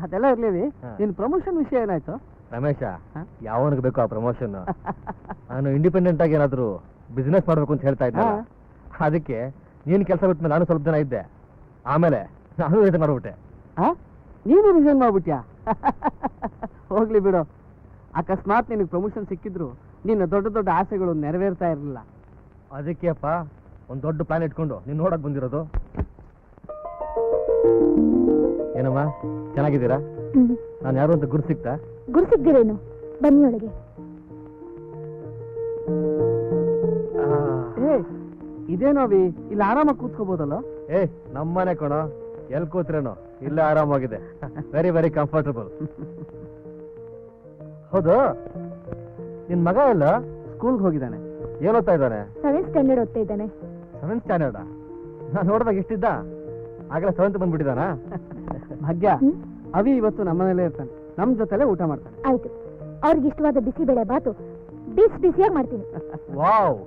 ಅದೆಲ್ಲ ಇರ್ಲಿ, ನಿನ್ ಪ್ರಮೋಷನ್ ವಿಷಯ ಏನಾಯ್ತು? ರಮೇಶ, ಯಾವನಿಗೆ ಬೇಕು ಆ ಪ್ರಮೋಷನ್? ನಾನು ಇಂಡಿಪೆಂಡೆಂಟ್ ಆಗಿ ಏನಾದ್ರು ಬಿಸ್ನೆಸ್ ಮಾಡ್ಬೇಕು ಅಂತ ಹೇಳ್ತಾ ಇದ್ದೆ. ಅದಕ್ಕೆ ನೀನ್ ಕೆಲಸ ಬಿಟ್ಮೇಲೆ ನಾನು ಸ್ವಲ್ಪ ದಿನ ಇದ್ದೆ, ಆಮೇಲೆ ನಾನು ರಿಸೈನ್ ಮಾಡ್ಬಿಟ್ಟೆ. ನೀನು ರಿಸೈನ್ ಮಾಡ್ಬಿಟ್ಯಾ? ಹೋಗ್ಲಿ ಬಿಡು. ಅಕಸ್ಮಾತ್ ನಿನಗೆ ಪ್ರಮೋಷನ್ ಸಿಕ್ಕಿದ್ರು ನಿನ್ನ ದೊಡ್ಡ ದೊಡ್ಡ ಆಸೆಗಳು ನೆರವೇರ್ತಾ ಇರಲಿಲ್ಲ. ಅದಕ್ಕೆ ಅಪ್ಪ ಒಂದು ದೊಡ್ಡ ಪ್ಲಾನ್ ಇಟ್ಕೊಂಡು ನೀನ್ ನೋಡಕ್ ಬಂದಿರೋದು. ಏನಮ್ಮ, ಚೆನ್ನಾಗಿದ್ದೀರಾ? ನಾನು ಯಾರು ಅಂತ ಗುರು ಸಿಗ್ತಾ? ಗುರು ಸಿಗ್ದಿರೇನು? ಬನ್ನಿ ಒಳಗೆ. ಇದೇನೋ ಅವಿ, ಇಲ್ಲಿ ಆರಾಮಾಗಿ ಕೂತ್ಕೋಬಹುದಲ್ಲ? ನಮ್ಮನೆ ಕಣೋ, ಎಲ್ ಕೂತ್ರೇನೋ, ಇಲ್ಲ ಆರಾಮಾಗಿದೆ. Very very comfortable. ಹೌದು, ನಿನ್ ಮಗ ಎಲ್ಲ ಸ್ಕೂಲ್ಗೆ ಹೋಗಿದ್ದಾನೆ. ಏನ್ ಓದ್ತಾ ಇದ್ದಾನೆ? 7th ಸ್ಟ್ಯಾಂಡರ್ಡ್ ಓದ್ತಾ ಇದ್ದಾನೆ. 7th standard? ನಾನು ನೋಡಿದಾಗ ಎಷ್ಟಿದ್ದ? ಆಗಲೇ 7th ಬಂದ್ಬಿಟ್ಟಿದಾನ? ಭಾಗ್ಯ, ಅವಿ ಇವತ್ತು ನಮ್ಮನೇಲೆ ಇರ್ತಾನೆ, ನಮ್ ಜೊತೆಲೆ ಊಟ ಮಾಡ್ತಾನೆ. ಆಯ್ತು, ಅವ್ರಿಗೆ ಇಷ್ಟವಾದ ಬಿಸಿಬೇಳೆ ಬಾತು ಬಿಸಿಯಾಗಿ ಮಾಡ್ತೀನಿ. ವಾವ್,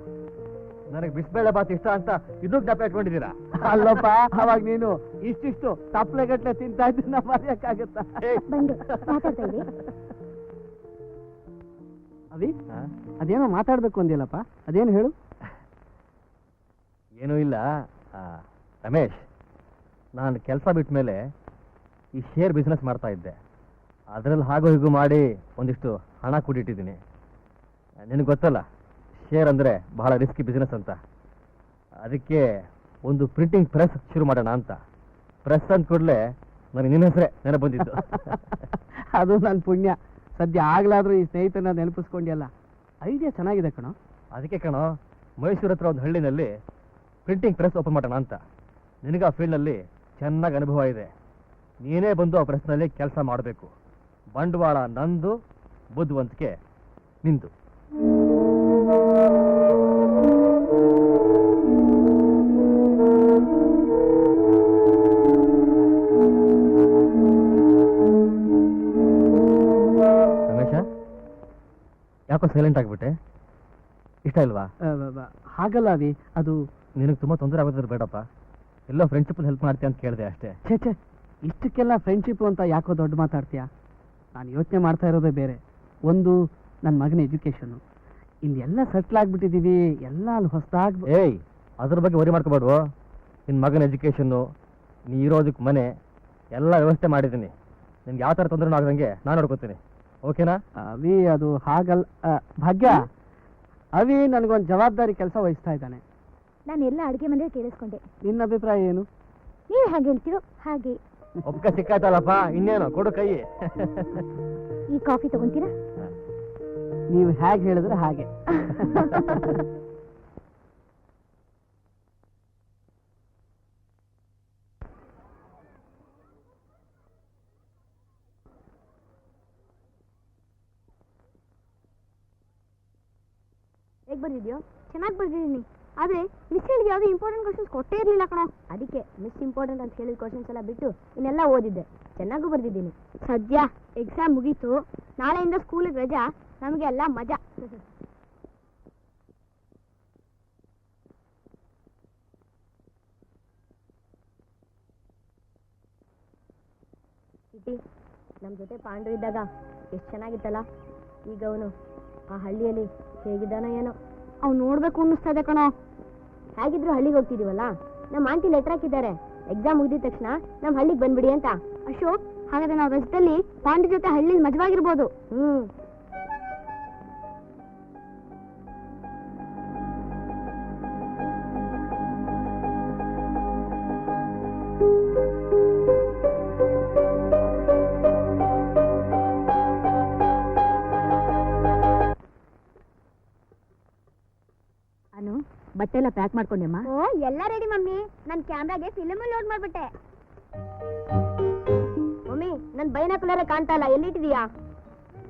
ನನಗೆ ಬಿಸಿಬೇಳೆ ಬಾತ್ ಇಷ್ಟ ಅಂತ ಇದು ಜ್ಞಾಪ ಇಟ್ಕೊಂಡಿದ್ದೀರಾ? ಅಲ್ಲಪ್ಪ, ಅವಾಗ ನೀನು ಇಷ್ಟಿಷ್ಟು ತಪ್ಪಲೆಗಟ್ಲೆ ತಿಂತಾ ಇದ್ದ ಮರೆಯಕ್ಕಾಗತ್ತಾ? ಬಂದೆ, ಮಾತಾಡ್ತಾ ಇರಿ. ಅವಿ, ಅದೇನೋ ಮಾತಾಡ್ಬೇಕು ಅಂದಿಲ್ಲಪ್ಪ, ಅದೇನು ಹೇಳು. ಏನೂ ಇಲ್ಲ ರಮೇಶ್, ನಾನು ಕೆಲಸ ಬಿಟ್ಟ ಮೇಲೆ ಈ ಶೇರ್ ಬಿಸ್ನೆಸ್ ಮಾಡ್ತಾ ಇದ್ದೆ. ಅದರಲ್ಲಿ ಹಾಗೂ ಹೀಗೂ ಮಾಡಿ ಒಂದಿಷ್ಟು ಹಣ ಕೂಡಿಟ್ಟಿದ್ದೀನಿ. ನಿನಗೆ ಗೊತ್ತಲ್ಲ, ಶೇರ್ ಅಂದರೆ ಬಹಳ ರಿಸ್ಕಿ ಬಿಸ್ನೆಸ್ ಅಂತ. ಅದಕ್ಕೆ ಒಂದು ಪ್ರಿಂಟಿಂಗ್ ಪ್ರೆಸ್ ಶುರು ಮಾಡೋಣ ಅಂತ. ಪ್ರೆಸ್ ಅಂದ ಕೂಡಲೇ ನನಗೆ ನಿನ್ನ ಹೆಸರೇ ನೆನಪು ಬಂದಿದ್ದು. ಅದು ನನ್ನ ಪುಣ್ಯ. ಸದ್ಯ ಆಗ್ಲಾದ್ರೂ ಈ ಸ್ನೇಹಿತನ ನೆನಪಿಸ್ಕೊಂಡ್ಯಲ್ಲ, ಐಡಿಯಾ ಚೆನ್ನಾಗಿದೆ ಕಣೋ. ಅದಕ್ಕೆ ಕಣೋ, ಮೈಸೂರು ಹತ್ರ ಒಂದು ಹಳ್ಳಿನಲ್ಲಿ ಪ್ರಿಂಟಿಂಗ್ ಪ್ರೆಸ್ ಓಪನ್ ಮಾಡೋಣ ಅಂತ. ನಿನಗೆ ಆ ಫೀಲ್ಡ್ನಲ್ಲಿ ಚೆನ್ನಾಗಿ ಅನುಭವ ಇದೆ. ನೀನೇ ಬಂದು ಆ ಪ್ರೆಸ್ನಲ್ಲಿ ಕೆಲಸ ಮಾಡಬೇಕು. ಬಂಡವಾಳ ನಂದು, ಬುದ್ಧಿವಂತಿಕೆ ನಿಂದು. ರಮೇಶ, ಯಾಕೋ ಸೈಲೆಂಟ್ ಆಗಿಬಿಟ್ಟೆ? ಇಷ್ಟ ಇಲ್ವಾ? ಹಾಗಲ್ಲ ಅವಿ, ಅದು ನಿನಗೆ ತುಂಬ ತೊಂದರೆ ಆಗೋದ್ರ ಬೇಡಪ್ಪ. ಎಲ್ಲೋ ಫ್ರೆಂಡ್ಶಿಪ್ ಹೆಲ್ಪ್ ಮಾಡ್ತೀಯ ಅಂತ ಕೇಳಿದೆ ಅಷ್ಟೇ. ಛೇ, ಇಷ್ಟಕ್ಕೆಲ್ಲ ಫ್ರೆಂಡ್ಶಿಪ್ ಅಂತ ಯಾಕೋ ದೊಡ್ಡ ಮಾತಾಡ್ತೀಯಾ? ನಾನು ಯೋಚನೆ ಮಾಡ್ತಾ ಇರೋದೇ ಬೇರೆ. ಒಂದು, ನನ್ನ ಮಗನ ಎಜುಕೇಷನ್ನು. ಇಲ್ಲಿ ಎಲ್ಲ ಸೆಟ್ಲ್ ಆಗ್ಬಿಟ್ಟಿದ್ದೀವಿ, ಎಲ್ಲ ಅಲ್ಲಿ ಹೊಸದಾಗಿ. ಅದ್ರ ಬಗ್ಗೆ ವರಿ ಮಾಡ್ಕೋಬೇಡುವ. ನಿನ್ನ ಮಗನ ಎಜುಕೇಷನ್ನು, ನೀ ಇರೋದಕ್ಕೆ ಮನೆ ಎಲ್ಲ ವ್ಯವಸ್ಥೆ ಮಾಡಿದ್ದೀನಿ. ನಿನ್ಗೆ ಯಾವ ಥರ ತೊಂದರೆ ಆಗದಂಗೆ ನಾನು ನೋಡ್ಕೊತೀನಿ. ಓಕೆನಾ? ಅವಿ ಅದು ಹಾಗಲ್ಲ. ಭಾಗ್ಯ, ಅವಿ ನನಗೊಂದು ಜವಾಬ್ದಾರಿ ಕೆಲಸ ವಹಿಸ್ತಾ ಇದ್ದಾನೆ. ನಾನು ಎಲ್ಲ ಅಡುಗೆ ಮನೆ ಕೇಳಿಸ್ಕೊಂಡೆ. ನಿನ್ನ ಅಭಿಪ್ರಾಯ ಏನು? ನೀವು ಹೇಗೆ ಹೇಳ್ತೀರೋ ಹಾಗೆ. ಒಪ್ಕ ಸಿಕ್ಕಾಯ್ತಲ್ಲಪ್ಪ, ಇನ್ನೇನು ಕೊಡು ಕೈ. ಈ ಕಾಫಿ ತಗೊಂತೀರಾ? ನೀವು ಹೇಗೆ ಹೇಳಿದ್ರೆ ಹಾಗೆ. ಹೇಗೆ ಬರ್ದಿದ್ಯೋ? ಚೆನ್ನಾಗಿ ಬರ್ದಿದ್ದೀನಿ. ಆದರೆ ಮಿಸ್ ಹೇಳಿದ ಯಾವುದೇ ಇಂಪಾರ್ಟೆಂಟ್ ಕ್ವಶನ್ಸ್ ಕೊಟ್ಟೇ ಇರಲಿಲ್ಲ ಕಣೋ. ಅದಕ್ಕೆ ಮಿಸ್ ಇಂಪಾರ್ಟೆಂಟ್ ಅಂತ ಹೇಳಿದ ಕ್ವಶನ್ಸ್ ಎಲ್ಲ ಬಿಟ್ಟು ಇನ್ನೆಲ್ಲ ಓದಿದ್ದೆ. ಚೆನ್ನಾಗೂ ಬರ್ದಿದ್ದೀನಿ. ಸದ್ಯ ಎಕ್ಸಾಮ್ ಮುಗೀತು, ನಾಳೆಯಿಂದ ಸ್ಕೂಲಿಗೆ ರಜಾ, ನಮಗೆ ಎಲ್ಲ ಮಜಾ. ಇಟಿ, ನಮ್ಮ ಜೊತೆ ಪಾಂಡು ಇದ್ದಾಗ ಎಷ್ಟು ಚೆನ್ನಾಗಿತ್ತಲ್ಲ. ಈಗ ಅವನು ಆ ಹಳ್ಳಿಯಲ್ಲಿ ಹೇಗಿದ್ದಾನೋ ಏನೋ. ಅವ್ನು ನೋಡ್ಬೇಕು ಅನ್ನಿಸ್ತದೆ ಕಣೋ. ಹೇಗಿದ್ರು ಹಳ್ಳಿಗೆ ಹೋಗ್ತಿದೀವಲ್ಲ, ನಮ್ಮ ಆಂಟಿ ಲೆಟರ್ ಹಾಕಿದ್ದಾರೆ, ಎಕ್ಸಾಮ್ ಮುಗಿದ ತಕ್ಷಣ ನಮ್ಮ ಹಳ್ಳಿಗೆ ಬಂದ್ಬಿಡಿ ಅಂತ. ಅಶೋಕ್, ಹಾಗಾದ್ರೆ ನಾವು ರಜದಲ್ಲಿ ಪಾಂಡು ಜೊತೆ ಹಳ್ಳಿಲಿ ಮಜವಾಗಿರ್ಬೋದು. ಬಟ್ಟೆ ಎಲ್ಲ ಪ್ಯಾಕ್ ಮಾಡ್ಕೊಂಡೆಮ್ಮ? ಓ, ಎಲ್ಲ ರೆಡಿ ಮಮ್ಮಿ. ನನ್ನ ಕ್ಯಾಮ್ರಾಗೆ ಫಿಲ್ಮ್ ಲೋಡ್ ಮಾಡ್ಬಿಟ್ಟೆ. ಮಮ್ಮಿ, ನನ್ನ ಬೈನಾಕುಲರೇ ಕಾಣ್ತಾ ಇಲ್ಲ, ಎಲ್ಲಿಟ್ಟಿದೀಯಾ?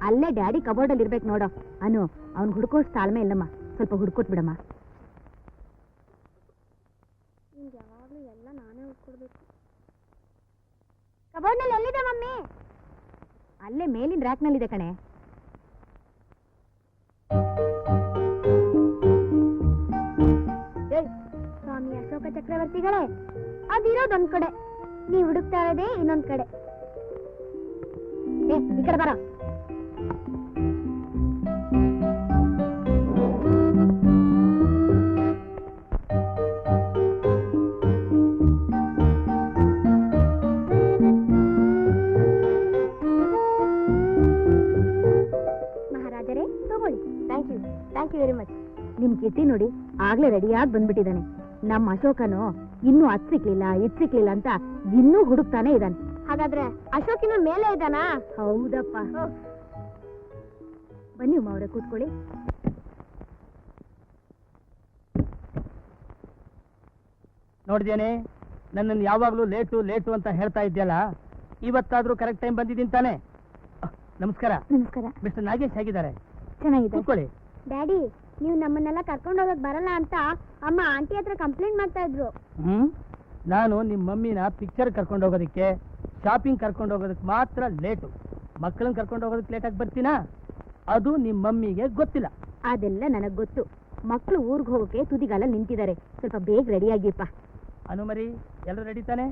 ಅಲ್ಲೇ ಡ್ಯಾಡಿ ಕಬೋರ್ಡ್ ಅಲ್ಲಿ ಇರ್ಬೇಕು ನೋಡೋ. ಅವ್ನು ಹುಡ್ಕೋಷ್ಟು ತಾಳ್ಮೆ ಇಲ್ಲಮ್ಮ, ಸ್ವಲ್ಪ ಹುಡ್ಕೋಟ್ ಬಿಡಮ್ಮ. ಯಾವಾಗಲೂ ಎಲ್ಲ ನಾನೇ ಹುಡ್ಕೊಡ್ಬೇಕು. ಕಬೋರ್ಡ್ ನಲ್ಲಿ ಎಲ್ಲಿದೆ ಮಮ್ಮಿ? ಅಲ್ಲೇ ಮೇಲಿನ ರ್ಯಾಕ್ ನಲ್ಲಿ ಇದೆ ಕಣೆ. ಸ್ವಾಮಿ ಅಶೋಕ ಚಕ್ರವರ್ತಿಗಳೇ, ಅದಿರೋದೊಂದ್ ಕಡೆ, ನೀವು ಹುಡುಕ್ತಾ ಇರೋದೇ ಇನ್ನೊಂದ್ ಕಡೆ. ಈ ಕಡೆ ಬರ. ಮಹಾರಾಜರೇ, ತಗೊಳ್ಳಿ. Thank you very much. ನಿಮ್ ಕಿಟ್ಟಿ ನೋಡಿ ಆಗ್ಲೇ ರೆಡಿಯಾಗಿ ಬಂದ್ಬಿಟ್ಟಿದ್ದಾನೆ. ನಮ್ಮ ಅಶೋಕನು ಇನ್ನೂ ಅದ್ ಸಿಕ್ಲಿಲ್ಲ ಅಂತ ಇನ್ನೂ ಹುಡುಕ್ತಾನೆ ಇದ್ದಾನೆ. ಹಾಗಾದ್ರೆ ಅಶೋಕ್ ಇನ್ನು ಮೇಲೆ ಇದ್ದಾನಾ? ಹೌದಪ್ಪ. ಬನ್ನಿ ಉಮಾ ಅವರೇ, ಕೂತ್ಕೊಳ್ಳಿ. ನೋಡಿದೇನೆ, ನನ್ನನ್ನು ಯಾವಾಗಲೂ ಲೇಟು ಅಂತ ಹೇಳ್ತಾ ಇದ್ಯಲ್ಲ, ಇವತ್ತಾದ್ರೂ ಕರೆಕ್ಟ್ ಟೈಮ್ ಬಂದಿದ್ದೀನಿ ತಾನೆ? ನಮಸ್ಕಾರ. ನಮಸ್ಕಾರ. ಮಿಸ್ಟರ್ ನಾಗೇಶ್ ಹೇಗಿದ್ದಾರೆ? ಚೆನ್ನಾಗಿದೆ. ಕೂತ್ಕೊಳ್ಳಿ. ಡ್ಯಾಡಿ, ನೀವು ನಮ್ಮನ್ನೆಲ್ಲ ಕರ್ಕೊಂಡು ಹೋಗಕ್ ಬರಲ್ಲ ಅಂತ ಅಮ್ಮ ಆಂಟಿ ಹತ್ರ ಕಂಪ್ಲೇಂಟ್ ಮಾಡ್ತಾ ಇದ್ರು. ನಾನು ನಿಮ್ಮ ಮಮ್ಮಿನ ಪಿಕ್ಚರ್ ಕರ್ಕೊಂಡು ಹೋಗೋದಕ್ಕೆ, ಶಾಪಿಂಗ್ ಕರ್ಕೊಂಡು ಹೋಗೋದಕ್ಕೆ ಮಾತ್ರ ಲೇಟು. ಮಕ್ಕಳನ್ನ ಕರ್ಕೊಂಡು ಹೋಗೋದಕ್ಕೆ ಲೇಟಾಗಿ ಬರ್ತೀನಾ? ಅದು ನಿಮ್ಮ ಮಮ್ಮಿಗೆ ಗೊತ್ತಿಲ್ಲ. ಅದೆಲ್ಲ ನನಗ್ ಗೊತ್ತು. ಮಕ್ಕಳು ಊರ್ಗ್ ಹೋಗೋಕೆ ತುದಿಗಾಲ ನಿಂತಿದ್ದಾರೆ, ಸ್ವಲ್ಪ ಬೇಗ ರೆಡಿ ಆಗಿಪ್ಪ. ಅನುಮರಿ, ಎಲ್ಲರೂ ರೆಡಿ ತಾನೆ?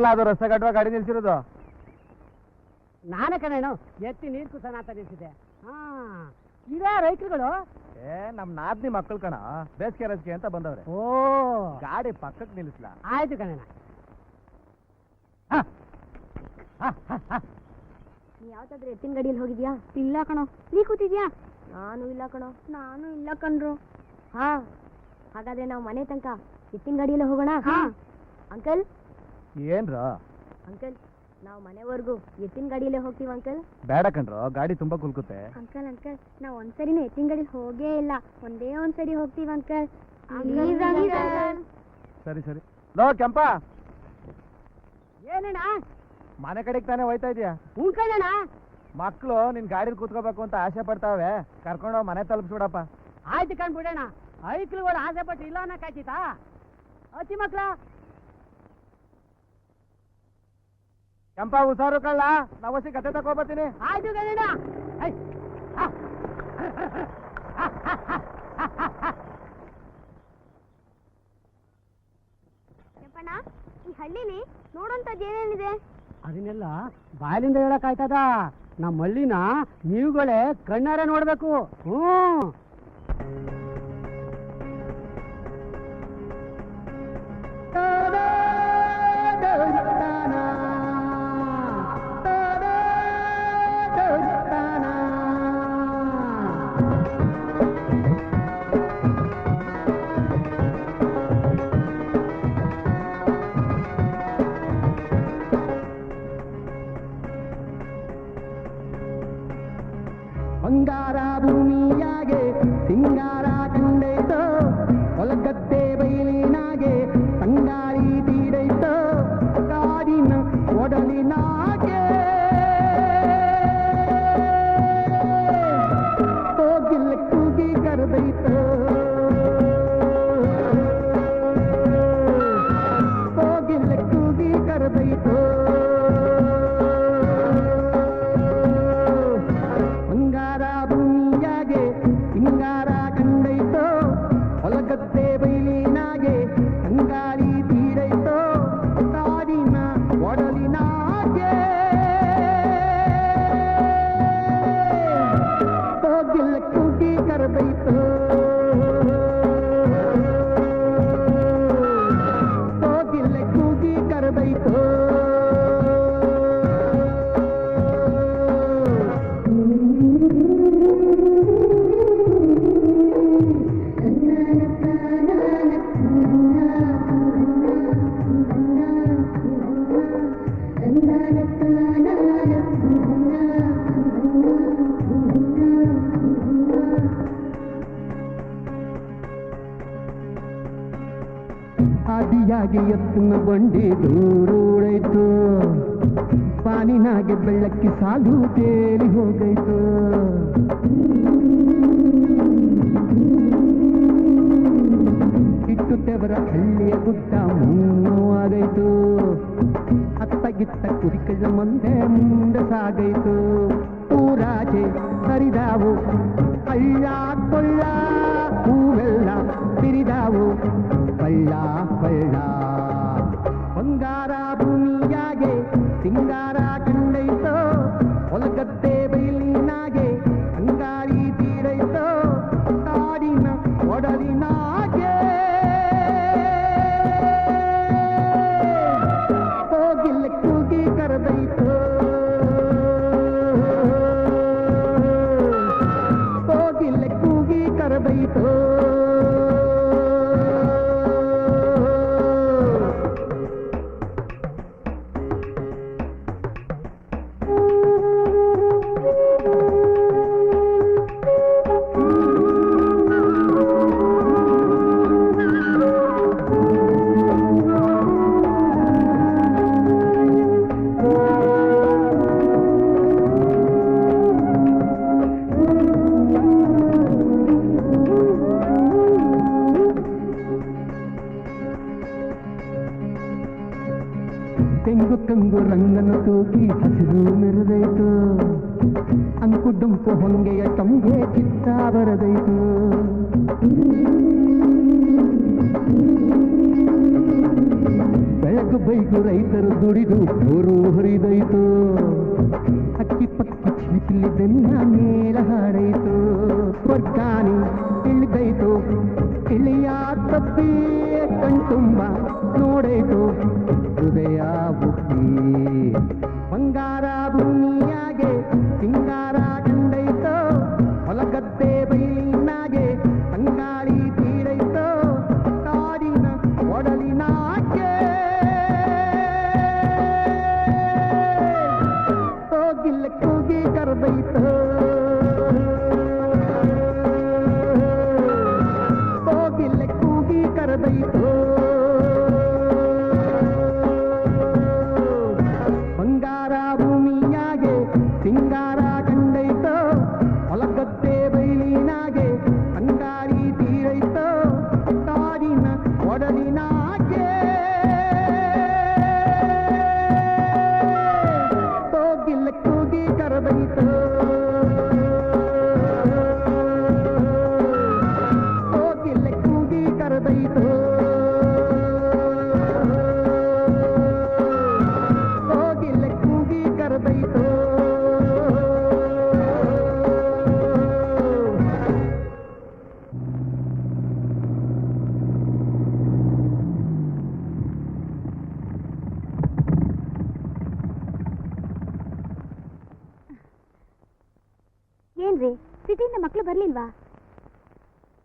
ಯಾರ್ಲ ಅದು ರಸ್ತೆ ಕಟ್ಟುವ ಗಾಡಿ ನಿಲ್ಸಿರೋದು? ನಾನೇ ಕಣೇನು ಎತ್ತಿ ನೀರು ಕುಸನ ಅಂತ ನಿಲ್ಸಿದೆ. ಹಾ ಇದೇ ರೈತರುಗಳು. ನಮ್ ನಾದ್ನಿ ಮಕ್ಕಳು ಕಣ, ಬೇಸಿಗೆ ರಸಿಕೆ ಅಂತ ಬಂದವ್ರೆ. ಓ ಗಾಡಿ ಪಕ್ಕಕ್ಕೆ ನಿಲ್ಲಿಸ್ಲ. ಆಯ್ತು ಕಣೇನ. ನೀ ಯಾವತ್ತಾದ್ರೂ ಎತ್ತಿನ ಗಾಡಿಯಲ್ಲಿ ಹೋಗಿದ್ಯಾ? ಇಲ್ಲ ಕಣೋ. ನೀ ಕೂತಿದ್ಯಾ? ನಾನು ಇಲ್ಲ ಕಣೋ. ನಾನು ಇಲ್ಲ ಕಣ್ರು. ಹಾ ಹಾಗಾದ್ರೆ ನಾವು ಮನೆ ತನಕ ಎತ್ತಿನ ಗಾಡಿಯಲ್ಲೇ ಹೋಗೋಣ. ಅಂಕಲ್ ಏನ್ರ ಅಂಕಲ್, ನಾವು ಮನೆವರೆಗೂ ಎತ್ತಿನ ಗಾಡಿಯಲ್ಲೇ ಹೋಗ್ತೀವಿ ಅಂಕಲ್. ಬೇಡ ಕಣ್ರು, ಗಾಡಿ ತುಂಬಾ ಕುಲ್ಕುತ್ತೆ. ಅಂಕಲ್ ಅಂಕಲ್, ನಾವು ಒಂದ್ಸರಿನೂ ಎತ್ತಿನ ಗಾಡಿ ಹೋಗೇ ಇಲ್ಲ. ಒಂದೇ ಒಂದ್ಸರಿ ಹೋಗ್ತೀವಿ ಅಂಕಲ್. ಸರಿ ಸರಿ. ಲೋ ಕೆಂಪ, ಏನಣ್ಣ ಮನೆ ಕಡೆಗೆ ತಾನೇ ಹೋಯ್ತಾ ಇದೀಯಾ? ಹ್ಞೂ ಕಣಣ್ಣ. ಮಕ್ಕಳು ನಿನ್ ಗಾಡಿಲಿ ಕೂತ್ಕೋಬೇಕು ಅಂತ ಆಸೆ ಪಡ್ತಾವೆ, ಕರ್ಕೊಂಡೋಗಿ ಮನೆ ತಲುಪಿಸ್ಬಿಡಪ್ಪ. ಆಯ್ತು ಕಂಡ್ಬಿಡೋಣ. ಐಕ್ಳುಗಳು ಆಸೆ ಪಟ್ಟು ಇಲ್ಲ ಅನ್ನಕ್ಕಾಯ್ತಾ? ಅತಿ ಮಕ್ಳ ಕೆಂಪ ಹುಷಾರು ಕಳ್ಳ, ನಾವಸಿ ಕತೆ ತಗೋಬತ್ತೀನಿ. ಆಯ್ತು ಕಣಣ್ಣ. ಕೆಂಪಣ್ಣ, ಈ ಹಳ್ಳಿಲಿ ನೋಡೋಂಥದ್ದು ಏನೇನಿದೆ? ಅದನ್ನೆಲ್ಲ ಬಾಯಲಿಂದ ಹೇಳಕ್ಕಾಯ್ತದ? ನಮ್ಮ ಹಳ್ಳಿನ ನೀವುಗಳೇ ಕಣ್ಣಾರೆ ನೋಡ್ಬೇಕು. ಹ್ಞೂ ಬಂಗಾರ ಭೂಮಿಯಾಗೆ ಸಿಂಗಾರ ಕಂಡೈತೋ, ಹೊಲಗದ್ದೆ ಬಯಲಿನಾಗೆ ತಂಗಾಳಿ ತೀಡೈತೋ, ಕಾಡಿನ ಒಡಲಿನಾಗೆ ಹೋಗಿಲ್ಲ ಕೂಗಿ ಕರೆದೈತೋ, ಹೋಗಿಲ್ಲ ಕೂಗಿ ಕರೆದೈತೋ. ಬಂಗಾರ ಭೂಮಿಯಾಗೆ ಸಿಂಗಾರ ಕಂಡೈತೋ, ಹೊಲಗದ್ದೆ ಬಯಲಿನಾಗೆ ತಂಗಾಳಿ ತೀರೈತೋ, ಕಾಡಿನ ಒಡಲಿನಾಗೆ ಹೋಗಿಲ್ಲ ಕೂಗಿ ಕರೆದೈತೋ, ಹೋಗಿಲ್ಲ ಕೂಗಿ ಕರೆದೈತೋ. ಆದಿಯಾಗಿ ಎತ್ತಿನ ಬಂಡಿ ದೂರೂಡೈತು, ಪಾನಿನಾಗೆ ಬೆಳ್ಳಕ್ಕಿ ಸಾಲು ತೇಲಿ ಹೋಗೈತು. ಇಟ್ಟು ತೆವರ ಹಳ್ಳಿಯ ಗುಡ್ಡ ಮೂವಾಗೈತು, ಅತ್ತಗಿತ್ತ ಕುರಿಕಳ ಮಂದೆ ಮುಂದೆ ಸಾಗೈತು. ಊರಾಚೆ ಹರಿದಾವು ಹಳ್ಳ ಕೊಳ್ಳ, ಹೂವೆಲ್ಲ ತಿರಿದಾವು ಬಳ್ಳ ಬಳ್ಳ. ಬಂಗಾರ ಭೂಮಿಯಾಗೆ ಸಿಂಗಾರ ಕಂಡೈತೋ, ಹೊಲಗದ್ದೆ ಬಯಲಿನಾಗೆ ಅಂಗಾರಿ ತೀರೈತೋ, ಕಾಡಿನ ಒಡಲಿನಾಗೆ ಹೋಗಿಲ್ಲ ಕೂಗಿ ಕರೆದೈತೋ, ಹೋಗಿಲ್ಲ ಕೂಗಿ ಕರೆದೈತೋ. ತೆಂಗು ಕಂಗು ರಂಗನ ತೂಗಿ ಹಸಿರು ಮೆರೆದೈತು, ಅಂಕು ಡೊಂಕು ಹೊಂಗೆಯ ಟೊಂಗೆ ಚಿತ್ತ ಬರದೈತು. ಬೆಳಗು ಬೈಕು ರೈತರು ದುಡಿದು ಊರು ಹರಿದೈತು ಅಕ್ಕಿ ಪಕ್ಕಿ ಚಿಲಿಪಿಲಿ ಬೆನ್ನ ಮೇಲ ಹಾಡೈತು ವರ್ಗಾನಿ ಇಳಿದೈತು ಇಳಿಯ ತಪ್ಪಿ ಕಣ್ತುಂಬ ನೋಡೈತು ಹೃದಯ ಬುಕ್ಕಿ ಬಂಗಾರ ಭೂಮಿಯಾಗೆ ಸಿಂಗಾರ ಕಂಡೈತೋ ಹೊಲಗದ್ದೆ ಬೈಲಿನಾಗೆ ತಂಗಾಳಿ ತೀಡೈತೋ ಕಾಡಿನ ಒಡಲಿನಾಗೆ ಹೋಗಿಲ್ಲ ಕೂಗಿ ಕರೆದೈತೋ ಹೋಗಿಲ್ಲ ಕೂಗಿ ಕರೆದೈತೋ ಬಂಗಾರ ಭೂಮಿಯಾಗೆ ಸಿಂಗಾರ ಕಂಡೈತೋ ಹೊಲಗದ್ದೆ ಬೈಲಿನಾಗೆ ಅಂಗಾರಿ ತೀರೈತೋ ಕಾಡಿನ ಒಡಲಿನಾಗೆ ಹೋಗಿಲ್ಲ ಕೂಗಿ ಕರೆದೈತೋ ಹೋಗಿಲ್ಲ ಕೂಗಿ ಕರೆದೈತೋ ಹೋಗಿಲ್ಲ ಕೂಗಿ ಕರೆದೈತೋ ಏನ್ರಿ ಸಿಟಿಯಿಂದ ಮಕ್ಳು ಬರ್ಲಿಲ್ವಾ?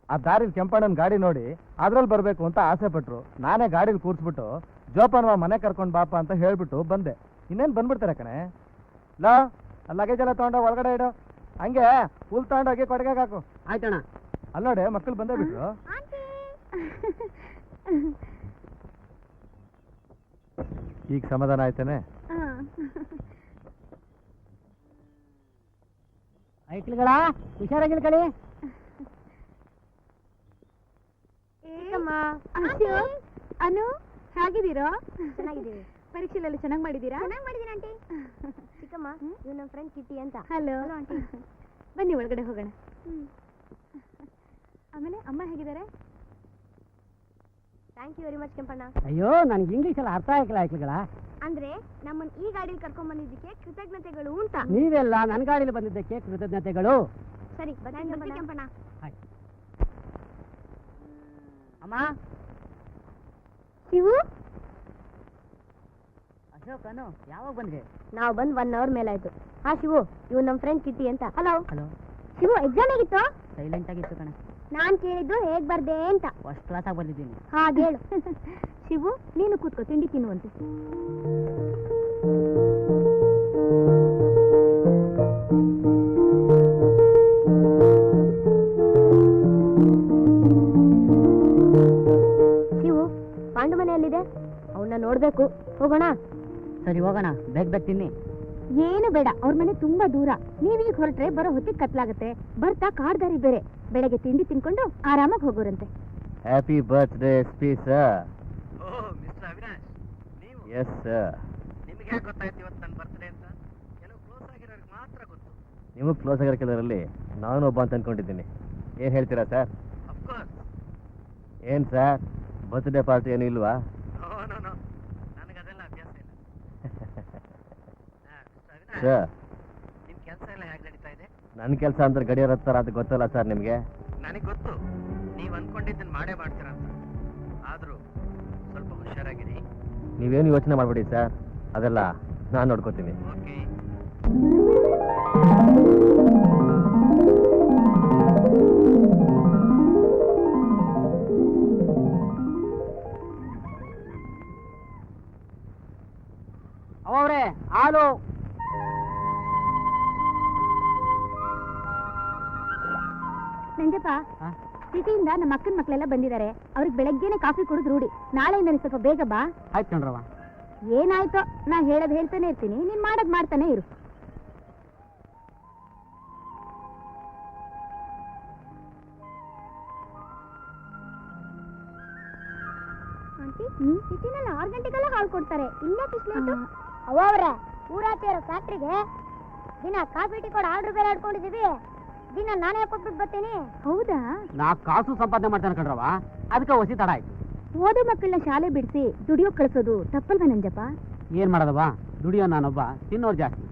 ಆ ದಾರಿಲಿ ಕೆಂಪಣ್ಣನ ಗಾಡಿ ನೋಡಿ ಅದ್ರಲ್ಲಿ ಬರ್ಬೇಕು ಅಂತ ಆಸೆ ಪಟ್ರು. ನಾನೇ ಗಾಡಿಲಿ ಕೂರ್ಸ್ಬಿಟ್ಟು ಜೋಪಾನವ ಮನೆ ಕರ್ಕೊಂಡು ಬಾಪ ಅಂತ ಹೇಳ್ಬಿಟ್ಟು ಬಂದೆ. ಇನ್ನೇನು ಬಂದ್ಬಿಡ್ತಾರೆ ಕಣೆ. ಲಾ ಲಗೇಜ್ ಎಲ್ಲ ತಗೊಂಡು ಒಳಗಡೆ ಇಡು. ಹಂಗೆ ಹುಲ್ ತಗೊಂಡೋಗಿ ಕೊಡಗೆ ಹಾಕು. ಆಯ್ತಣ್ಣ. ಅಲ್ಲಿ ನೋಡಿ ಮಕ್ಕಳು ಬಂದೇ ಬಿಟ್ರು. ಈಗ ಸಮಾಧಾನ ಆಯ್ತಾನೆ? ಐಕ್ಳುಗಳ ಹುಷಾರಾಗಿಲ್ಕಳಿ. ಅನು ಹೇಗಿದ್ದೀರೋ? ಚೆನ್ನಾಗಿದ್ದೀವಿ. ಪರೀಕ್ಷೆಲೆಲ್ಲ ಚೆನ್ನಾಗಿ ಮಾಡಿದ್ದೀರಾ? ಚೆನ್ನಾಗಿ ಮಾಡಿದ್ದೀನಿ ಆಂಟಿ. ಚಿಕ್ಕಮ್ಮ ಇವ್ ನಮ್ಮ ಫ್ರೆಂಡ್ ಕಿಟ್ಟಿ ಅಂತ. Hello aunty. ಬನ್ನಿ ಒಳಗಡೆ ಹೋಗೋಣ. ಆಮೇಲೆ ಅಮ್ಮ ಹೇಗಿದ್ದಾರೆ? Thank you very much Kempanna. ಅಯ್ಯೋ ನನಗೆ ಇಂಗ್ಲೀಷ್ ಎಲ್ಲ ಅರ್ಥ ಆಗಿಲ್ಲ ಐಕ್ಳುಗಳ. ಅಂದ್ರೆ ನಮ್ಮನ್ನ ಈ ಗಾಡಿಯಲ್ಲಿ ಕರ್ಕೊಂಡ್ ಬಂದಿದ್ದಕ್ಕೆ ಕೃತಜ್ಞತೆಗಳು ಅಂತ. ನೀವೆಲ್ಲ ನನ್ನ ಗಾಡಿಯಲ್ಲಿ ಬಂದಿದ್ದಕ್ಕೆ ಕೃತಜ್ಞತೆಗಳು. ಸರಿ ಬನ್ನಿ ಕೆಂಪಣ್ಣ. ಅಮ್ಮ ಶಿವು ಅಶೋಕ್ ಅನು ಯಾವಾಗ ಬಂದ್ರಿ? ನಾವು ಬಂದ್ 1 ಅವರ್ ಮೇಲಾಯ್ತು. ಹಾ ಶಿವು ಇವ್ ನಮ್ ಫ್ರೆಂಡ್ ಕಿಟ್ಟಿ ಅಂತ. Hello hello. ಶಿವು ಎಕ್ಸಾಮ್ ಆಗಿತ್ತು? ಸೈಲೆಂಟ್ ಆಗಿತ್ತು ಕಣ. ನಾನ್ ಕೇಳಿದ್ದು ಹೇಗ್ ಬರ್ದೆ ಅಂತ. ಫಸ್ಟ್ ಕ್ಲಾಸ್ ಆಗಿ ಬಂದಿದ್ದೀನಿ. ಹಾಗೆ ಹೇಳು. ಶಿವು ನೀನು ಕೂತ್ಕೋ ತಿಂಡಿ ತಿನ್ನುವಂತೆ. ಶಿವು ಪಾಂಡು ಮನೆಯಲ್ಲಿದೆ, ಅವನ್ನ ನೋಡ್ಬೇಕು. ಹೋಗೋಣ? ಸರಿ ಹೋಗೋಣ. ಬೇಗ ತಿನ್ನಿ. ಏನು ಬೇಡ, ಅವ್ರ ಮನೆ ತುಂಬಾ ದೂರ. ನೀವೀಗ ಹೊರಟ್ರೆ ಬರೋ ಹೊತ್ತಿಗೆ ಕತ್ಲಾಗತ್ತೆ. ಬರ್ತಾ ಕಾಡ್ದಾರಿ ಬೇರೆ. ಬೆಳಗ್ಗೆ ತಿಂಡಿ ತಿನ್ಕೊಂಡು ಆರಾಮಾಗಿ ಹೋಗೋರಂತೆ. Happy birthday SP. Sir. Oh mister Avinash, ನೀವು? Yes sir. ನಿಮಗೆ ಹೇಗೆ ಗೊತ್ತಾಯ್ತು ಇವತ್ತು ನನ್ನ ಬರ್ತ್ಡೇ ಅಂತ? ಕೆಲವು ಕ್ಲೋಸ್ ಆಗಿರೋರಿಗೆ ಮಾತ್ರ ಗೊತ್ತು. ನಿಮಗೆ ಕ್ಲೋಸ್ ಆಗಿರೋ ಕೆಲವರಲ್ಲಿ ನಾನು ಒಬ್ಬ ಅಂತ ಅನ್ಕೊಂಡಿದ್ದೀನಿ. ಏನು ಹೇಳ್ತೀರಾ ಸರ್? ಅಫ್ಕೋರ್ಸ್. ಏನು ಸರ್, ಬರ್ತ್ಡೇ ಪಾರ್ಟಿ ಏನು ಇಲ್ವಾ? ನೋ ನೋ ನೋ, ನನಗೆ ಅದೆಲ್ಲ ಅಭ್ಯಾಸ ಇಲ್ಲ. ಮಿಸ್ಟರ್ ಅವಿನಾಶ್, ಸರ್, ನಿಮ್ಮ ಕೆಲಸ ಎಲ್ಲ ಹೇಗೆ ನಡೀತಾ ಇದೆ? ನನ್ನ ಕೆಲಸ ಅಂದ್ರೆ ಗಡಿಯಾರ ಹತ್ತಾರ ಅಂತ ಗೊತ್ತಲ್ಲ ಸರ್ ನಿಮಗೆ? ನನಗೆ ಗೊತ್ತು ನೀವು ಅನ್ಕೊಂಡಿದ್ದನ್ನು ಮಾಡೇ ಮಾಡ್ತೀರ ಅಂತ. ಆದರೂ ಸ್ವಲ್ಪ ಹುಷಾರಾಗಿರಿ. ನೀವೇನು ಯೋಚನೆ ಮಾಡಬೇಡಿ ಸರ್, ಅದೆಲ್ಲ ನಾನು ನೋಡ್ಕೋತೀನಿ. ಓಕೆ. ಅವರೇ ಹಾಲು. ನಂಜಪ್ಪ, ಸಿಟಿಯಿಂದ ನಮ್ಮ ಅಕ್ಕನ ಮಕ್ಕಳೆಲ್ಲ ಬಂದಿದ್ದಾರೆ. ಅವ್ರಿಗೆ ಬೆಳಗ್ಗೆನೆ ಕಾಫಿ ಕುಡಿದು ರೂಢಿ. ನಾಳೆಯಿಂದ ನೀನ್ ಸ್ವಲ್ಪ ಬೇಗ ಬಾ. ಆಯ್ತು ಕಣ್ರವ. ಏನಾಯ್ತೋ, ನಾ ಹೇಳೋದು ಹೇಳ್ತಾನೆ ಇರ್ತೀನಿ, ನೀನ್ ಮಾಡೋದು ಮಾಡ್ತಾನೆ ಇರು. ಸಿಟಿನಲ್ಲಿ 6 ಗಂಟೆಗೆಲ್ಲ ಹಾಲು ಕೊಡ್ತಾರೆ. ಇಲ್ಲ ಅವರೇ ಊರಾಚೆ ಇರೋ ಫ್ಯಾಕ್ಟ್ರಿಗೆ ದಿನ ಕಾಫಿ ಟೀ ಕೊಡ ಆರ್ಡರ್ ಬೇರೆ ಆಡ್ಕೊಂಡಿದೀವಿ. ದಿನ ನಾನೇ ಕೊಟ್ಬಿಟ್ಟು ಬರ್ತೀನಿ. ಹೌದಾ? ನಾ ಕಾಸು ಸಂಪಾದನೆ ಮಾಡ್ತಾನೆ ಕಣ್ರವ, ಅದಕ್ಕೆ ಹೊಸಿ ತಡ ಆಯ್ತು. ಓದೋ ಮಕ್ಕಳನ್ನ ಶಾಲೆ ಬಿಡಿಸಿ ದುಡಿಯೋ ಕಳಿಸೋದು ತಪ್ಪಲ್ವಾ ನಂಜಪ್ಪ? ಏನ್ ಮಾಡೋದವ್ವ, ದುಡಿಯೋ ನಾನೊಬ್ಬ, ತಿನ್ನೋರು ಜಾಸ್ತಿ.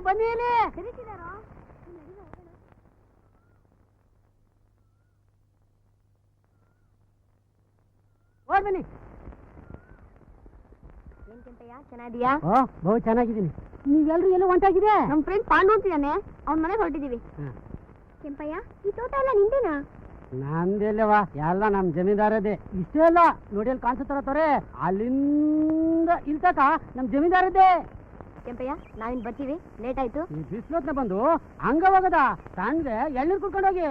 ಬನ್ನಿ ಇಲ್ಲಿ. ಬನ್ನಿ. ಏನ್ ಕೆಂಪಯ್ಯ, ಚೆನ್ನಾಗಿದ್ಯಾ? ಬಹು ಚೆನ್ನಾಗಿದ್ದೀನಿ. ನೀವೆಲ್ರು ಎಲ್ಲೋ ಹೊಂಟಾಗಿದೆ? ನಮ್ ಫ್ರೆಂಡ್ ಪಾಂಡು ಅಂತಿದ್ದಾನೆ, ಅವ್ನ ಮನೆಗೆ ಹೊರಟಿದೀವಿ. ಕೆಂಪಯ್ಯ, ಈ ತೋಟ ಎಲ್ಲ ನಿಂದೇನಾ? ನಂದೆಲ್ಲವಾ, ಎಲ್ಲ ನಮ್ ಜಮೀನ್ದಾರದೇ. ಇಷ್ಟೇ ಅಲ್ಲ, ನೋಡಿ ಅಲ್ಲಿ ಕಾಣಿಸುತ್ತಾರ ತೋರೆ, ಅಲ್ಲಿಂದ ಇಲ್ಲಿ ತಕ ನಮ್ ಜಮೀನ್ದಾರದೇ. ಕೆಂಪಯ್ಯ, ನಾವಿನ್ ಬರ್ತೀವಿ, ಲೇಟ್ ಆಯ್ತು. ಈ ಬಿಸ್ಲೊತ್ನ ಬಂದು ಹಂಗ ಹೋಗದ ತಂದ್ರೆ ಎಳ್ನೀರು ಕುಡ್ಕೊಂಡೋಗಿ.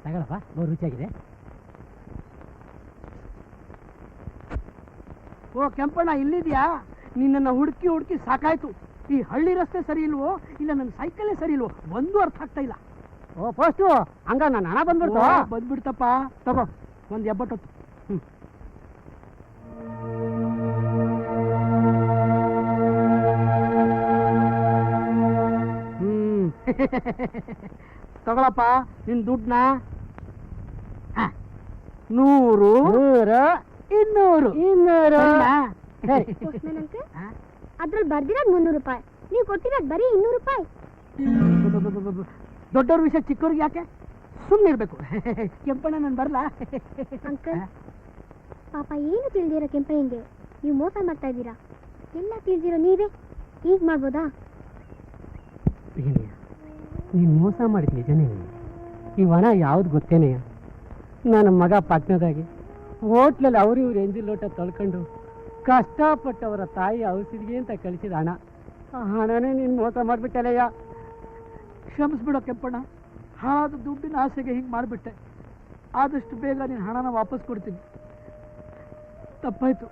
ತಗೊಳಪ್ಪ, ಬಹು ರುಚಿಯಾಗಿದೆ. ಓ ಕೆಂಪಣ್ಣ, ಇಲ್ಲಿದ್ಯಾ? ನಿನ್ನನ್ನು ಹುಡುಕಿ ಹುಡುಕಿ ಸಾಕಾಯ್ತು. ಈ ಹಳ್ಳಿ ರಸ್ತೆ ಸರಿ ಇಲ್ವೋ ಇಲ್ಲ ನನ್ನ ಸೈಕಲ್ಲೇ ಸರಿ ಇಲ್ವೋ ಒಂದು ಅರ್ಥ ಆಗ್ತಾ ಇಲ್ಲ. ಓ ಪೋಸ್ಟು, ಹಂಗ ನನ್ನ ಹಣ ಬಂದ್ಬಿಡ್ತು. ಬಂದ್ಬಿಡ್ತಪ್ಪ, ತಗೋ ಒಂದು ಎಬ್ಬಟ್ಟೊತ್ತು. ತಗೊಳಪ್ಪ ನಿನ್ ದುಡ್ಡನ್ನ. 100 200 200. ಅದ್ರಲ್ಲಿ ಬರ್ದಿರೋದು 300 ರೂಪಾಯಿ, ನೀವು ಕೊಟ್ಟಿರೋದು ಬರೀ 200 ರೂಪಾಯಿ. ದೊಡ್ಡವ್ರ ವಿಷಯ ಚಿಕ್ಕವ್ರಿಗೆ ಯಾಕೆ? ಸುಮ್ಮನೆ ಇರ್ಬೇಕು. ಕೆಂಪಣ್ಣ ನಾನು ಬರ್ಲಾ? ಅಂಕಲ್, ಪಾಪ ಏನು ತಿಳಿದಿರೋ ಕೆಂಪಯ್ಯಂಗೆ ನೀವು ಮೋಸ ಮಾಡ್ತಾ ಇದ್ದೀರಾ. ಎಲ್ಲ ತಿಳಿದಿರೋ ನೀವೇ ಈಗ ಮಾಡ್ಬೋದಾ? ನೀನು ಮೋಸ ಮಾಡಿದ ನಿಜನೇ. ಈ ವನ ಯಾವ್ದು ಗೊತ್ತೇನೆ? ನನ್ನ ಮಗ ಪಟ್ಟಣದಾಗಿ ಹೋಟ್ಲಲ್ಲಿ ಅವ್ರು ಇವ್ರು ಎಂಜಿಲ್ ಲೋಟ ತೊಳ್ಕೊಂಡು ಕಷ್ಟಪಟ್ಟವರ ತಾಯಿ ಔಷಧಿಗೆ ಅಂತ ಕಳಿಸಿದ ಹಣ. ಆ ಹಣನೇ ನೀನು ಮೋಸ ಮಾಡಿಬಿಟ್ಟಲ್ಲಯ್ಯ. ಕ್ಷಮಿಸ್ಬಿಡೋ ಕೆಂಪಣ್ಣ, ಹಾಳಾದ ದುಡ್ಡಿನ ಆಸೆಗೆ ಹಿಂಗೆ ಮಾಡಿಬಿಟ್ಟೆ. ಆದಷ್ಟು ಬೇಗ ನೀನು ಹಣನ ವಾಪಸ್ ಕೊಡ್ತೀನಿ. ತಪ್ಪಾಯ್ತು.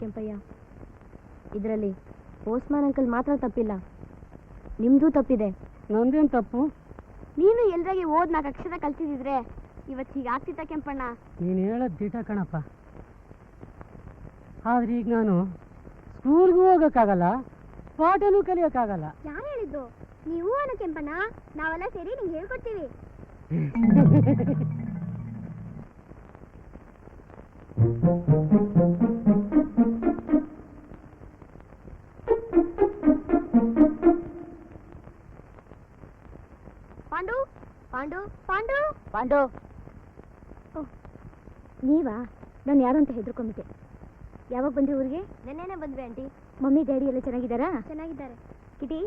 ಕೆಂಪಯ್ಯ, ಇದರಲ್ಲಿ ಪೋಸ್ಟ್ಮ್ಯಾನ್ ಅಂಕಲ್ ಮಾತ್ರ ತಪ್ಪಿಲ್ಲ, ನಿಮ್ದು ತಪ್ಪಿದೆ. ನಂದೇನು ತಪ್ಪು? ನೀನು ಎಲ್ರಾಗಿ ಓದ್ 4 ಅಕ್ಷರ ಕಲ್ತಿದ್ರೆ ಇವತ್ತು ಹೀಗಾಗ್ತಿತ್ತ ಕೆಂಪಣ್ಣ. ನೀನು ಹೇಳೋದು ದಿಟ ಕಣಪ್ಪ. ಆದ್ರೆ ಈಗ ನಾನು ಸ್ಕೂಲ್ಗೂ ಹೋಗೋಕ್ಕಾಗಲ್ಲ, ಪಾಠನೂ ಕಲಿಯೋಕ್ಕಾಗಲ್ಲ. ಯಾರು ಹೇಳಿದ್ದು? ನೀವು ಅನ್ನ ಕೆಂಪಣ್ಣ, ನಾವೆಲ್ಲ ಸೇರಿ ನಿಂಗೆ ಹೇಳ್ಕೊಡ್ತೀವಿ. ಪಾಂಡು ಪಾಂಡು ಪಾಂಡು ಪಾಂಡು, ನೀವಾ? ನಾನು ಯಾರು ಅಂತ ಹೆದರ್ಕೊಂಬಿಟ್ಟೆ. ಯಾವಾಗ ಬಂದ್ರಿ ಊರಿಗೆ? ನೆನ್ನೆನೆ ಬಂದ್ವಿ ಆಂಟಿ. ಮಮ್ಮಿ ಡ್ಯಾಡಿ ಎಲ್ಲ ಚೆನ್ನಾಗಿದ್ದಾರಾ? ಚೆನ್ನಾಗಿದ್ದಾರೆ. ಕಿಟಿ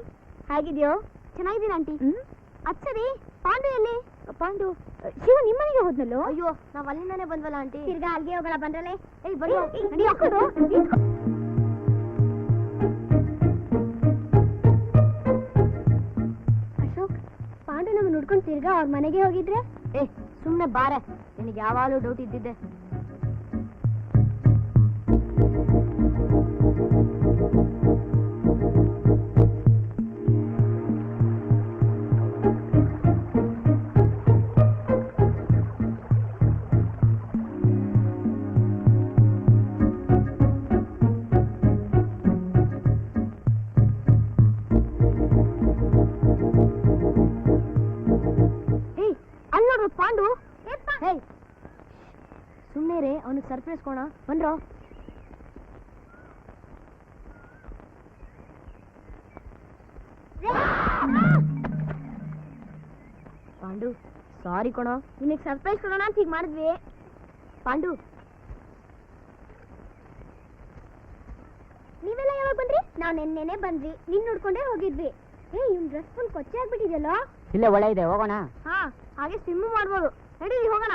ಹೇಗಿದ್ಯೋ? ಚೆನ್ನಾಗಿದ್ದೀನಿ ಆಂಟಿ. ಅದ್ ಸರಿ, ಪಾಂಡು ಎಲ್ಲಿ? ಪಾಂಡು ಶಿವ ನಿಮ್ಮನೆಗೆ ಹೋದ್ನಲ್ಲೋ? ಅಯ್ಯೋ, ನಾವ್ ಅಲ್ಲಿಂದಾನೆ ಬಂದ್ವಲ್ಲ ಆಂಟಿ. ತಿರ್ಗಾ ಅಲ್ಲಿಗೆ ಹೋಗೋಣ ಬಂದ್ರಲ್ಲೇ. ಏಯ್ ಬರೀ ನಡಿ ಹಾಕೋದು. ಅಶೋಕ್, ಪಾಂಡು ನಮ್ಮ ನುಡ್ಕೊಂಡು ತಿರ್ಗಾ ಅವ್ರ ಮನೆಗೆ ಹೋಗಿದ್ರೆ? ಏ ಸುಮ್ನೆ ಬಾರೆ, ನಿನಗೆ ಯಾವಾಗಲೂ ಡೌಟ್ ಇದ್ದಿದ್ದೆ. ಪಾಂಡು ಸುಮ್ಮನೆ ರೇ, ಅವನಿಗೆ ಸರ್ಪ್ರೈಸ್ ಕೊಣ. ಬಂದ್ರೋ? ಪಾಂಡು ಸಾರಿ ಕೊಣ, ನಿನಗೆ ಸರ್ಪ್ರೈಸ್ ಕೊಡೋಣ ಅಂತ ಹೀಗೆ ಮಾಡಿದ್ವಿ. ಪಾಂಡು, ನೀವೆಲ್ಲ ಯಾವಾಗ ಬಂದ್ರಿ? ನಾವು ನೆನ್ನೆನೆ ಬಂದ್ವಿ, ನಿನ್ನ ನೋಡ್ಕೊಂಡೇ ಹೋಗಿದ್ವಿ. ಇವ್ನ ಡ್ರೆಸ್ ಫುಲ್ ಕೊಚ್ಚೆ ಆಗ್ಬಿಟ್ಟಿದೆಯಲ್ಲೋ. ಇಲ್ಲೇ ಒಳ್ಳೆ ಇದೆ, ಹೋಗೋಣ. ಹಾ, ಹಾಗೆ ಸ್ವಿಮ್ ಮಾಡ್ಬೋದು. ನಡಿ ಹೋಗೋಣ.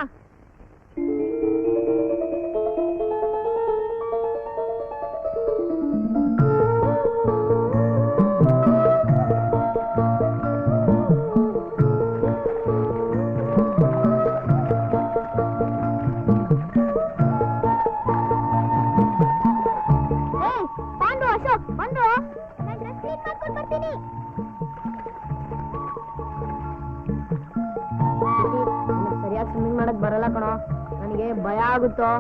ಭಯ ಆಗುತ್ತೋ.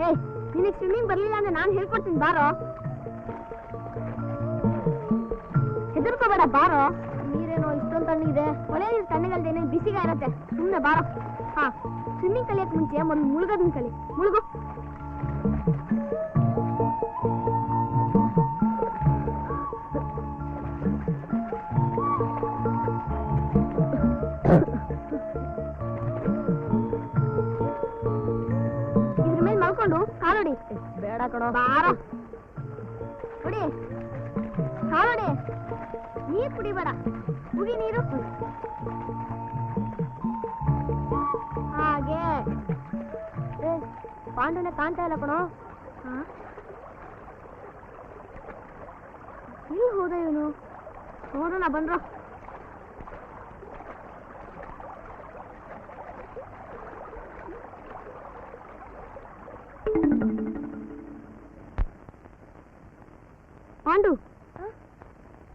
ಏ ನಿನಗೆ ಸ್ವಿಮ್ಮಿಂಗ್ ಬರ್ಲಿಲ್ಲ ಅಂದ್ರೆ ನಾನು ಹೇಳ್ಕೊಡ್ತೀನಿ ಬಾರೋ. ಹೆದರ್ಕೋಬೇಡ ಬಾರೋ. ನೀರೇನೋ ಇಷ್ಟೊಂದು ತಣ್ಣಗಿದೆ, ಒಳ್ಳೆ ನೀರು ತಣ್ಣಗಲ್ದೇನೆ ಬಿಸಿಗೆ ಇರತ್ತೆ. ಸುಮ್ಮನೆ ಬಾರೋ. ಹಾ, ಸ್ವಿಮ್ಮಿಂಗ್ ಕಲಿಯಕ್ ಮುಂಚೆ ಮೊದಲು ಮುಳುಗೋದನ್ನ ಕಲಿ. ಮುಳುಗು. ಇದ್ರ ಮೇಲೆ ಮಲ್ಕೊಂಡು ಕಾಲೋಡಿ. ಬೇಡ ಕಣೋ, ಬಾರ ಕುಡಿ. ಕಾಲೋಡಿ. ನೀರ್ ಕುಡಿಬೇಡ, ಕುಡಿ ನೀರು. ಹಾಗೆ ಪಾಂಡುನ ಕಾಣ್ತಾ ಇಲ್ಲ ಕಣೋ. ಎಲ್ಲಿ ಹೋದ ಇವನು? ನೋಡೋಣ ಬಂದ್ರು. ಪಾಂಡು,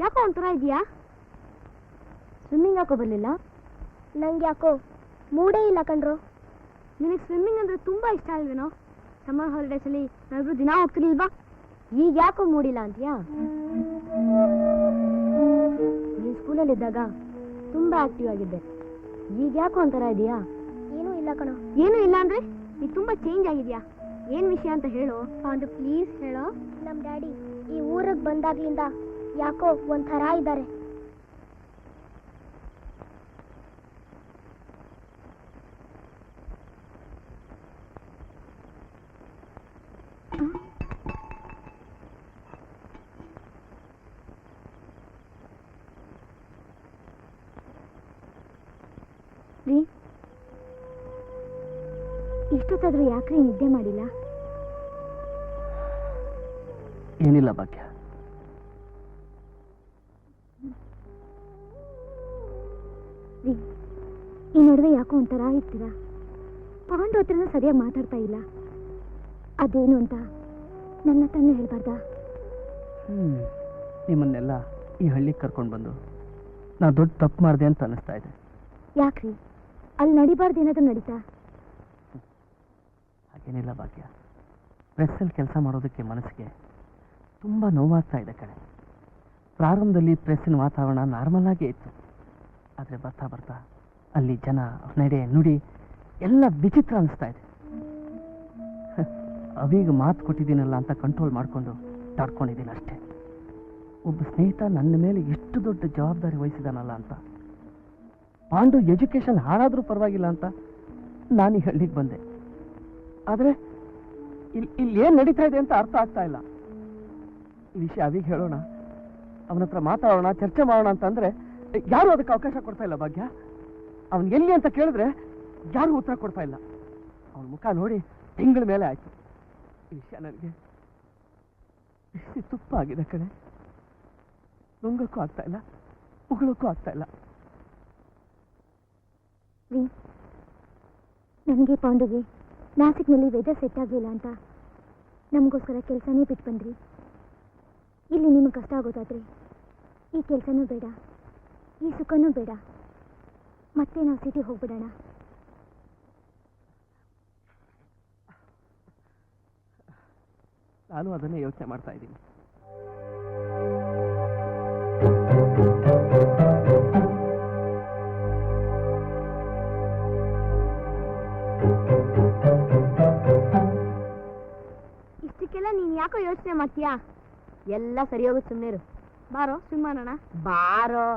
ಯಾಕೋ ಒಂಥರ ಇದೆಯಾ? ಸ್ವಿಮ್ಮಿಂಗ್ ಯಾಕೋ ಬರ್ಲಿಲ್ಲ? ನಂಗೆ ಯಾಕೋ ಮೂಡೇ ಇಲ್ಲ ಕಣ್ರು. ನಿನಗೆ ಸ್ವಿಮ್ಮಿಂಗ್ ಅಂದ್ರೆ ತುಂಬಾ ಇಷ್ಟ ಅಲ್ವೇನೋ? ಸಮ್ಮರ್ ಹಾಲಿಡೇಸ್ ಅಲ್ಲಿ ನಾವಿಬ್ರು ದಿನ ಹೋಗ್ತಿರ್ಲಿಲ್ವಾ? ಈಗ ಯಾಕೋ ಮೂಡಿಲ್ಲ ಅಂತೀಯಾ? ನೀನು ಸ್ಕೂಲಲ್ಲಿದ್ದಾಗ ತುಂಬಾ ಆಕ್ಟಿವ್ ಆಗಿದ್ದೆ, ಈಗ ಯಾಕೋ ಒಂಥರ ಇದೆಯಾ? ಏನೂ ಇಲ್ಲ ಕಣೋ. ಏನೂ ಇಲ್ಲ ಅಂದ್ರೆ ನೀ ತುಂಬಾ ಚೇಂಜ್ ಆಗಿದ್ಯಾ. ಏನ್ ವಿಷಯ ಅಂತ ಹೇಳು. ಪಾಂಡು ಪ್ಲೀಸ್ ಹೇಳೋ. ನಮ್ ಡ್ಯಾಡಿ ಈ ಊರಿಗೆ ಬಂದಾಗ್ಲಿಂದ ಯಾಕೋ ಒಂಥರ ಇದ್ದಾರೆ. ಇಷ್ಟೊತ್ತಾದ್ರೂ ಯಾಕ್ರಿ ನಿದ್ದೆ ಮಾಡಿಲ್ಲ? ಏನಿಲ್ಲ ಭಾಗ್ಯ. ಈ ನಡುವೆ ಯಾಕೋ ಒಂಥರ ಇರ್ತೀರಾ? ಪಾಂಡು ಹತ್ರನೂ ಸರಿಯಾಗಿ ಮಾತಾಡ್ತಾ ಇಲ್ಲ. ಅದೇನು ಅಂತ ನನ್ನ ಹತ್ರನೇ ಹೇಳ್ಬಾರ್ದಾ? ನಿಮ್ಮನ್ನೆಲ್ಲ ಈ ಹಳ್ಳಿಗೆ ಕರ್ಕೊಂಡು ಬಂದು ನಾ ದೊಡ್ಡ ತಪ್ಪು ಮಾಡಿದೆ ಅಂತ ಅನಿಸ್ತಾ ಇದೆ. ಯಾಕ್ರಿ? ಅಲ್ಲಿ ನಡಿಬಾರ್ದು ಏನಾದ್ರೂ ನಡೀತಾ? ಹಾಗೇನಿಲ್ಲ ಭಾಗ್ಯ. ಪ್ರೆಸ್ಸಲ್ಲಿ ಕೆಲಸ ಮಾಡೋದಕ್ಕೆ ಮನಸ್ಸಿಗೆ ತುಂಬ ನೋವಾಗ್ತಾ ಇದೆ ಕಣೆ. ಪ್ರಾರಂಭದಲ್ಲಿ ಪ್ರೆಸ್ಸಿನ ವಾತಾವರಣ ನಾರ್ಮಲ್ ಆಗೇ ಇತ್ತು. ಆದರೆ ಬರ್ತಾ ಬರ್ತಾ ಅಲ್ಲಿ ಜನ, ನಡೆ, ನುಡಿ ಎಲ್ಲ ವಿಚಿತ್ರ ಅನಿಸ್ತಾ ಇದೆ. ಅವೀಗ ಮಾತು ಕೊಟ್ಟಿದ್ದೀನಲ್ಲ ಅಂತ ಕಂಟ್ರೋಲ್ ಮಾಡಿಕೊಂಡು ತಡ್ಕೊಂಡಿದ್ದೀನಿ ಅಷ್ಟೇ. ಒಬ್ಬ ಸ್ನೇಹಿತ ನನ್ನ ಮೇಲೆ ಎಷ್ಟು ದೊಡ್ಡ ಜವಾಬ್ದಾರಿ ವಹಿಸಿದಾನಲ್ಲ ಅಂತ. ಪಾಂಡು ಎಜುಕೇಶನ್ ಹಾಳಾದರೂ ಪರವಾಗಿಲ್ಲ ಅಂತ ನಾನು ಈ ಹಳ್ಳಿಗೆ ಬಂದೆ. ಆದರೆ ಇಲ್ಲಿ ಏನು ನಡೀತಾ ಇದೆ ಅಂತ ಅರ್ಥ ಆಗ್ತಾ ಇಲ್ಲ. ಈ ವಿಷಯ ಅವೀಗ ಹೇಳೋಣ, ಅವನ ಹತ್ರ ಮಾತಾಡೋಣ, ಚರ್ಚೆ ಮಾಡೋಣ ಅಂತಂದ್ರೆ ಯಾರು ಅದಕ್ಕೆ ಅವಕಾಶ ಕೊಡ್ತಾ ಇಲ್ಲ ಭಾಗ್ಯ. ಅವನ್ ಎಲ್ಲಿ ಅಂತ ಕೇಳಿದ್ರೆ ಯಾರು ಉತ್ತರ ಕೊಡ್ತಾ ಇಲ್ಲ. ಅವನ ಮುಖ ನೋಡಿ ತಿಂಗಳ ಮೇಲೆ ಆಯ್ತು. ಈ ವಿಷಯ ನನಗೆ ಬಿಸಿ ತುಪ್ಪ ಆಗಿದೆ ಕಣೆ. ನುಂಗಕ್ಕೂ ಆಗ್ತಾ ಇಲ್ಲ, ಉಗುಳಕ್ಕೂ ಆಗ್ತಾ ಇಲ್ಲ. ನನಗೆ ಪಾಂಡುಗೆ ನಾಸಿಕ್ನಲ್ಲಿ ವೆದರ್ ಸೆಟ್ ಆಗಲಿಲ್ಲ ಅಂತ ನಮಗೋಸ್ಕರ ಕೆಲಸನೇ ಬಿಟ್ಟು ಬಂದ್ರಿ. ಇಲ್ಲಿ ನಿಮಗೆ ಕಷ್ಟ ಆಗೋದಾದ್ರೆ ಈ ಕೆಲಸನೂ ಬೇಡ, ಈ ಸುಖನೂ ಬೇಡ. ಮತ್ತೆ ನಾವು ಸಿಟಿಗೆ ಹೋಗ್ಬಿಡೋಣ. ನಾನು ಅದನ್ನೇ ಯೋಚನೆ ಮಾಡ್ತಾ ಇದ್ದೀನಿ. ಇಷ್ಟಕ್ಕೆಲ್ಲ ನೀನ್ ಯಾಕೋ ಯೋಚನೆ ಮಾಡ್ತೀಯಾ? ಎಲ್ಲ ಸರಿ ಹೋಗುತ್ತೆ, ಸುಮ್ಮನೆ ಇರು. ಬಾರೋ ಸ್ವಿಮ್ ಮಾಡೋಣ. ಬಾರೋ.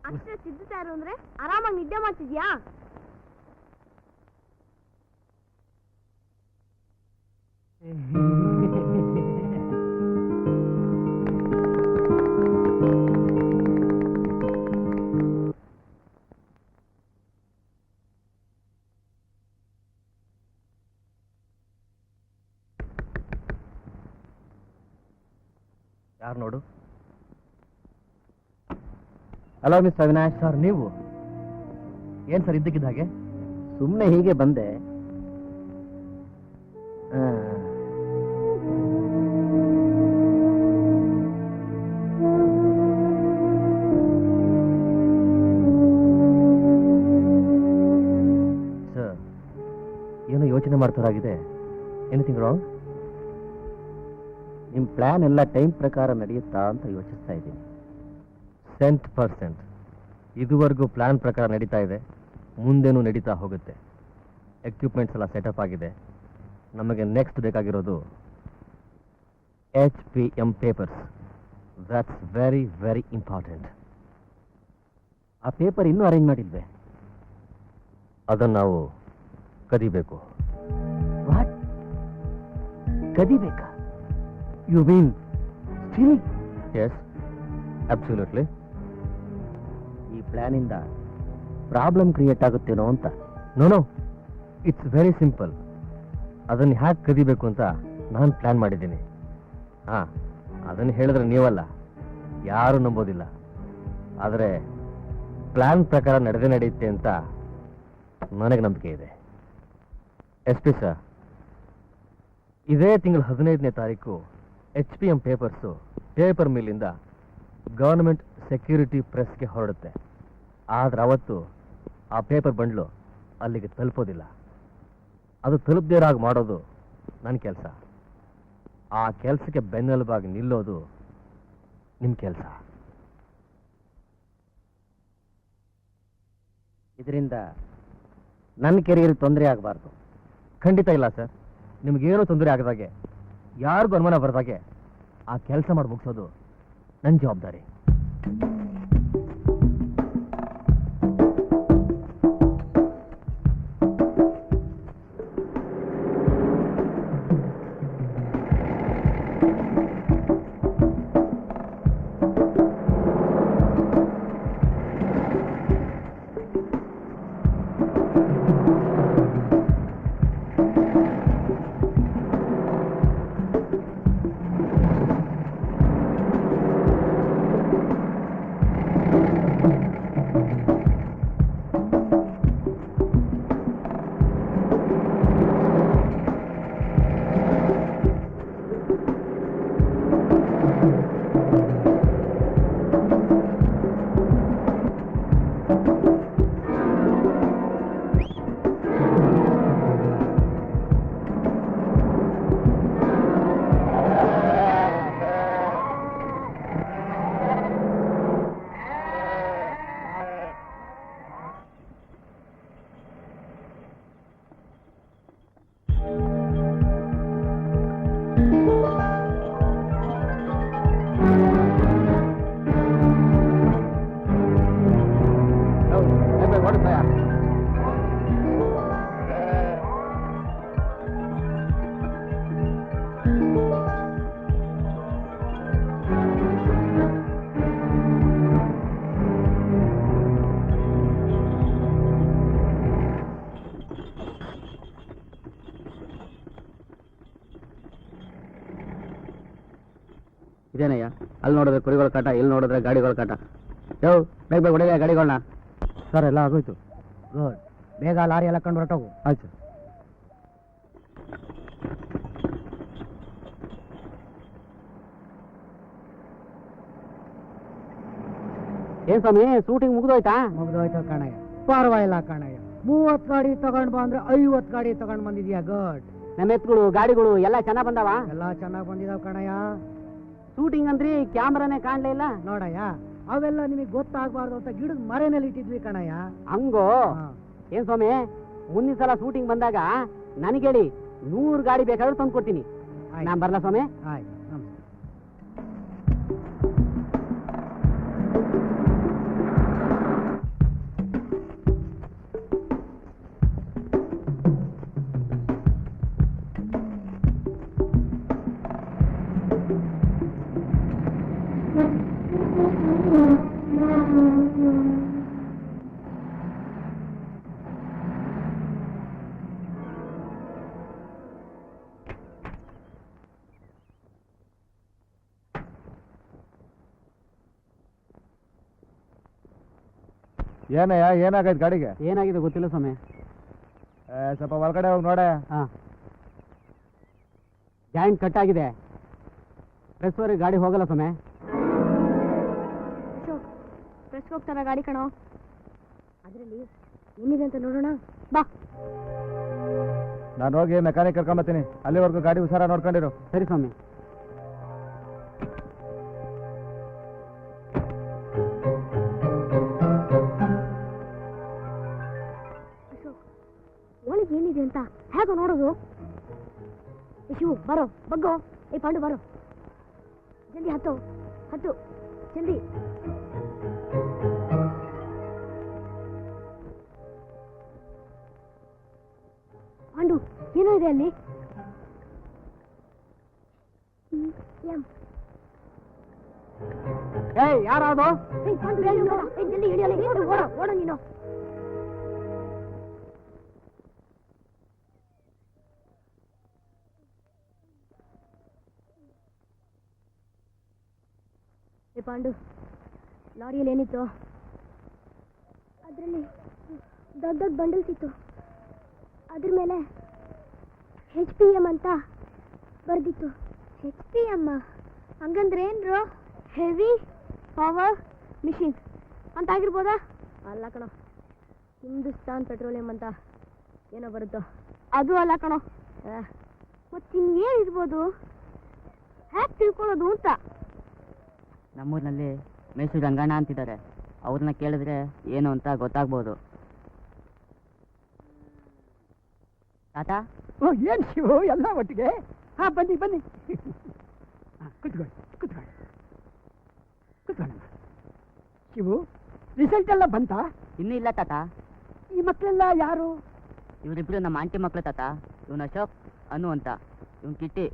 ಅಷ್ಟೇ ಸಿದ್ಧತಾ ಇರು ಅಂದ್ರೆ ಆರಾಮಾಗಿ ನಿದ್ದೆ ಮಾಡ್ತಿದ್ಯಾ? ಯಾರು ನೋಡು. Hello mister Avinash. ಸರ್ ನೀವು ಏನ್ ಸರ್ ಇದ್ದಕ್ಕಿದ್ದ ಹಾಗೆ? ಸುಮ್ಮನೆ ಹೀಗೆ ಬಂದೆ. ಸರ್ ಏನೋ ಯೋಚನೆ ಮಾಡ್ತಾರಾಗಿದೆ. Anything wrong? ನಿಮ್ಮ ಪ್ಲಾನ್ ಎಲ್ಲ ಟೈಮ್ ಪ್ರಕಾರ ನಡೆಯುತ್ತಾ ಅಂತ ಯೋಚಿಸ್ತಾ ಇದ್ದೀನಿ. 100%. ಇದುವರೆಗೂ ಪ್ಲಾನ್ ಪ್ರಕಾರ ನಡೀತಾ ಇದೆ, ಮುಂದೇನೂ ನಡೀತಾ ಹೋಗುತ್ತೆ. ಎಕ್ವಿಪ್ಮೆಂಟ್ಸ್ ಎಲ್ಲ ಸೆಟಪ್ ಆಗಿದೆ. ನಮಗೆ ನೆಕ್ಸ್ಟ್ ಬೇಕಾಗಿರೋದು HPM papers. That's very very important. ಆ ಪೇಪರ್ ಇನ್ನೂ ಅರೇಂಜ್ ಮಾಡಿಲ್ವೇ? ಅದನ್ನು ನಾವು ಕದಿಬೇಕು. ವಾಟ್? ಕದಿಬೇಕಾ? You mean stealing? Yes, absolutely. ಈ ಪ್ಲಾನಿಂದ ಪ್ರಾಬ್ಲಮ್ ಕ್ರಿಯೇಟ್ ಆಗುತ್ತೇನೋ ಅಂತ. No, it's very simple. ಅದನ್ನು ಹ್ಯಾಕ್ ಕದಿಬೇಕು ಅಂತ ನಾನು ಪ್ಲಾನ್ ಮಾಡಿದ್ದೀನಿ. ಹಾ, ಅದನ್ನು ಹೇಳಿದ್ರೆ ನೀವಲ್ಲ, ಯಾರು ನಂಬೋದಿಲ್ಲ. ಆದರೆ ಪ್ಲಾನ್ ಪ್ರಕಾರ ನಡೆಯುತ್ತೆ ಅಂತ ನನಗೆ ನಂಬಿಕೆ ಇದೆ. SP ಸರ್, ಇದೇ ತಿಂಗಳ 15ನೇ ತಾರೀಕು HPM ಪೇಪರ್ಸು ಪೇಪರ್ ಮಿಲ್ಲಿಂದ ಗವರ್ನಮೆಂಟ್ ಸೆಕ್ಯೂರಿಟಿ ಪ್ರೆಸ್ಗೆ ಹೊರಡುತ್ತೆ. ಆದ್ರೆ ಅವತ್ತು ಆ ಪೇಪರ್ ಬಂಡ್ಲು ಅಲ್ಲಿಗೆ ತಲುಪೋದಿಲ್ಲ. ಅದು ತಲುಪದೇರಾಗಿ ಮಾಡೋದು ನನ್ನ ಕೆಲಸ. ಆ ಕೆಲಸಕ್ಕೆ ಬೆನ್ನೆಲುಬಾಗಿ ನಿಲ್ಲೋದು ನಿಮ್ಮ ಕೆಲಸ. ಇದರಿಂದ ನನ್ನ ಕೆರಿಯರ್ಗೆ ತೊಂದರೆ ಆಗಬಾರ್ದು. ಖಂಡಿತ ಇಲ್ಲ ಸರ್. ನಿಮಗೇನೂ ತೊಂದರೆ ಆಗದಾಗೆ, ಯಾರಿಗೂ ಅನುಮಾನ ಬರದಾಗೆ ಆ ಕೆಲಸ ಮಾಡಿ ಮುಗಿಸೋದು ನನ್ನ ಜವಾಬ್ದಾರಿ. ಇದೇನಯ್ಯ? ಅಲ್ಲಿ ನೋಡಿದ್ರೆ ಕುರಿಗಳ ಕಾಟ, ಇಲ್ಲಿ ನೋಡಿದ್ರೆ ಗಾಡಿಗಳ ಕಾಟ. ಬೇಗ ಬೇಗ ಹೊಡೆಯ ಗಾಡಿಗಳನ್ನ. ಸರ್, ಎಲ್ಲ ಆಗೋಯ್ತು. ಗುಡ್. ಬೇಗ ಲಾರಿ ಎಲ್ಲ ಕಂಡು ಹೊರಟೋಗು. ಆಯ್ತು. ಏನ್ ಸ್ವಾಮಿ, ಶೂಟಿಂಗ್ ಮುಗಿದೋಯ್ತಾ? ಮುಗಿದೋಯ್ತು ಕಣಯ್ಯ. ಪರವಾಗಿಲ್ಲ ಕಣಯ್ಯ. 30 ಗಾಡಿ ತಗೊಂಡ್ ಬಾ ಅಂದ್ರೆ 50 ಗಾಡಿ ತಗೊಂಡ್ ಬಂದಿದ್ಯಾ. ಗುಡ್. ನಮ್ಮ ಎತ್ತುಗಳು, ಗಾಡಿಗಳು ಎಲ್ಲ ಚೆನ್ನಾಗ್ ಬಂದಾವ? ಎಲ್ಲ ಚೆನ್ನಾಗ್ ಬಂದಿದಾವ್ ಕಣಯ್ಯ. ಶೂಟಿಂಗ್ ಅಂದ್ರಿ ಕ್ಯಾಮ್ರಾನೇ ಕಾಣ್ಲೇ ಇಲ್ಲ ನೋಡಯ್ಯ. ಅವೆಲ್ಲ ನಿಮಗೆ ಗೊತ್ತಾಗಬಾರ್ದು ಅಂತ ಗಿಡದ ಮರೆನಲ್ಲಿ ಇಟ್ಟಿದ್ವಿ ಕಣಯ್ಯ. ಹಂಗೋ? ಏನ್ ಸ್ವಾಮಿ, ಮುಂದಿನ ಸಲ ಶೂಟಿಂಗ್ ಬಂದಾಗ ನನಗೇಳಿ 100 ಗಾಡಿ ಬೇಕಾದ್ರೂ ತಂದು ಕೊಡ್ತೀನಿ. ನಾನ್ ಬರ್ಲಾ ಸ್ವಾಮಿ? ಆಯ್ತು. ಏನಯ್ಯ ಏನಾಗೈತೆ ಗಾಡಿಗೆ? ಏನಾಗಿದೆ ಗೊತ್ತಿಲ್ಲ ಸ್ವಾಮಿ. ಸ್ವಲ್ಪ ಒಳಗಡೆ ಹೋಗಿ ನೋಡೆ. ಹಾಂ, ಜಾಯಿಂಟ್ ಕಟ್ ಆಗಿದೆ. ಪ್ರೆಸ್ವರೆಗೆ ಗಾಡಿ ಹೋಗಲ್ಲ ಸ್ವಾಮಿ. ಪ್ರೆಸ್ಗೆ ಹೋಗ್ತಾರ ಗಾಡಿ ಕಣೋ. ಅದರಲ್ಲಿ ಏನಿದೆ ಅಂತ ನೋಡೋಣ ಬಾ. ನಾನು ಹೋಗಿ ಮೆಕ್ಯಾನಿಕ್ ಕರ್ಕೊಂಬತ್ತೀನಿ. ಅಲ್ಲಿವರೆಗೂ ಗಾಡಿ ಹುಷಾರ ನೋಡ್ಕೊಂಡಿರು. ಸರಿ ಸ್ವಾಮಿ. ಒಳಗೆ ಏನಿದೆ ಅಂತ ಹೇಗೋ ನೋಡೋದು? ಶಿವು ಬರೋ, ಬಗ್ಗೋ. ಏ ಪಾಂಡು ಬರೋ, ಜಲ್ದಿ ಹತ್ತು ಹತ್ತು, ಜಲ್ದಿ. ಪಾಂಡು ಏನೋ ಇದೆ ಅಲ್ಲಿ. ಏಯ್ ಯಾರಾದು? ಪಾಂಡು ಜಲ್ದಿ ಹಿಡಿಯಲ್ಲ, ಓಡೋ ನೀನು. ಪಾಂಡು, ಲಾರಿಯಲ್ಲಿ ಏನಿತ್ತು? ಅದರಲ್ಲಿ ದೊಡ್ಡ ದೊಡ್ಡ ಬಂಡಲ್ಸ್ ಇತ್ತು. ಅದ್ರ ಮೇಲೆ HPM ಅಂತ ಬರ್ದಿತ್ತು. HPM ಹಂಗಂದ್ರೆ ಏನ್ರು? ಹೆವಿ ಪವರ್ ಮಿಷಿನ್ ಅಂತ ಆಗಿರ್ಬೋದಾ? ಅಲ್ಲ ಕಣೋ, ಹಿಂದೂಸ್ತಾನ್ ಪೆಟ್ರೋಲಿಯಂ ಅಂತ ಏನೋ ಬರುತ್ತೋ ಅದು ಅಲ್ಲ ಕಣೋ. ಮತ್ತಿನ್ನೇನಿರ್ಬೋದು? ಹ್ಯಾಕ್ ತಿಳ್ಕೊಳ್ಳೋದು ಅಂತ. ನಮ್ಮೂರಿನಲ್ಲಿ ಮೈಸೂರು ರಂಗಣ್ಣ ಅಂತಿದ್ದಾರೆ. ಅವ್ರನ್ನ ಕೇಳಿದ್ರೆ ಏನು ಅಂತ ಗೊತ್ತಾಗ್ಬೋದು. ತಾತ, ಏನು ಶಿವು ಎಲ್ಲ ಒಟ್ಟಿಗೆ? ಹಾಂ, ಬನ್ನಿ ಬನ್ನಿ, ಕುತ್ಕೊಳ್ಳಿ ಕುತ್ಕೊಳ್ಳಿ ಕುತ್ಕೊಳ್ಳಿ. ಶಿವು, ರಿಸಲ್ಟ್ ಎಲ್ಲ ಬಂತಾ? ಇನ್ನೂ ಇಲ್ಲ ತಾತ. ಈ ಮಕ್ಕಳೆಲ್ಲ ಯಾರು? ಇವರಿಬ್ರು ನಮ್ಮ ಆಂಟಿ ಮಕ್ಕಳು ತಾತ. ಇವನು ಅಶೋಕ್, ಅನು ಅಂತ. ಇವನು ಕಿಟ್ಟಿ,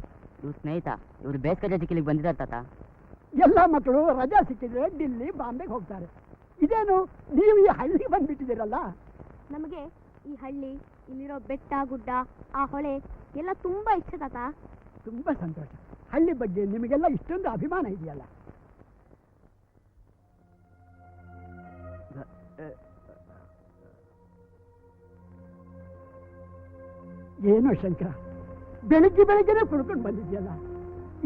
ಇವ್ರ ಸ್ನೇಹಿತ. ಇವರು ಬೇಸಿಗೆ ರಜೆಗೆ ಬಂದಿದ್ದಾರೆ ತಾತ. ಎಲ್ಲ ಮಕ್ಕಳು ರಜಾ ಸಿಕ್ಕಿದ್ರೆ ಡಿಲ್ಲಿ ಬಾಂಬೆಗೆ ಹೋಗ್ತಾರೆ. ಇದೇನು ನೀವು ಈ ಹಳ್ಳಿಗೆ ಬಂದ್ಬಿಟ್ಟಿದ್ದೀರಲ್ಲ? ನಮಗೆ ಈ ಹಳ್ಳಿ, ಇಲ್ಲಿರೋ ಬೆಟ್ಟ ಗುಡ್ಡ, ಆ ಹೊಳೆ ಎಲ್ಲ ತುಂಬಾ ಇಷ್ಟ ತಾತ. ತುಂಬಾ ಸಂತೋಷ. ಹಳ್ಳಿ ಬಗ್ಗೆ ನಿಮಗೆಲ್ಲ ಇಷ್ಟೊಂದು ಅಭಿಮಾನ ಇದೆಯಲ್ಲ. ಏನೋ ಶಂಕರ, ಬೆಳಿಗ್ಗೆ ಬೆಳಿಗ್ಗೆನೆ ಕುಡ್ಕೊಂಡು ಬಂದಿದ್ಯಲ್ಲ,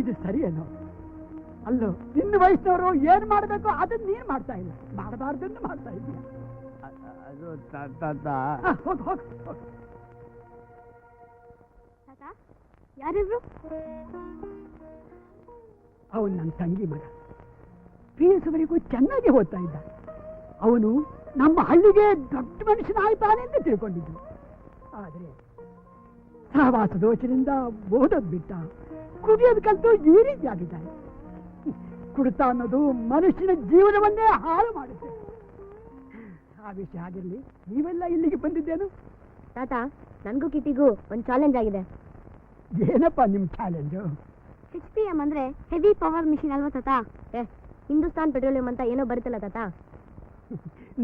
ಇದು ಸರಿಯೇನೋ? ಅಲ್ಲೋ, ನಿನ್ನ ವಯಸ್ಸಿನವರು ಏನ್ ಮಾಡ್ಬೇಕು ಅದನ್ನ ನೀನ್ ಮಾಡ್ತಾ ಇಲ್ಲ, ಮಾಡಬಾರ್ದನ್ನು ಮಾಡ್ತಾ ಇದೀಯ. ಹೋಗ್ ಹೋಗ್ ಹೋಗ್. ಯಾರಿವ್ರು? ಅವನು ನನ್ನ ತಂಗಿ ಮಗ. PSವರೆಗೂ ಚೆನ್ನಾಗಿ ಓದ್ತಾ ಇದ್ದ. ಅವನು ನಮ್ಮ ಹಳ್ಳಿಗೆ ದೊಡ್ಡ ಮನುಷ್ಯನಾಯ್ತಾನೆ ಅಂತ ತಿಳ್ಕೊಂಡಿದ್ದು. ಆದ್ರೆ ಸಹವಾಸ ದೋಷದಿಂದ ಓದೋದ್ ಬಿಟ್ಟ, ಕುಡಿಯೋದು ಕಲ್ತು ಈ ರೀತಿ ಆಗಿದ್ದಾನೆ. ಕುಡಿತ ಅನ್ನೋದು ಮನುಷ್ಯನ ಜೀವನವನ್ನೇ ಹಾಳು ಮಾಡುತ್ತೆ. ಆ ವಿಷಯ ಆಗಿರ್ಲಿ, ನೀವೆಲ್ಲ ಇಲ್ಲಿಗೆ ಬಂದಿದ್ದೇನು? ತಾತ, ನನ್ಗೂ ಕಿಟ್ಟಿಗೂ ಒಂದು ಚಾಲೆಂಜ್ ಆಗಿದೆ. ಏನಪ್ಪ ನಿಮ್ ಚಾಲೆಂಜು? HPM ಅಂದ್ರೆ ಹೆವಿ ಪವರ್ ಮಿಷಿನ್ ಅಲ್ವಾ ತಾತ? ಹಿಂದೂಸ್ತಾನ್ ಪೆಟ್ರೋಲಿಯಂ ಅಂತ ಏನೋ ಬರುತ್ತಲ್ಲ ತಾತ?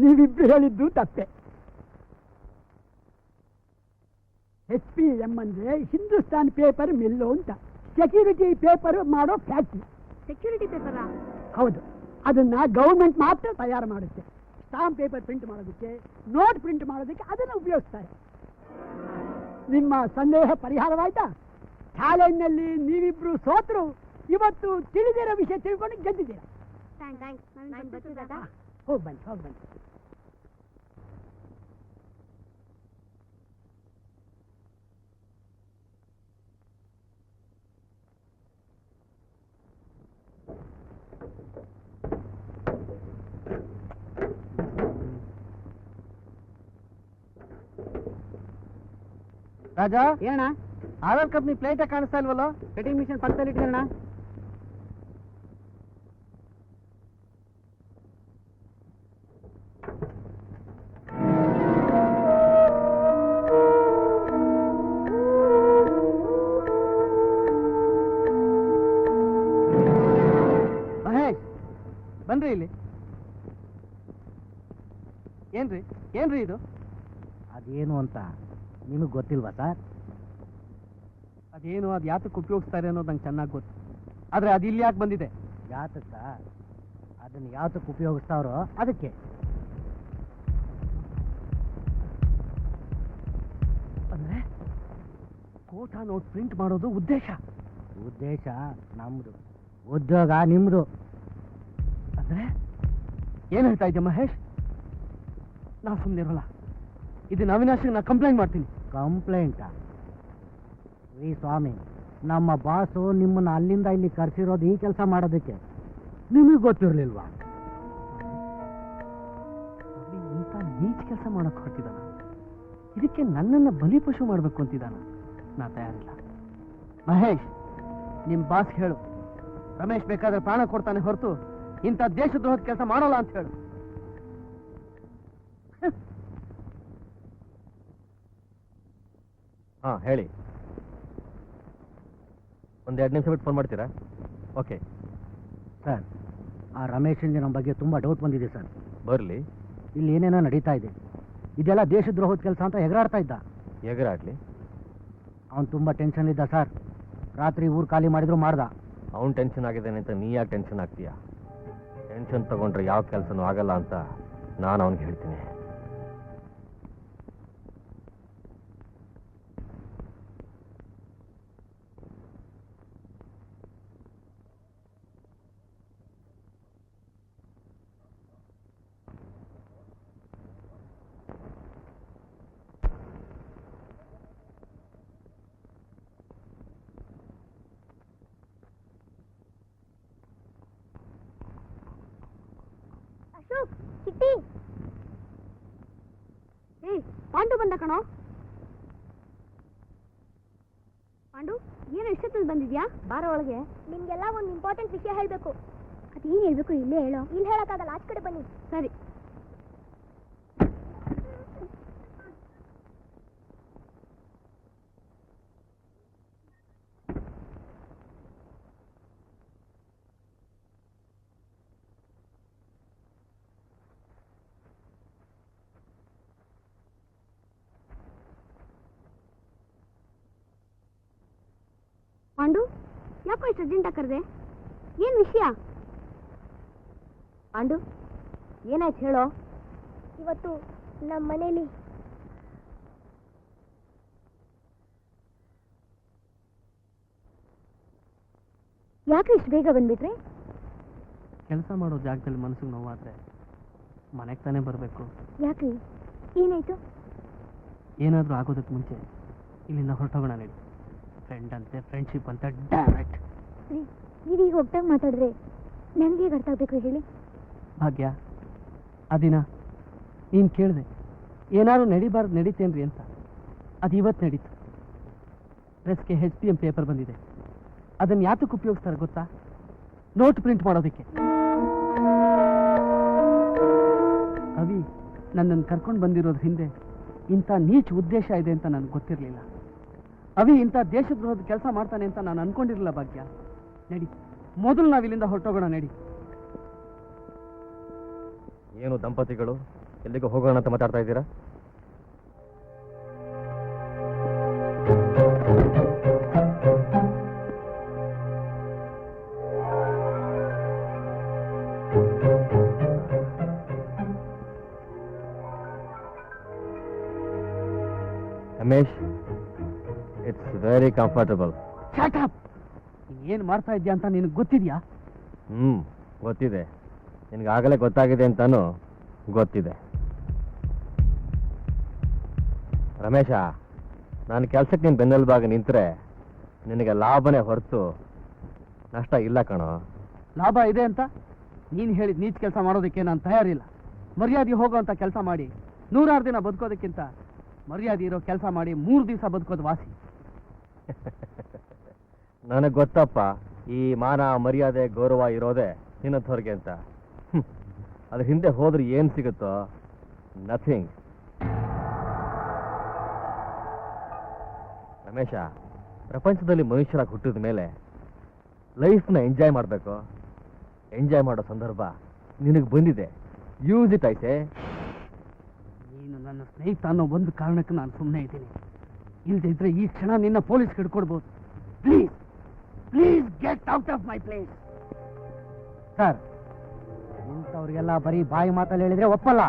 ನೀವಿಬ್ರು ಹೇಳಿದ್ದು ತಪ್ಪೆ. HPM ಅಂದ್ರೆ ಹಿಂದೂಸ್ತಾನ್ ಪೇಪರ್ ಮಿಲ್ಲು ಅಂತ. ಸೆಕ್ಯೂರಿಟಿ ಪೇಪರ್ ಮಾಡೋ ಫ್ಯಾಕ್ಟ್ರಿ. ಸೆಕ್ಯೂರಿಟಿ ಪೇಪರಾ? ಹೌದು. ಅದನ್ನ ಗೌರ್ಮೆಂಟ್ ಮಾತ್ರ ತಯಾರು ಮಾಡುತ್ತೆ. ಸ್ಟಾಂಪ್ ಪೇಪರ್ ಪ್ರಿಂಟ್ ಮಾಡೋದಕ್ಕೆ, ನೋಟ್ ಪ್ರಿಂಟ್ ಮಾಡೋದಕ್ಕೆ ಅದನ್ನ ಉಪಯೋಗಿಸ್ತಾರೆ. ನಿಮ್ಮ ಸಂದೇಹ ಪರಿಹಾರವಾಯ್ತಾ? ಚಾಲೆಂಜ್ನಲ್ಲಿ ನೀವಿಬ್ರು ಸೋತರು. ಇವತ್ತು ತಿಳಿದಿರೋ ವಿಷಯ ತಿಳ್ಕೊಂಡು ಗೆದ್ದಿದ್ದೀರಾ. ಹೋಗಿ ಬನ್ನಿ, ಹೋಗಿ ಬನ್ನಿ. ರಾಜ, ಏನಣ್ಣ? ಆಧಾರ್ ಕಂಪ್ನಿ ಪ್ಲೇಟ್ ಕಾಣಿಸ್ತಾ ಇಲ್ವಲ್ಲ? ಕಟಿಂಗ್ ಮಿಷನ್ ಪಕ್ಕದಲ್ಲಿ ಇಟ್ಟಿದ್ದಣ್ಣ. ಮಹೇಶ್, ಬನ್ರಿ ಇಲ್ಲಿ. ಏನ್ರಿ ಏನ್ರಿ ಇದು? ಅದೇನು ಅಂತ ನಿಮಗೆ ಗೊತ್ತಿಲ್ವಾ ಸರ್? ಅದೇನು, ಅದು ಯಾತಕ್ಕೆ ಉಪಯೋಗಿಸ್ತಾರೆ ಅನ್ನೋದು ನಂಗೆ ಚೆನ್ನಾಗಿ ಗೊತ್ತು. ಆದ್ರೆ ಅದು ಇಲ್ಲಿ ಯಾಕೆ ಬಂದಿದೆ? ಯಾತಕ್ಕ? ಅದನ್ನು ಯಾತಕ್ಕೆ ಉಪಯೋಗಿಸ್ತಾವ್ರೋ ಅದಕ್ಕೆ. ಖೋಟಾ ನೋಟ್ ಪ್ರಿಂಟ್ ಮಾಡೋದು ಉದ್ದೇಶ ನಮ್ದು, ಉದ್ಯೋಗ ನಿಮ್ದು. ಅಂದ್ರೆ ಏನ್ ಹೇಳ್ತಾ ಇದ್ದೆ ಮಹೇಶ್? ನಾ ಸುಮ್ಮನೆ ಇರೋಲ್ಲ. ಇದನ್ನ ಅವಿನಾಶಿಗೆ ನಾ ಕಂಪ್ಲೇಂಟ್ ಮಾಡ್ತೀನಿ. ಕಂಪ್ಲೇಂಟಾ? ಈ ಸ್ವಾಮಿ, ನಮ್ಮ ಬಾಸು ನಿಮ್ಮನ್ನ ಅಲ್ಲಿಂದ ಇಲ್ಲಿ ಕರ್ಸಿರೋದು ಈ ಕೆಲಸ ಮಾಡೋದಕ್ಕೆ. ನಿಮಗೆ ಗೊತ್ತಿರ್ಲಿಲ್ವಾ? ಇಂಥ ನೀಚ ಕೆಲಸ ಮಾಡಕ್ ಹೊರಟಿದ್ದಾನ. ಇದಕ್ಕೆ ನನ್ನನ್ನು ಬಲಿಪಶು ಮಾಡ್ಬೇಕು ಅಂತಿದ್ದಾನ. ನಾ ತಯಾರಿಲ್ಲ. ಮಹೇಶ್, ನಿಮ್ ಬಾಸ್ ಹೇಳು, ರಮೇಶ್ ಬೇಕಾದ್ರೆ ಪ್ರಾಣ ಕೊಡ್ತಾನೆ ಹೊರತು ಇಂಥ ದೇಶದ್ರೋಹದ ಕೆಲಸ ಮಾಡೋಲ್ಲ ಅಂತ ಹೇಳು. ಹಾ, ಹೇಳಿ. ಒಂದು 2 ನಿಮಿಷ ಬಿಟ್ಟು ಫೋನ್ ಮಾಡ್ತೀರಾ? ಓಕೆ ಸರ್, ಆ ರಮೇಶನ್ಗೆ ನಮ್ಮ ಬಗ್ಗೆ ತುಂಬ ಡೌಟ್ ಬಂದಿದೆ ಸರ್. ಬರಲಿ. ಇಲ್ಲಿ ಏನೇನೋ ನಡೀತಾ ಇದೆ, ಇದೆಲ್ಲ ದೇಶದ್ರೋಹದ ಕೆಲಸ ಅಂತ ಎಗರಾಡ್ತಾ ಇದ್ದ. ಎಗರಾಡ್ಲಿ. ಅವನು ತುಂಬ ಟೆನ್ಷನ್ ಇದ್ದ ಸರ್. ರಾತ್ರಿ ಊರು ಖಾಲಿ ಮಾಡಿದ್ರು ಮಾಡ್ದ. ಅವನು ಟೆನ್ಷನ್ ಆಗಿದ್ದಾನೆ ಅಂತ ನೀ ಯಾಕೆ ಟೆನ್ಷನ್ ಆಗ್ತೀಯಾ? ಟೆನ್ಷನ್ ತಗೊಂಡ್ರೆ ಯಾವ ಕೆಲಸನೂ ಆಗಲ್ಲ ಅಂತ ನಾನು ಅವನಿಗೆ ಹೇಳ್ತೀನಿ. ಅಶೋಕ್, ಚಿಟ್ಟಿ. ಪಾಂಡು ಬಂದ ಕಣೋ. ಪಾಂಡು, ಏನು ಎಷ್ಟೊತ್ತಲ್ಲಿ ಬಂದಿದ್ಯಾ? ಬಾರ ಒಳಗೆ. ನಿಮ್ಗೆಲ್ಲ ಒಂದು ಇಂಪಾರ್ಟೆಂಟ್ ವಿಷಯ ಹೇಳ್ಬೇಕು. ಅದೇನು ಹೇಳ್ಬೇಕು? ಇಲ್ಲೇ ಹೇಳೋ. ಇಲ್ಲಿ ಹೇಳಕ್ಕಾಗಲ್ಲ, ಆಚೆ ಕಡೆ ಬನ್ನಿ. ಸರಿ. ಪಾಂಡು, ಯಾಕೋ ಇಷ್ಟು ಅರ್ಜೆಂಟಾಗಿ ಕರೆದೆ? ಏನು ವಿಷಯ? ಪಾಂಡು, ಏನಾಯ್ತು ಹೇಳೋ. ಇವತ್ತು ನಮ್ಮ ಮನೇಲಿ ಯಾಕೆ ಇಷ್ಟು ಬೇಗ ಬಂದ್ಬಿಟ್ರೆ? ಕೆಲಸ ಮಾಡೋ ಜಾಗದಲ್ಲಿ ಮನಸ್ಸಿಗೆ ನೋವಾದ್ರೆ ಮನೆಗೆ ತಾನೇ ಬರಬೇಕು. ಯಾಕ್ರಿ, ಏನಾಯ್ತು? ಏನಾದರೂ ಆಗೋದಕ್ಕೆ ಮುಂಚೆ ಇಲ್ಲಿಂದ ಹೊರಟೋಗೋಣ ನಡಿ. ಫ್ರೆಂಡ್ ಅಂತೆ, ಫ್ರೆಂಡ್ಶಿಪ್ ಅಂತ. ಡ್ಯಾಮೆಟ್. ನೀವೀಗ ಹೋಗ್ತಾಗ ಮಾತಾಡಿದ್ರೆ ನನಗೆ ಅರ್ಥ ಆಗ್ಬೇಕು ಹೇಳಿ. ಭಾಗ್ಯ, ಆ ದಿನ ನೀನು ಕೇಳಿದೆ ಏನಾದ್ರು ನಡಿಬಾರ್ದು ನಡೀತೇನ್ರಿ ಅಂತ. ಅದು ಇವತ್ತು ನಡೀತು. ಪ್ರೆಸ್ಗೆ HPM ಪೇಪರ್ ಬಂದಿದೆ. ಅದನ್ನು ಯಾತಕ್ಕೆ ಉಪಯೋಗಿಸ್ತಾರೆ ಗೊತ್ತಾ? ನೋಟ್ ಪ್ರಿಂಟ್ ಮಾಡೋದಕ್ಕೆ. ಅವಿ ನನ್ನನ್ನು ಕರ್ಕೊಂಡು ಬಂದಿರೋದ್ರ ಹಿಂದೆ ಇಂಥ ನೀಚ ಉದ್ದೇಶ ಇದೆ ಅಂತ ನನಗೆ ಗೊತ್ತಿರಲಿಲ್ಲ. ಅವಿ ಇಂಥ ದೇಶದ್ರೋಹದ ಕೆಲಸ ಮಾಡ್ತಾನೆ ಅಂತ ನಾನು ಅನ್ಕೊಂಡಿರಲಿಲ್ಲ. ಭಾಗ್ಯ, ನಡಿ, ಮೊದಲು ನಾವು ಇಲ್ಲಿಂದ ಹೊರಟೋಗೋಣ ನಡಿ. ಏನು ದಂಪತಿಗಳು ಎಲ್ಲಿಗೆ ಹೋಗೋಣ ಅಂತ ಮಾತಾಡ್ತಾ ಇದ್ದೀರಾ? Ramesh, it's very comfortable. Shot up. ಏನು ಮಾಡ್ತಾ ಇದ್ಯಾ ಅಂತ ನಿನಗೆ ಗೊತ್ತಿದ್ಯಾ? ಗೊತ್ತಿದೆ. ನಿನಗಾಗಲೇ ಗೊತ್ತಾಗಿದೆ ಅಂತಾನು ಗೊತ್ತಿದೆ. ರಮೇಶ, ನಾನು ಕೆಲಸಕ್ಕೆ ನೀನು ಬೆನ್ನೆಲುಬಾಗಿ ನಿಂತರೆ ನಿನಗೆ ಲಾಭನೇ ಹೊರತು ನಷ್ಟ ಇಲ್ಲ ಕಣೋ. ಲಾಭ ಇದೆ ಅಂತ ನೀನು ಹೇಳಿದ ನೀಚ ಕೆಲಸ ಮಾಡೋದಕ್ಕೆ ನಾನು ತಯಾರಿಲ್ಲ. ಮರ್ಯಾದೆ ಹೋಗೋವಂಥ ಕೆಲಸ ಮಾಡಿ 100 ದಿನ ಬದುಕೋದಕ್ಕಿಂತ ಮರ್ಯಾದೆ ಇರೋ ಕೆಲಸ ಮಾಡಿ 3 ದಿವಸ ಬದುಕೋದು ವಾಸಿ. ನನಗೆ ಗೊತ್ತಪ್ಪ, ಈ ಮಾನ ಮರ್ಯಾದೆ ಗೌರವ ಇರೋದೇ ನಿನ್ನಂಥವ್ರಿಗೆ ಅಂತ. ಅದ್ರ ಹಿಂದೆ ಹೋದ್ರೆ ಏನು ಸಿಗುತ್ತೋ? ನಥಿಂಗ್. ರಮೇಶ, ಪ್ರಪಂಚದಲ್ಲಿ ಮನುಷ್ಯರಾಗಿ ಹುಟ್ಟಿದ ಮೇಲೆ ಲೈಫ್ನ ಎಂಜಾಯ್ ಮಾಡಬೇಕು. ಎಂಜಾಯ್ ಮಾಡೋ ಸಂದರ್ಭ ನಿನಗೆ ಬಂದಿದೆ. Use it. ಐತೆ. ನೀನು ನನ್ನ ಸ್ನೇಹಿತ ಅನ್ನೋ ಒಂದು ಕಾರಣಕ್ಕೆ ನಾನು ಸುಮ್ಮನೆ ಇದ್ದೀನಿ. ಇಲ್ಲದೆ ಇದ್ರೆ ಈ ಕ್ಷಣ ನಿನ್ನ ಪೊಲೀಸ್ ಹಿಡ್ಕೊಡ್ಬೋದು. Please please get out of my place. Sir, ಇಂಥವ್ರಿಗೆಲ್ಲ ಬರೀ ಬಾಯಿ ಮಾತಲ್ಲಿ ಹೇಳಿದ್ರೆ ಒಪ್ಪಲ್ಲ.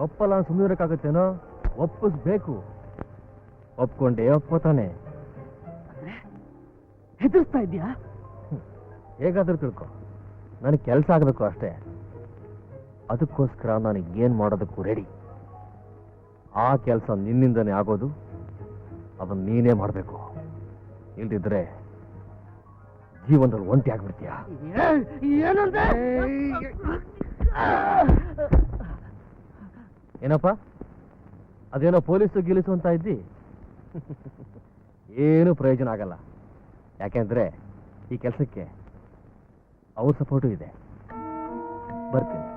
ಒಪ್ಪಲ್ಲ ಸುಮ್ಮನಿರಕ್ಕಾಗತ್ತೇನೋ? ಒಪ್ಪಿಸ್ಬೇಕು. ಒಪ್ಕೊಂಡೇ ಒಪ್ಕೋತಾನೆ. ಹೆದರ್ಸ್ತಾ ಇದೆಯಾ? ಹೇಗಾದ್ರೂ ತಿಳ್ಕೊ, ನನಗೆ ಕೆಲಸ ಆಗಬೇಕು ಅಷ್ಟೇ. ಅದಕ್ಕೋಸ್ಕರ ನಾನು ಏನು ಮಾಡೋದಕ್ಕೂ ರೆಡಿ. ಆ ಕೆಲಸ ನಿನ್ನಿಂದನೇ ಆಗೋದು, ಅದನ್ನ ನೀನೇ ಮಾಡಬೇಕು. ಇಲ್ದಿದ್ರೆ ಜೀವನದಲ್ಲಿ ಒಂಟಿ ಆಗ್ಬಿಡ್ತೀಯ. ಏನಪ್ಪ ಅದೇನೋ ಪೊಲೀಸು ಗಿಲಿಸು ಅಂತ ಇದ್ದಿ? ಏನು ಪ್ರಯೋಜನ ಆಗಲ್ಲ. ಯಾಕೆಂದ್ರೆ ಈ ಕೆಲಸಕ್ಕೆ ಅವ್ರ ಸಪೋರ್ಟು ಇದೆ. ಬರ್ತೀನಿ.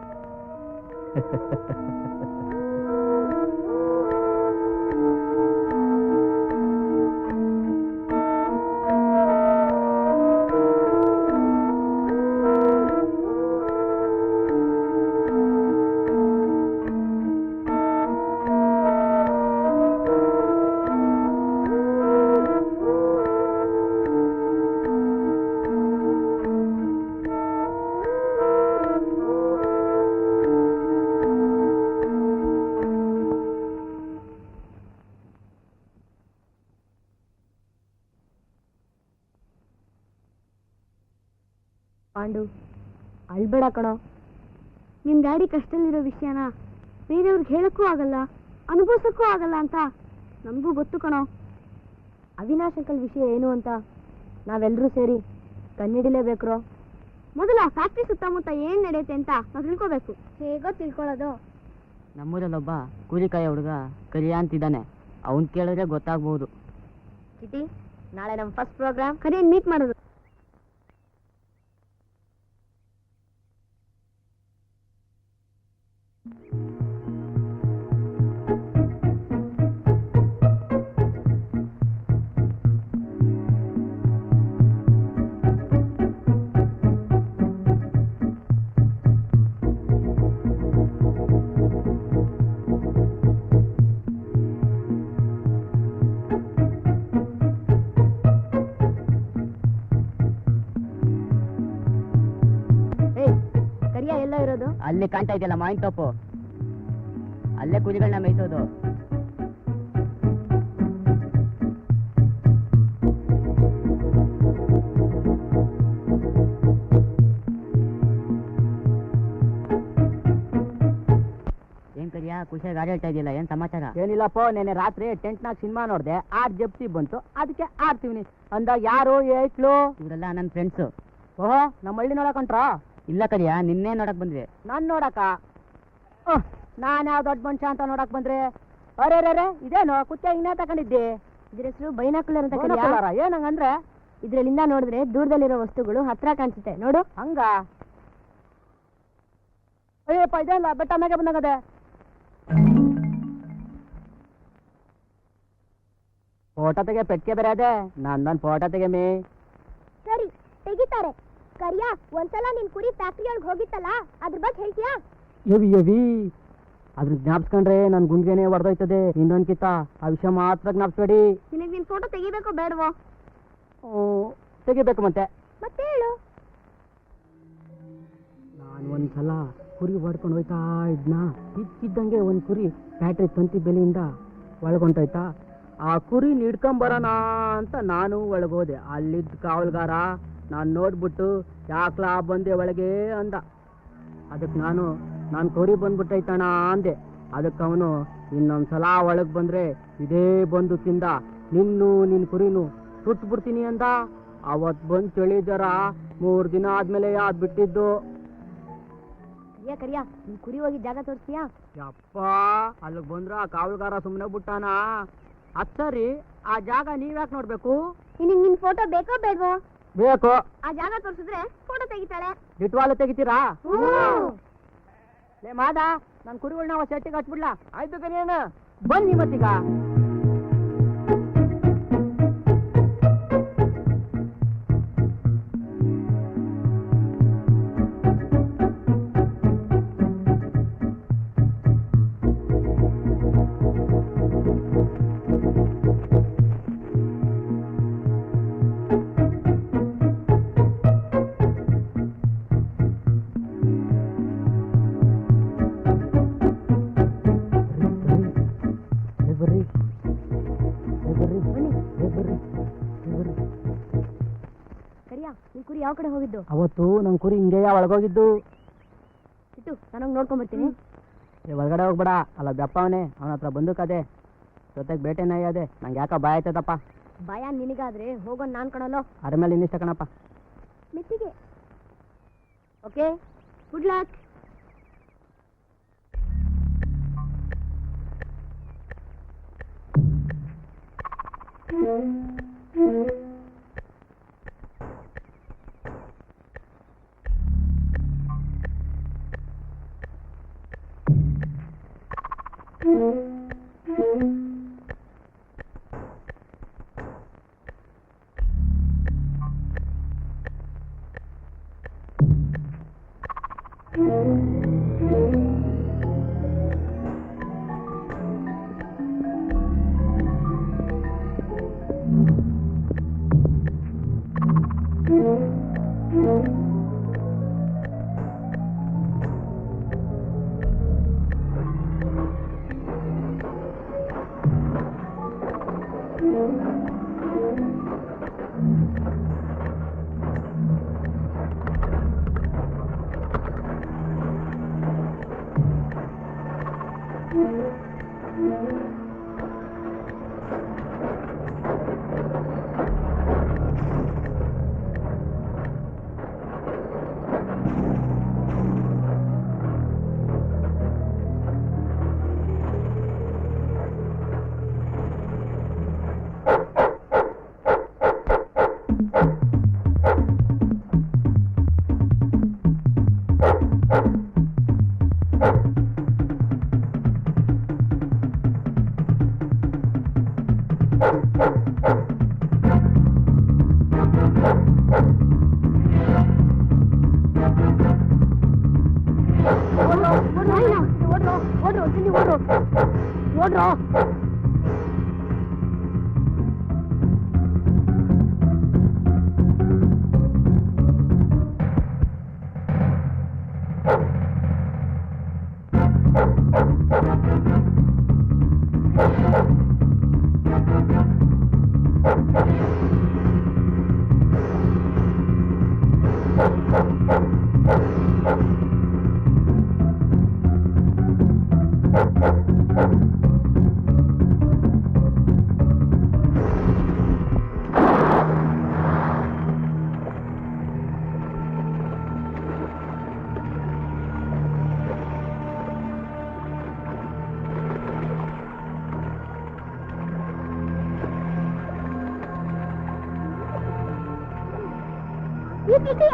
ಪಾಂಡು, ಅಳ್ಬೇಡ ಕಣೋ. ನಿಮ್ಮ ಡ್ಯಾಡಿ ಕಷ್ಟದಲ್ಲಿರೋ ವಿಷಯನ ಬೇರೆಯವ್ರಿಗೆ ಹೇಳಕ್ಕೂ ಆಗಲ್ಲ, ಅನುಭವಿಸಕ್ಕೂ ಆಗಲ್ಲ ಅಂತ ನಮಗೂ ಗೊತ್ತು ಕಣೋ. ಅವಿನಾಶ್ ಅಂಕಲ್ ವಿಷಯ ಏನು ಅಂತ ನಾವೆಲ್ಲರೂ ಸೇರಿ ಕಣ್ಣಿಡಿಲೇಬೇಕ್ರೋ. ಮೊದಲು ಆ ಫ್ಯಾಕ್ಟ್ರಿ ಸುತ್ತಮುತ್ತ ಏನು ನಡೆಯುತ್ತೆ ಅಂತ ನಾವು ತಿಳ್ಕೋಬೇಕು. ಹೇಗೋ ತಿಳ್ಕೊಳ್ಳೋದು? ನಮ್ಮೂರಲ್ಲೊಬ್ಬ ಕೂಲಿಕಾಯಿ ಹುಡುಗ ಕರಿಯ ಅಂತಿದ್ದಾನೆ. ಅವನ್ ಕೇಳಿದ್ರೆ ಗೊತ್ತಾಗ್ಬಹುದು. ಚಿಟಿ, ನಾಳೆ ನಮ್ಮ ಫಸ್ಟ್ ಪ್ರೋಗ್ರಾಮ್ ಕರಿ ಮೀಟ್ ಮಾಡೋದು. ಅಲ್ಲಿ ಕಾಣ್ತಾ ಇದೆಯಲ್ಲ ಮಾವಿನ ತೋಪು, ಅಲ್ಲೇ ಕುರಿಗಳನ್ನ ಮೇಯಿಸೋದು. ಏನ್ ಕರಿಯಾ ಖುಷಿಯಾಗಿ ಗಾಡಿ ಹೇಳ್ತಾ ಇದೆಯಲ್ಲ, ಏನ್ ಸಮಾಚಾರ? ಏನಿಲ್ಲಪ್ಪ, ನೆನ್ನೆ ರಾತ್ರಿ ಟೆಂಟ್ನಾಗ ಸಿನಿಮಾ ನೋಡ್ದೆ, 6 ಜಪ್ತಿ ಬಂತು, ಅದಕ್ಕೆ ಆಡ್ತೀವಿ ಅಂದಾಗ ಯಾರು ಏಟ್ಲು? ಇವರೆಲ್ಲ ನನ್ನ ಫ್ರೆಂಡ್ಸು. ಓಹೋ, ನಮ್ಮ ಹಳ್ಳಿ ನೋಡಕಂಟ್ರ? ಇಲ್ಲ ಕರಿಯಾ, ನಿನ್ನೆ ನೋಡಕ್ ಬಂದ್ವಿ. ನಾನ್ ನೋಡಕ? ನಾನ್ ಯಾವ ದೊಡ್ಡ ಮನುಷ್ಯ ಅಂತ ನೋಡಕ್ ಬಂದ್ರೆ? ಅರೆ ರೇ, ಇದೇನು ಕುತ್ತೆ ಹಿಂಗ ತಕೊಂಡಿದ್ದೆ? ಇದ್ರ ಹೆಸರು ಬೈನಾಕುಲರ್ ಅಂತ ಕರಿಯಾ. ಏನಂಗಂದ್ರೆ ಇದ್ರಲ್ಲಿಂದ ನೋಡಿದ್ರೆ ದೂರದಲ್ಲಿರೋ ವಸ್ತುಗಳು ಹತ್ರ ಕಾಣಿಸುತ್ತೆ ನೋಡು. ಹಂಗ? ಅಯ್ಯಪ್ಪ, ಇದೆಲ್ಲ ಬೆಟ್ಟ ಮ್ಯಾಗೆ ಬಂದಾಗದೆ. ಫೋಟೋ ತೆಗೆ ಪೆಟ್ಟಿಗೆ ಬೇರೆ ಅದೇ, ನಂದೊಂದು ಫೋಟೋ ತೆಗೆ ಮೇ. ಸರಿ, ತೆಗಿತಾರೆ. ಕರಿಯಾ, ಒಂದ್ಸಲ ನಿನ್ ಕುರಿ ಫ್ಯಾಕ್ಟ್ರಿ ಒಳಗೆ ಹೋಗಿತ್ತಲ್ಲ, ಅದ್ರ ಬಗ್ಗೆ ಹೇಳ್ತೀಯಾ? ಎವಿ ಅದ್ರ ಜ್ಞಾಪಿಸ್ಕೊಂಡ್ರೆ ನನ್ ಗುಂಡ್ಗೆನೆ ಹೊಡೆದೋಯ್ತದೆ. ಇನ್ನೊಂದ್ಕಿತ ಆ ವಿಷಯ ಮಾತ್ರ ಜ್ಞಾಪಿಸ್ಬೇಡಿ. ನಿನಗೆ ನಿನ್ ಫೋಟೋ ತೆಗಿಬೇಕೋ ಬೇಡವೋ? ತೆಗಿಬೇಕು ಮತ್ತೆ ಹೇಳು. ನಾನು ಒಂದ್ಸಲ ಕುರಿ ಹೊಡ್ಕೊಂಡು ಹೋಯ್ತಾ ಇದ್ನ, ಇದ್ದಂಗೆ ಒಂದ್ ಕುರಿ ಫ್ಯಾಕ್ಟ್ರಿ ತಂತಿ ಬೆಲೆಯಿಂದ ಒಳಗೊಂಟೋಯ್ತಾ. ಆ ಕುರಿ ಹಿಡ್ಕೊಂಬರೋಣ ಅಂತ ನಾನು ಒಳಗೋದೆ. ಅಲ್ಲಿದ್ದ ಕಾವಲ್ಗಾರ ನಾನು ನೋಡ್ಬಿಟ್ಟು ಯಾಕ್ಲಾ ಬಂದೆ ಒಳಗೆ ಅಂದ. ಅದಕ್ಕೆ ನಾನು ಕುರಿ ಬಂದ್ಬಿಟ್ಟೈತಣ ಅಂದೆ. ಅದಕ್ಕೆ ಅವನು ಇನ್ನೊಂದ್ಸಲ ಒಳಗೆ ಬಂದ್ರೆ ಇದೇ ಬಂದೂಕಿಂದ ನಿನ್ನ ಕುರಿನು ಸುಟ್ಬಿಡ್ತೀನಿ ಅಂದ. ಅವತ್ ಬಂದು ತಿಳಿದರ 3 ದಿನ ಆದ್ಮೇಲೆ ಯಾದ್ ಬಿಟ್ಟಿದ್ದು. ಕರಿಯಾ, ನಿನ್ ಕುರಿ ಹೋಗಿ ಜಾಗ ತೋರಿಸ್ತೀಯಾ? ಯಪ್ಪ, ಅಲ್ಲಿಗೆ ಬಂದ್ರ ಆ ಕಾವಲ್ಗಾರ ಸುಮ್ಮನೆ ಬಿಟ್ಟಾನ. ಅದ್ ಸರಿ, ಆ ಜಾಗ ನೀವ್ಯಾಕೆ ನೋಡ್ಬೇಕು? ನಿನಗೆ ನಿನ್ ಫೋಟೋ ಬೇಕೋ ಬೇಡವೋ? ಬೇಕು. ಆ ಜಾಗ ತೋರಿಸಿದ್ರೆ ಫೋಟೋ ತೆಗಿತಾಳೆ. ದಿಟ್ವಾಲು ತೆಗಿತೀರಾ? ಲೇ ಮಾದ, ನನ್ ಕುರಿಗಳನ್ನ ಸೆಟ್ಟಿಗೆ ಹಚ್ಬಿಡ್ಲಾ? ಆಯ್ತು ಕರಿಯಣ್ಣ, ಬನ್ನಿ ಮತ್ತೀಗ. ನಿನ್ ಕುರಿ ಯಾವ ಕಡೆ ಹೋಗಿದ್ದು? ಅವತ್ತು ನಮ್ಮ ಕುರಿ ಹಿಂಗೆ ಒಳಗೋಗಿದ್ದು. ಇಟ್ಟು ನಾನು ನೋಡ್ಕೊಂಬರ್ತೀನಿ. ಒಳಗಡೆ ಹೋಗ್ಬೇಡ, ಅಲ್ಲ ಬೆಪ್ಪವನೇ, ಅವನ ಹತ್ರ ಬಂದೂಕದೆ, ಜೊತೆಗೆ ಬೇಟೆ ನಾಯಿ ಅದೇ. ನಂಗೆ ಯಾಕ ಭಯ ಆಯ್ತದಪ್ಪ. ಭಯ ನಿನಗಾದ್ರೆ ಹೋಗೋನ್ ನಾನ್ ಕಣಲ್ಲೋ. ಅದ್ರ ಮೇಲೆ ಇನ್ನಿಷ್ಟ ಕಣಪ್ಪ. ಮೆತ್ತಿಗೆ. Okay, good luck.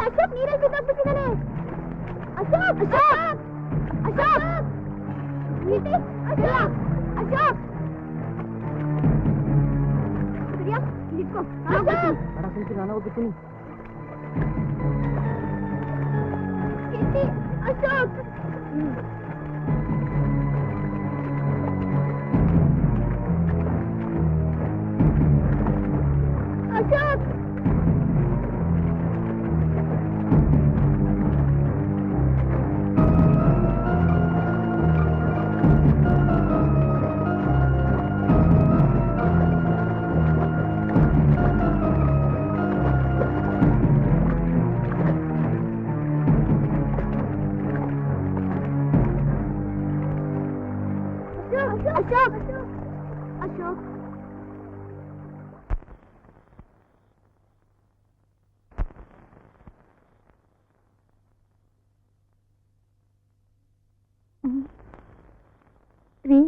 ಅಶೋಕ್ ನೀರಲ್ಲಿ ಬಿದ್ದೋಗ್ಬಿಟ್ಟಿದ್ದಾನೆ. ಅಶೋಕ್ ಅಶೋಕ್ ಅಶೋಕ್ ಅಶೋಕ್ ಅಶೋಕ್ ಸರಿಯಾ ನಿಂತ್ಕೋ. ನಾನು ಹೋಗ್ಬಿಡ್ತೀನಿ. ಅಶೋಕ್ ಅಶೋಕ್ ಅಶೋಕ್ ಅಶೋಕ್ ರೀ,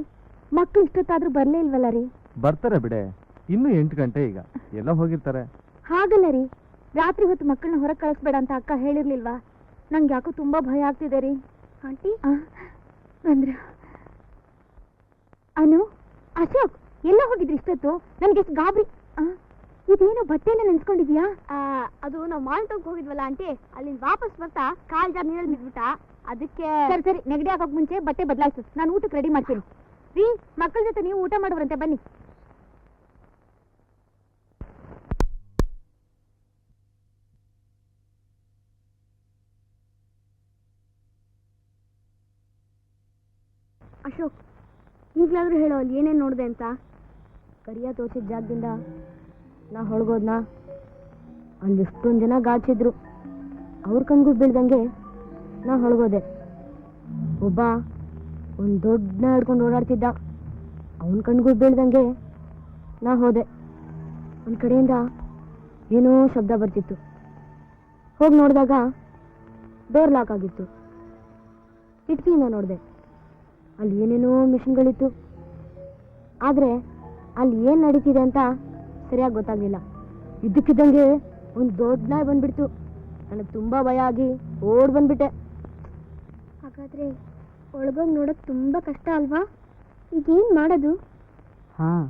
ಮಕ್ಳು ಇಷ್ಟೊತ್ತಾದ್ರೂ ಬರ್ಲೇ ಇಲ್ವಲ್ಲ ರೀ? ಬರ್ತಾರೆ ಬಿಡೆ, ಇನ್ನೂ 8 ಗಂಟೆ ಈಗ, ಎಲ್ಲ ಹೋಗಿರ್ತಾರೆ. ಹಾಗಲ್ಲ ರೀ, ರಾತ್ರಿ ಹೊತ್ತು ಮಕ್ಕಳನ್ನ ಹೊರಗೆ ಕಳಿಸ್ಬೇಡ ಅಂತ ಅಕ್ಕ ಹೇಳಿರ್ಲಿಲ್ವಾ? ನಂಗೆ ಯಾಕೋ ತುಂಬಾ ಭಯ ಆಗ್ತಿದೆ ರೀ. ಆಂಟಿ ಬಂದ್ರು. ಅನು, ಅಶೋಕ್ ಎಲ್ಲ ಹೋಗಿದ್ರಿ ಇಷ್ಟೊತ್ತು? ನನ್ಗೆಷ್ಟು ಗಾಬರಿ. ಇದೇನೋ ಬಟ್ಟೆ ಎಲ್ಲ ನೆನ್ಸ್ಕೊಂಡಿದ್ಯಾ? ಅದು ನಾವು ಮಾಲ್ಟೋಗ್ ಹೋಗಿದ್ವಲ್ಲ ಆಂಟಿ, ಅಲ್ಲಿಂದ ವಾಪಸ್ ಬರ್ತಾ ಕಾಲ್ ಜಾರ್ ನೀರಲ್ಲಿ ಬಿದ್ಬಿಟ್ಟ, ಅದಕ್ಕೆ. ಸರಿ ಸರಿ, ನೆಗಡಿ ಆಗೋಕ್ ಮುಂಚೆ ಬಟ್ಟೆ ಬದಲಾಯಿಸು, ನಾನು ಊಟಕ್ಕೆ ರೆಡಿ ಮಾಡ್ತೀನಿ. ರೀ, ಮಕ್ಕಳ ಜೊತೆ ನೀವು ಊಟ ಮಾಡೋರಂತೆ, ಬನ್ನಿ. ಅಶೋಕ್, ಈಗಲಾದ್ರೂ ಹೇಳೋ, ಅಲ್ಲಿ ಏನೇನು ನೋಡಿದೆ ಅಂತ. ಕರಿಯ ತೋಚಿದ ಜಾಗದಿಂದ ನಾ ಹೊಳಗೋದ್ನಾ? ಅಲ್ಲಿ ಎಷ್ಟೊಂದು ಜನ ಗಾಚಿದ್ರು. ಅವ್ರ ಕಣ್ಗೂ ಬೀಳ್ದಂಗೆ ನಾ ಹೊಳಗೋದೆ. ಒಬ್ಬ ಒಂದು ದೊಡ್ಡ ಹಿಡ್ಕೊಂಡು ಓಡಾಡ್ತಿದ್ದ. ಅವನ ಕಣ್ಗೂ ಬೀಳ್ದಂಗೆ ನಾ ಹೋದೆ. ಒಂದು ಕಡೆಯಿಂದ ಏನೋ ಶಬ್ದ ಬರ್ತಿತ್ತು. ಹೋಗಿ ನೋಡಿದಾಗ ಡೋರ್ ಲಾಕ್ ಆಗಿತ್ತು. ಕಿಟಕಿಯಿಂದ ನೋಡಿದೆ, ಅಲ್ಲಿ ಏನೇನೋ ಮಿಷಿನ್ಗಳಿತ್ತು. ಆದರೆ ಅಲ್ಲಿ ಏನು ನಡೀತಿದೆ ಅಂತ ಸರಿಯಾಗಿ ಗೊತ್ತಾಗಲಿಲ್ಲ. ಇದ್ದಕ್ಕಿದ್ದಂಗೆ ಒಂದು ದೊಡ್ಡ ನಾಯಿ ಬಂದ್ಬಿಡ್ತು. ನನಗೆ ತುಂಬ ಭಯ ಆಗಿ ಓಡ್ ಬಂದ್ಬಿಟ್ಟೆ. ಹಾಗಾದ್ರೆ ಒಳಗೋಗಿ ನೋಡೋದು ತುಂಬ ಕಷ್ಟ ಅಲ್ವಾ? ಈಗೇನು ಮಾಡೋದು? ಹಾಂ,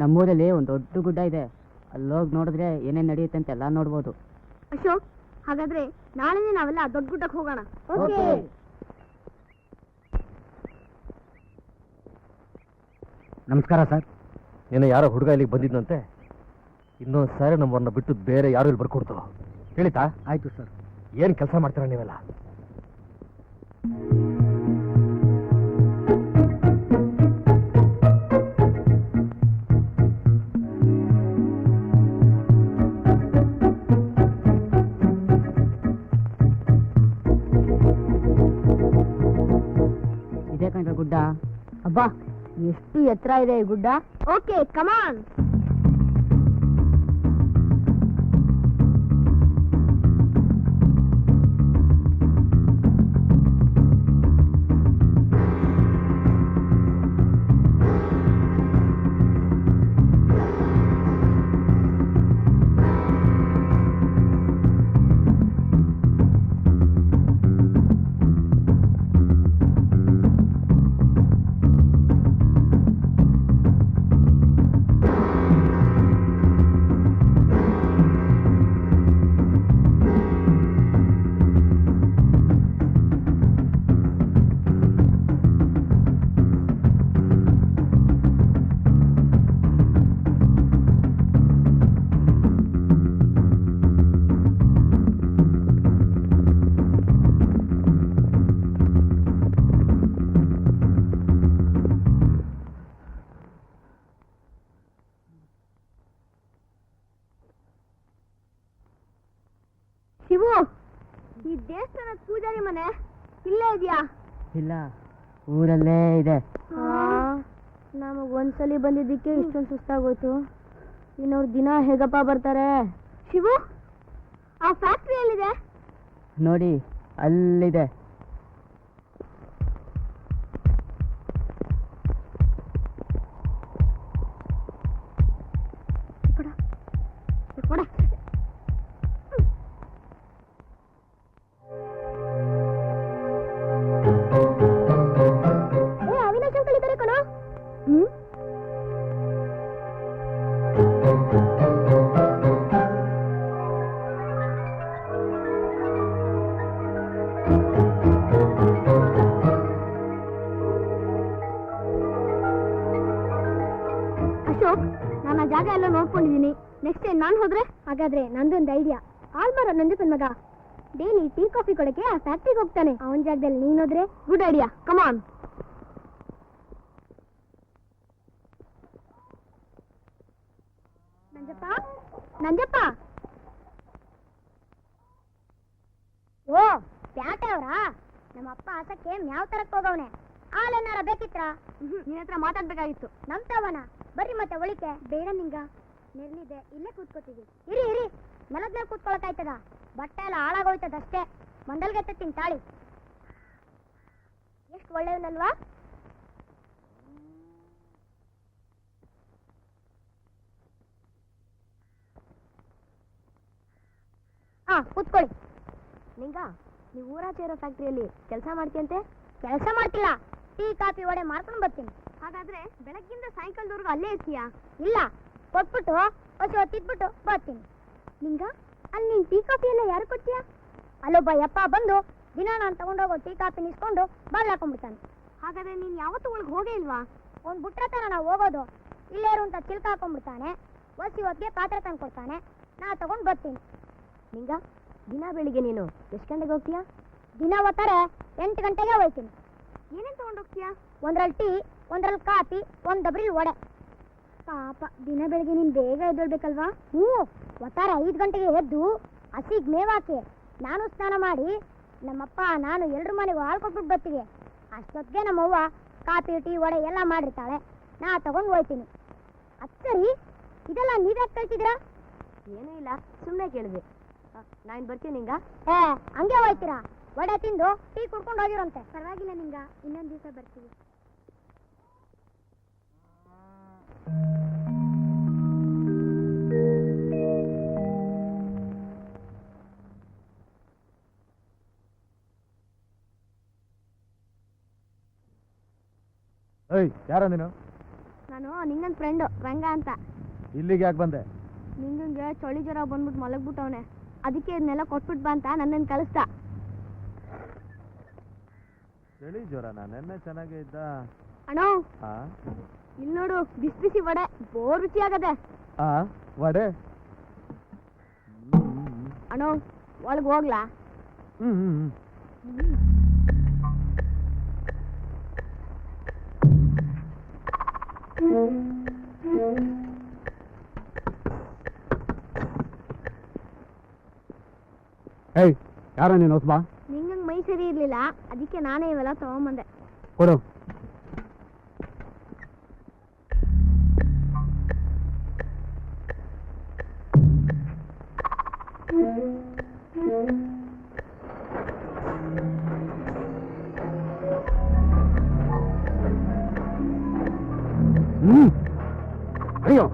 ನಮ್ಮೂರಲ್ಲಿ ಒಂದು ದೊಡ್ಡ ಗುಡ್ಡ ಇದೆ. ಅಲ್ಲೋಗಿ ನೋಡಿದ್ರೆ ಏನೇನು ನಡೆಯುತ್ತೆ ಅಂತ ಎಲ್ಲ ನೋಡ್ಬೋದು. ಅಶೋಕ್, ಹಾಗಾದ್ರೆ ನಾಳೆನೇ ನಾವೆಲ್ಲ ದೊಡ್ಡ ಗುಡ್ಡಕ್ಕೆ ಹೋಗೋಣ. ಓಕೆ. ನಮಸ್ಕಾರ ಸರ್. ನೀನು ಯಾರೋ ಹುಡುಗ ಇಲ್ಲಿಗೆ ಬಂದಿದ್ದಂತೆ. ಇನ್ನೊಂದು ಸಾರಿ ನಮ್ಮನ್ನ ಬಿಟ್ಟು ಬೇರೆ ಯಾರು ಇಲ್ಲಿ ಬರ್ಕೊಡ್ತು ಹೇಳಿತಾ? ಆಯ್ತು ಸರ್. ಏನು ಕೆಲಸ ಮಾಡ್ತೀರಾ ನೀವೆಲ್ಲ? ಇದೇ ಕಂಡ್ರೆ ಗುಡ್ಡ. ಅಬ್ಬಾ, ಎಷ್ಟು ಎತ್ತರ ಇದೆ ಈ ಗುಡ್ಡ. ಓಕೆ, ಕಮಾನ್. ಶಿವು, ಈ ದೇವಸ್ಥಾನದ ಪೂಜಾರಿ ಮನೆ ಇಲ್ಲೇ ಇದೆಯಾ? ಇಲ್ಲ, ಊರಲ್ಲೇ ಇದೆ. ನಮಗ್ ಒಂದ್ಸಲಿ ಬಂದಿದ್ದಕ್ಕೆ ಇಷ್ಟೊಂದು ಸುಸ್ತಾಗೋಯ್ತು. ಇನ್ನವ್ರು ದಿನ ಹೇಗಪ್ಪ ಬರ್ತಾರೆ? ಶಿವು, ಆ ಫ್ಯಾಕ್ಟ್ರಿ ಎಲ್ಲಿದೆ? ನೋಡಿ, ಅಲ್ಲಿದೆ. ಅವಿನಾಶ್ ಅಂಕಲ್ ಇದ್ದಾರೆ ಕಣೋ. ಅಶೋಕ್, ನಾನು ಆ ಜಾಗ ಎಲ್ಲ ನೋಡ್ಕೊಂಡಿದ್ದೀನಿ. ನೆಕ್ಸ್ಟ್ ಟೈಮ್ ನಾನು ಹೋದ್ರೆ? ಹಾಗಾದ್ರೆ ನಂದೊಂದು ಐಡಿಯಾ. ಆಲ್ಮಾರ ನಂಜಪ್ಪನ್ ಮಗ ಡೈಲಿ ಟೀ ಕಾಫಿ ಕೊಡಕ್ಕೆ ಆ ಫ್ಯಾಕ್ಟ್ರಿಗೆ ಹೋಗ್ತಾನೆ. ಅವನ ಜಾಗದಲ್ಲಿ ನೀನೋದ್ರೆ? ಗುಡ್ ಐಡಿಯಾ, ಕಮಾನ್. ನಂಜಪ್ಪ, ನಂಜಪ್ಪ. ಓ, ಪ್ಯಾಟೆ ಅವರಾ? ನಮ್ಮ ಅಪ್ಪ ಆಸಕ್ಕೆ ಮ್ಯಾವ್ ತರಕ್ ಹೋಗವನೆ. ಹಾಲೇನಾರ ಬೇಕಿತ್ರ? ನಿನ್ನ ಹತ್ರ ಮಾತಾಡ್ಬೇಕಾಗಿತ್ತು. ನಮ್ ತವನ ಬರ್ರಿ ಮತ್ತೆ ಒಳಿಕೆ. ಬೇಡ ನಿಂಗ, ನೆರಳಿದೆ, ಇಲ್ಲೇ ಕೂತ್ಕೋತೀವಿ. ಇರಿ ಇರಿ, ನೆಲದ ಮೇಲೆ ಕೂತ್ಕೊಳಕಾಯ್ತದ? ಬಟ್ಟೆ ಎಲ್ಲ ಹಾಳಾಗೋಯ್ತದಷ್ಟೇ. ಮಂಡಲ್ಗೆ ತತ್ತೀನಿ ತಾಳಿ. ಎಷ್ಟು ಒಳ್ಳೆಯವನಲ್ವಾ? ಕೂತ್ಕೊಳ್ಳಿ. ನಿಂಗ, ನೀವು ಊರಾಚೆ ಇರೋ ಫ್ಯಾಕ್ಟ್ರಿಯಲ್ಲಿ ಕೆಲಸ ಮಾಡ್ತೀಯಂತೆ? ಕೆಲಸ ಮಾಡ್ತಿಲ್ಲ, ಟೀ ಕಾಫಿ ಒಡೆ ಮಾರ್ಕೊಂಡು ಬರ್ತೀನಿ. ಹಾಗಾದ್ರೆ ಬೆಳಗ್ಗಿಂದ ಸಾಯಂಕಾಲದವರೆಗೂ ಅಲ್ಲೇ ಇರ್ತೀಯಾ? ಇಲ್ಲ, ಕೊಟ್ಬಿಟ್ಟು ಹೊಸ ಹೊತ್ತಿದ್ಬಿಟ್ಟು ಬರ್ತೀನಿ. ನಿಂಗ, ಅಲ್ಲಿ ನೀನು ಟೀ ಕಾಫಿ ಎಲ್ಲ ಯಾರು ಕೊಡ್ತೀಯಾ? ಅಲ್ಲೊಬ್ಬ ಯಪ್ಪ ಬಂದು ದಿನ ನಾನು ತಗೊಂಡೋಗೋ ಟೀ ಕಾಫಿ ನಿಸ್ಕೊಂಡು ಬಾಗ್ಲು ಹಾಕೊಂಡ್ಬಿಡ್ತಾನೆ. ಹಾಗಾದ್ರೆ ನೀನು ಯಾವತ್ತೂ ಒಳಗೆ ಹೋಗೇ ಇಲ್ವಾ? ಅವ್ನು ಬಿಟ್ರೆ ತಾನ ನಾವು ಹೋಗೋದು. ಇಲ್ಲೇ ಇರು ಅಂತ ಚಿಲ್ಕ ಹಾಕೊಂಡ್ಬಿಡ್ತಾನೆ. ಹೊಸಿ ಹೊತ್ತಿಗೆ ಪಾತ್ರೆ ತಂದು ಕೊಡ್ತಾನೆ, ನಾ ತಗೊಂಡು ಬರ್ತೀನಿ. ನಿಂಗ, ದಿನ ಬೆಳಿಗ್ಗೆ ನೀನು ಎಷ್ಟು ಗಂಟೆಗೆ ಹೋಗ್ತೀಯಾ? ದಿನ ಓದ್ತಾರೆ 8 ಗಂಟೆಗೆ ಹೋಗ್ತೀನಿ. ಏನೇನು ತಗೊಂಡೋಗ್ತೀಯಾ? ಒಂದ್ರಲ್ಲಿ ಟೀ, ಒಂದ್ರಲ್ಲಿ ಕಾಫಿ, ಒಂದು ಡಬ್ರಿಲ್ ವಡೆ. ಪಾಪ ದಿನ ಬೆಳಗ್ಗೆ ನೀನ್ ಬೇಗ ಎದ್ದೇಳ್ಬೇಕಲ್ವಾ? ಹ್ಞೂ, ಒಟ್ಟಾರೆ 5 ಗಂಟೆಗೆ ಎದ್ದು ಹಸಿಗ್ ಮೇವಾಕಿ ನಾನು ಸ್ನಾನ ಮಾಡಿ ನಮ್ಮಪ್ಪ ನಾನು ಎಲ್ರ ಮನೆಗೂ ಹಾಲು ಕೊಟ್ಬಿಟ್ಟು ಬರ್ತೀವಿ. ಅಷ್ಟೊತ್ತಿಗೆ ನಮ್ಮವ್ವ ಕಾಫಿ ಟೀ ವಡೆ ಎಲ್ಲ ಮಾಡಿರ್ತಾಳೆ, ನಾ ತಗೊಂಡು ಹೋಯ್ತೀನಿ. ಅತ್ತರಿ ಇದೆಲ್ಲ ನೀವ್ಯಾಕೆ ಕಳ್ತಿದ್ದೀರಾ? ಏನೂ ಇಲ್ಲ, ಸುಮ್ಮನೆ ಕೇಳಿದೆ. ನಾನು ಬರ್ತೀನಿ ನಿಂಗ. ಹಂಗೆ ಹೋಯ್ತೀರಾ? ವಡೆ ತಿಂದು ಟೀ ಕುಡ್ಕೊಂಡು ಹೋಗಿರಂತೆ. ಪರವಾಗಿಲ್ಲ ನಿಂಗ, ಇನ್ನೊಂದು ದಿವಸ ಬರ್ತೀವಿ. ಏಯ್, ಯಾರ ನೀನು? ನಾನು ನಿಂಗನ್ ಫ್ರೆಂಡು ರಂಗ ಅಂತ. ಇಲ್ಲಿಗೆ ಯಾಕೆ ಬಂದೆ? ನಿಂಗಂಗೆ ಚಳಿ ಜ್ವರ ಬಂದ್ಬಿಟ್ಟು ಮಲಗ್ಬಿಟ್ಟವನೆ, ಅದಕ್ಕೆ ಇದನ್ನೆಲ್ಲ ಕೊಟ್ಬಿಟ್ ಬಾ ಅಂತ ನನ್ನನ್ನು ಕಳಿಸ್ತಾ. ಚಳಿ ಜ್ವರನಾ? ನೆನ್ನೆ ಚೆನ್ನಾಗೇ ಇದ್ದ. ಅಣ್ಣ ಇಲ್ಲಿ ನೋಡು, ಬಿಸಿ ಬಿಸಿ ವಡೆ ಬೋರ್ ರುಚಿ ಆಗದೆ. ವಡೆ? ಅಣ್ಣ ಒಳಗೆ ಹೋಗ್ಲಾ? ಏಯ್, ಯಾರ ನೀನು ಹೊಸಬಾ? ನಿಂಗಂಗೆ ಮೈ ಸರಿ ಇರ್ಲಿಲ್ಲ, ಅದಕ್ಕೆ ನಾನೇ ಇವೆಲ್ಲ ತಗೊಂಬಂದೆ. ಕೊಡು. ಅಯ್ಯೋ,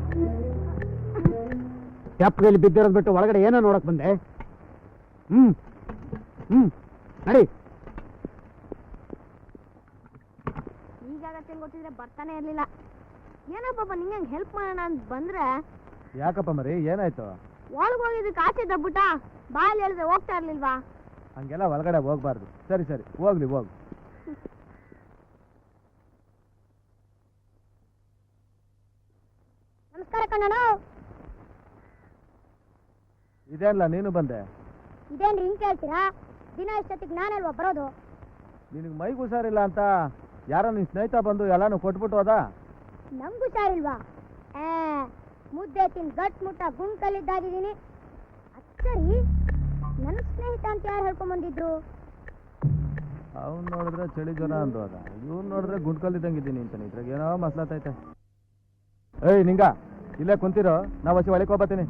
ಟ್ಯಾಪ್ನಲ್ಲಿ ಬಿದ್ದಿರೋದು ಬಿಟ್ಟು ಒಳಗಡೆ ಏನೋ ನೋಡಕ್ ಬಂದೆ. ನಡಿ. ಈಗಾಗತ್ತೆ ಗೊತ್ತಿದ್ರೆ ಬರ್ತಾನೆ ಇರ್ಲಿಲ್ಲ. ಏನೋ ಪಾಪ ನಿಂಗಂಗೆ ಹೆಲ್ಪ್ ಮಾಡೋಣ ಅಂತ ಬಂದ್ರೆ. ಯಾಕಪ್ಪ ಮರಿ, ಏನಾಯ್ತು? ಒಳಗೆ ಹೋಗಿದ್ದಕ್ಕೆ ಆಚೆ ದಬ್ಬುಟ ಬಾಯಲ್ಲಿ ಹೇಳಿದ್ರೆ ಹೋಗ್ತಾ ಇರ್ಲಿಲ್ವಾ? ಹಂಗೆಲ್ಲ ಒಳಗಡೆ ಹೋಗ್ಬಾರ್ದು. ಸರಿ ಸರಿ, ಹೋಗ್ಲಿ ಹೋಗು. ನಮಸ್ಕಾರ ಕಣ್ಣಣ್ಣ. ಇದೇನಲ್ಲ ನೀನು ಬಂದೆ? ಇದೇನ್ರಿ ಹಿಂಗ್ ಕೇಳ್ತೀರಾ? ದಿನ ಇಷ್ಟೊತ್ತಿಗೆ ನಾನಲ್ವಾ ಬರೋದು? ನಿನಗೆ ಮೈಗೆ ಹುಷಾರಿಲ್ಲ ಅಂತ ಯಾರೋ ನಿನ್ ಸ್ನೇಹಿತ ಬಂದು ಎಲ್ಲಾನು ಕೊಟ್ಬಿಟ್ಟು ಹೋದ? ನಮ್ಗೆ ಹುಷಾರಿಲ್ವಾ? ಮುದ್ದೆ ತಿನ್ ಗಟ್ ಮುಟ್ಟ ಗುಂಡ್ ಕಲ್ಲಿದ್ದಾಗಿದ್ದೀನಿ. ಅಚ್ಚರಿ, ನನ್ನ ಸ್ನೇಹಿತ ಅಂತ ಯಾರು ಹೇಳ್ಕೊಂಬಂದಿದ್ರು? ಅವ್ನು ನೋಡಿದ್ರೆ ಚಳಿ ಜ್ವರ ಅಂದು ಅದ, ಇವ್ನು ನೋಡಿದ್ರೆ ಗುಂಡ್ಕಲ್ಲಿದ್ದಂಗಿದ್ದೀನಿ ಅಂತಾನೆ. ಇದ್ರಾಗ ಏನೋ ಮಸ್ಲಾತೈತೆ. ಏಯ್ ನಿಂಗ, ಇಲ್ಲೇ ಕುಂತಿರೋ, ನಾವು ಹಸಿ ಒಳಗೆ ಹೋಗ್ಬತ್ತೀನಿ.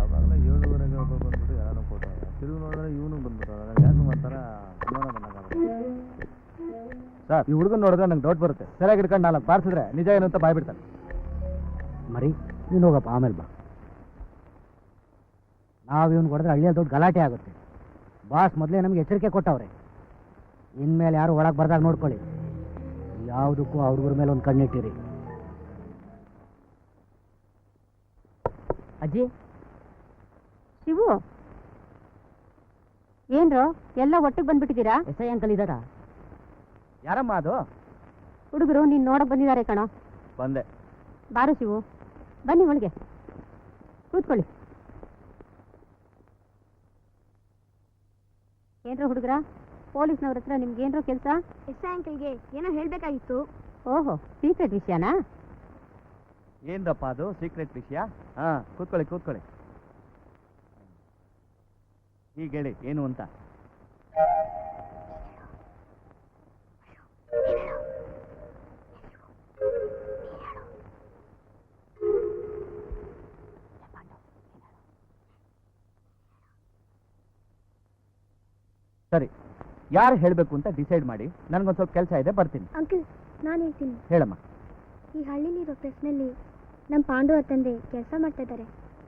ಅವಾಗಲೇ 7:30 ಒಬ್ಬ ಬಂದ್ಬಿಟ್ಟು ಯಾರೋ ಫೋಟೋ ತಿರುಗಿ ನೋಡಿದ್ರೆ ಇವನು ಬಂದ್ಬಿಟ್ಟು ಯಾಕೆ ಒಂಥರ ಸರ್, ಈ ಹುಡುಗನ್ ನೋಡಿದ್ರೆ ನಂಗೆ ಡೌಟ್ ಬರುತ್ತೆ. ಸರಿಯಾಗಿ ಇಟ್ಕೊಂಡು ನಾಲ್ಕು ಬಾರಿಸಿದ್ರೆ ನಿಜ ಏನು ಅಂತ ಬಾಯ್ಬಿಡ್ತಾನೆ. ಮರಿ, ನೀನು ಹೋಗಪ್ಪ, ಆಮೇಲೆ ಬಾ. ನಾವು ಇವನು ಹೊಡೆದ್ರೆ ಹಳ್ಳಿಯಲ್ಲಿ ದೊಡ್ಡ ಗಲಾಟೆ ಆಗುತ್ತೆ. ಬಾಸ್ ಮೊದಲೇ ನಮ್ಗೆ ಎಚ್ಚರಿಕೆ ಕೊಟ್ಟವ್ರೆ. ಇನ್ಮೇಲೆ ಯಾರು ಒಳಗೆ ಬರ್ದಾಗ ನೋಡ್ಕೊಳ್ಳಿ. ಯಾವುದಕ್ಕೂ ಆ ಹುಡುಗರ ಮೇಲೆ ಒಂದು ಕಣ್ಣಿಟ್ಟಿರಿ. ಅಜ್ಜಿ, ಶಿವು, ಏನ್ರು ಎಲ್ಲ ಒಟ್ಟಿಗೆ ಬಂದ್ಬಿಟ್ಟಿದ್ದೀರಾ? ಎಸ್ ಐ ಅಂಕಲ್ ಇದ್ದಾರಾ? ಯಾರಮ್ಮ ಅದು? ಹುಡುಗರು ನೀನ್ ನೋಡಕ್ ಬಂದಿದ್ದಾರೆ ಕಣೋ. ಬಂದೆ. ಬಾರು ಶಿವು, ಬನ್ನಿ ಒಳಗೆ ಕೂತ್ಕೊಳ್ಳಿ. ಏನ್ರ ಹುಡುಗರ, ಪೊಲೀಸ್ನವ್ರ ಹತ್ರ ನಿಮ್ಗೆ ಏನ್ರೋ ಕೆಲಸ? ಎಸ್ ಐ ಅಂಕಲ್ಗೆ ಏನೋ ಹೇಳ್ಬೇಕಾಗಿತ್ತು. ಓಹೋ, ಸೀಕ್ರೆಟ್ ವಿಷಯನಾ? ಏನಪ್ಪ ಅದು ಸೀಕ್ರೆಟ್ ವಿಷಯ? ಹಾ, ಕೂತ್ಕೊಳ್ಳಿ ಕೂತ್ಕೊಳ್ಳಿ. ಹೀಗೆ ಹೇಳಿ, ಏನು ಅಂತ? ಸರಿ, ಯಾರು ಹೇಳಬೇಕು ಅಂತ ಡಿಸೈಡ್ ಮಾಡಿ. ನನಗೊಂದು ಸ್ವಲ್ಪ ಕೆಲಸ ಇದೆ, ಬರ್ತೀನಿ. ಅಂಕಲ್, ನಾನು ಹೇಳ್ತೀನಿ. ಹೇಳಮ್ಮ. ಈ ಹಳ್ಳಿಲಿರೋ ಪ್ರೆಸ್ನಲ್ಲಿ ನಮ್ಮ ಪಾಂಡು ತಂದೆ ಕೆಲಸ ಮಾಡ್ತಾ ಇದ್ದಾರೆ.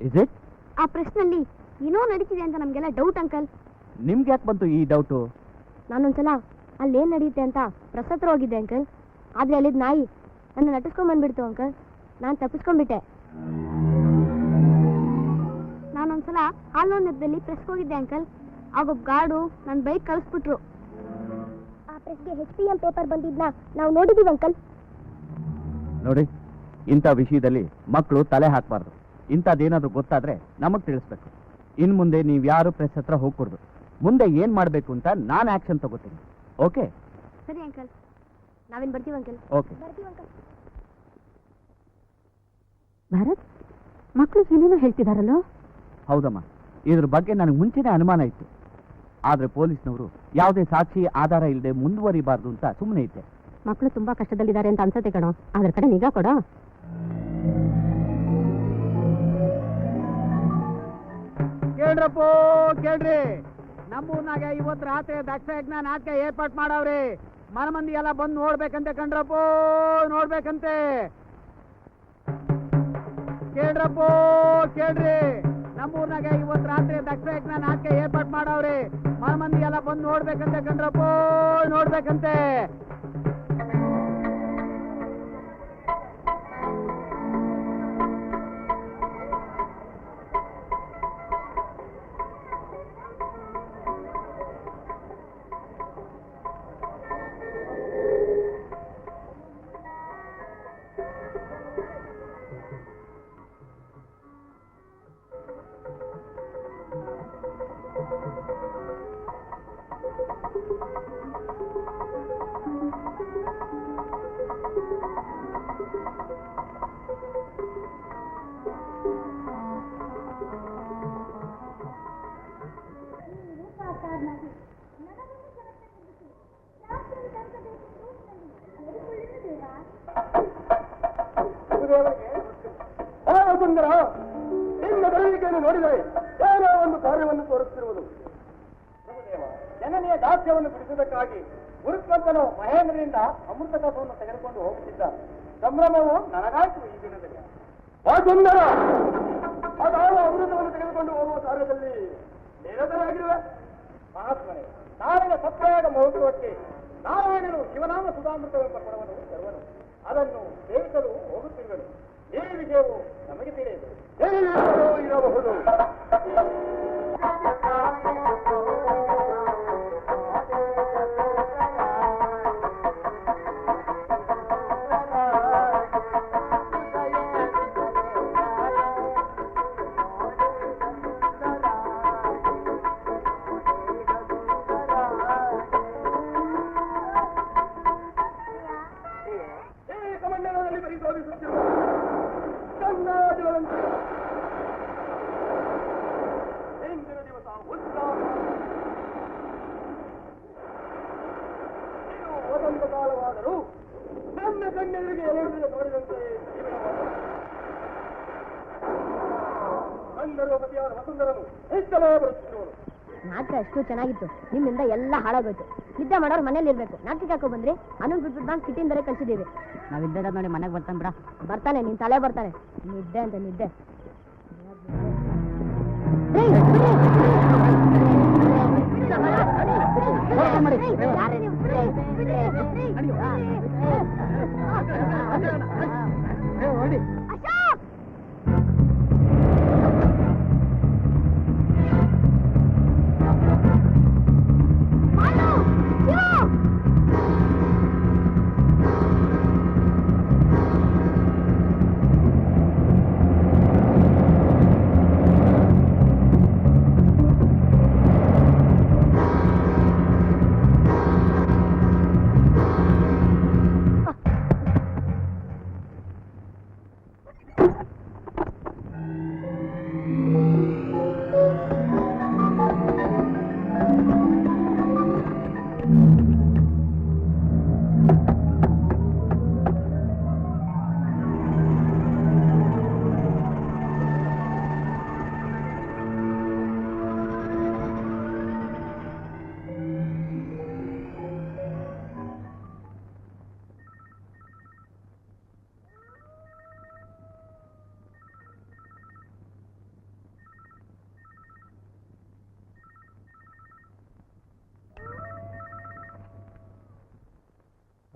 Is it? ಆ ಪ್ರೆಸ್ನಲ್ಲಿ ಏನೋ ನಡೀತಿದೆ ಅಂತ ನಮಗೆಲ್ಲ ಡೌಟ್ ಅಂಕಲ್. ನಿಮ್ಗೆ ಯಾಕೆ ಬಂತು ಈ ಡೌಟು? ನಾನೊಂದ್ಸಲ ಅಲ್ಲೇನು ನಡೆಯುತ್ತೆ ಅಂತ ಪ್ರೆಸ್ ಹತ್ರ ಹೋಗಿದ್ದೆ ಅಂಕಲ್. ಆದರೆ ಅಲ್ಲಿದ್ದ ನಾಯಿ ನನ್ನ ನಟಿಸ್ಕೊಂಡ್ಬಂದ್ಬಿಡ್ತು ಅಂಕಲ್. ನಾನು ತಪ್ಪಿಸ್ಕೊಂಡ್ಬಿಟ್ಟೆ. ನಾನೊಂದ್ಸಲ ಹಾಲೋನ್ ನೆಪದಲ್ಲಿ ಪ್ರೆಸ್ಗೆ ಹೋಗಿದ್ದೆ ಅಂಕಲ್. ಆಗೊಬ್ಬ ಗಾರ್ಡು ನನ್ನ ಬೈಕ್ ಕಳಿಸ್ಬಿಟ್ರು. ಆ ಪ್ರೆಸ್ಗೆ HPM ಪೇಪರ್ ಬಂದಿದ್ನ ನಾವು ನೋಡಿದೀವಿ ಅಂಕಲ್. ನೋಡಿ, ಇಂಥ ವಿಷಯದಲ್ಲಿ ಮಕ್ಕಳು ತಲೆ ಹಾಕಬಾರ್ದು. ಇಂಥದ್ದೇನಾದ್ರೂ ಗೊತ್ತಾದ್ರೆ ನಮಗೆ ತಿಳಿಸ್ಬೇಕು. ಇನ್ನು ಮುಂದೆ ನೀವು ಯಾರು ಪ್ರೆಸ್ ಹತ್ರ ಹೋಗ್ಕೊಡ್ದು. ಮುಂದೆ ಏನ್ ಮಾಡ್ಬೇಕು ಅಂತ ನಾನು ಆಕ್ಷನ್ ತಗೋತೀನಿ. ಓಕೆ? ಸರಿ ಅಂಕಲ್, ನಾವೇನ್ ಬರ್ತೀವಿ ಅಂಕಲ್. ಓಕೆ. ಬರ್ತೀವಿ ಅಂಕಲ್. ಭಾರತ್, ಮಕ್ಕಳು ಏನೇನೋ ಹೇಳ್ತಿದಾರಲ್ಲೋ? ಹೌದಮ್ಮ, ಇದ್ರ ಬಗ್ಗೆ ನನಗೆ ಮುಂಚೆನೇ ಅನುಮಾನ ಇತ್ತು. ಆದ್ರೆ ಪೊಲೀಸ್ನವರು ಯಾವುದೇ ಸಾಕ್ಷಿ ಆಧಾರ ಇಲ್ಲದೆ ಮುಂದುವರಿಬಾರ್ದು ಅಂತ ಸುಮ್ಮನೆ ಇದ್ದೆ. ಮಕ್ಕಳು ತುಂಬಾ ಕಷ್ಟದಲ್ಲಿದ್ದಾರೆ ಅಂತ ಅನ್ಸತ್ತೆ ಕಣೋ, ಅದ್ರ ಕಡೆ ನಿಗಾ ಕೊಡೋ. ಕೇಳ್ರಪ್ಪೋ ಕೇಳ್ರಿ, ನಮ್ಮೂರ್ನಾಗೆ ಇವತ್ತು ರಾತ್ರಿ ದಕ್ಷ ಯಜ್ಞ ನಾಟಕ ಏರ್ಪಾಟ್ ಮಾಡವ್ರಿ. ಮನಮಂದಿ ಎಲ್ಲ ಬಂದು ನೋಡ್ಬೇಕಂತೆ ಕಣ್ರಪ್ಪೋ, ನೋಡ್ಬೇಕಂತೆ. ಕೇಳ್ರಪ್ಪೋ ಕೇಳ್ರಿ, ನಮ್ಮೂರ್ನಾಗೆ ಇವತ್ತು ರಾತ್ರಿ ದಕ್ಷ ಯಜ್ಞ ನಾಟಕ ಏರ್ಪಾಟ್ ಮಾಡವ್ರಿ. ಮನಮಂದಿ ಎಲ್ಲ ಬಂದು ನೋಡ್ಬೇಕಂತೆ ಕಣ್ರಪ್ಪೋ, ನೋಡ್ಬೇಕಂತೆ. ನೋಡಿದರೆ ಏನೋ ಒಂದು ಕಾರ್ಯವನ್ನು ತೋರಿಸುತ್ತಿರುವುದು. ಜನನೆಯ ದಾಸ್ಯವನ್ನು ಬಿಡಿಸುವುದಕ್ಕಾಗಿ ಗುರುತ್ವಂತನು ಮಹೇಂದ್ರನಿಂದ ಅಮೃತ ಕಸವನ್ನು ತೆಗೆದುಕೊಂಡು ಹೋಗುತ್ತಿದ್ದ ಸಂಭ್ರಮವು ನನಗಾಯ್ತು ಈ ದಿನದಲ್ಲಿ. ಆ ಸುಂದರ ಅದಾವ ಅಮೃತವನ್ನು ತೆಗೆದುಕೊಂಡು ಹೋಗುವ ಕಾರ್ಯದಲ್ಲಿ ನಿರತರಾಗಿರುವೆ. ಮಹಾತ್ಮನೇ, ನಾಳಿನ ಸತ್ಯಾಗ ಮಹೋತ್ಸವಕ್ಕೆ ನಾರಾಯಣನು ಶಿವನಾಮ ಸುಧಾಮೃತವೆಂಬ ಕೊಡವನ್ನು ತರುವನು. ಅದನ್ನು ಸೇವಿಸಲು ಹೋಗುತ್ತಿರುವನು. ಈ ವಿಷಯವು ನಮಗೆ ತಿಳಿಯಿತು. ಇರಬಹುದು. ಕಮಂಡಲದಲ್ಲಿ ಪರಿಶೋಧಿಸುತ್ತಿರುವ ಗಂಗಾಜಲದಂತೆ ಇಂದಿನ ದಿವಸ ಉತ್ಸಾಹ. ಇದು ವಸಂತ ಕಾಲವಾದರೂ ನನ್ನ ಕಣ್ಣೆದುರಿಗೆ ಎಲೆಯುವುದನ್ನು ನೋಡಿದಂತೆ ಗಂಧರ್ವಪತಿಯಾದ ವಸುಂಧರನು ಹೆಚ್ಚಲೇ ಬರುತ್ತಿರುವನು. ನಾಟಕ ಎಷ್ಟು ಚೆನ್ನಾಗಿತ್ತು, ನಿಮ್ಮಿಂದ ಎಲ್ಲ ಹಾಳಾಗೋಯ್ತು. ನಿದ್ದೆ ಮಾಡೋರು ಮನೇಲಿ ಇರ್ಬೇಕು. ನಾಟಕ ಹಾಕೋ ಬಂದ್ರಿ, ಅನು ಬಿಟ್ಬಿಟ್ಟು ಬಂದು ಕಿಟ್ಟಿಂದರೆ ಕಳ್ಸಿದ್ದೀವಿ. ನಾವಿದ್ದ ನೋಡಿ ಮನೆಗೆ ಬರ್ತಾನೆ ಬಿಡ. ಬರ್ತಾನೆ, ನಿನ್ ತಲೆ ಬರ್ತಾನೆ. ನಿದ್ದೆ ಅಂತ ನಿದ್ದೆ.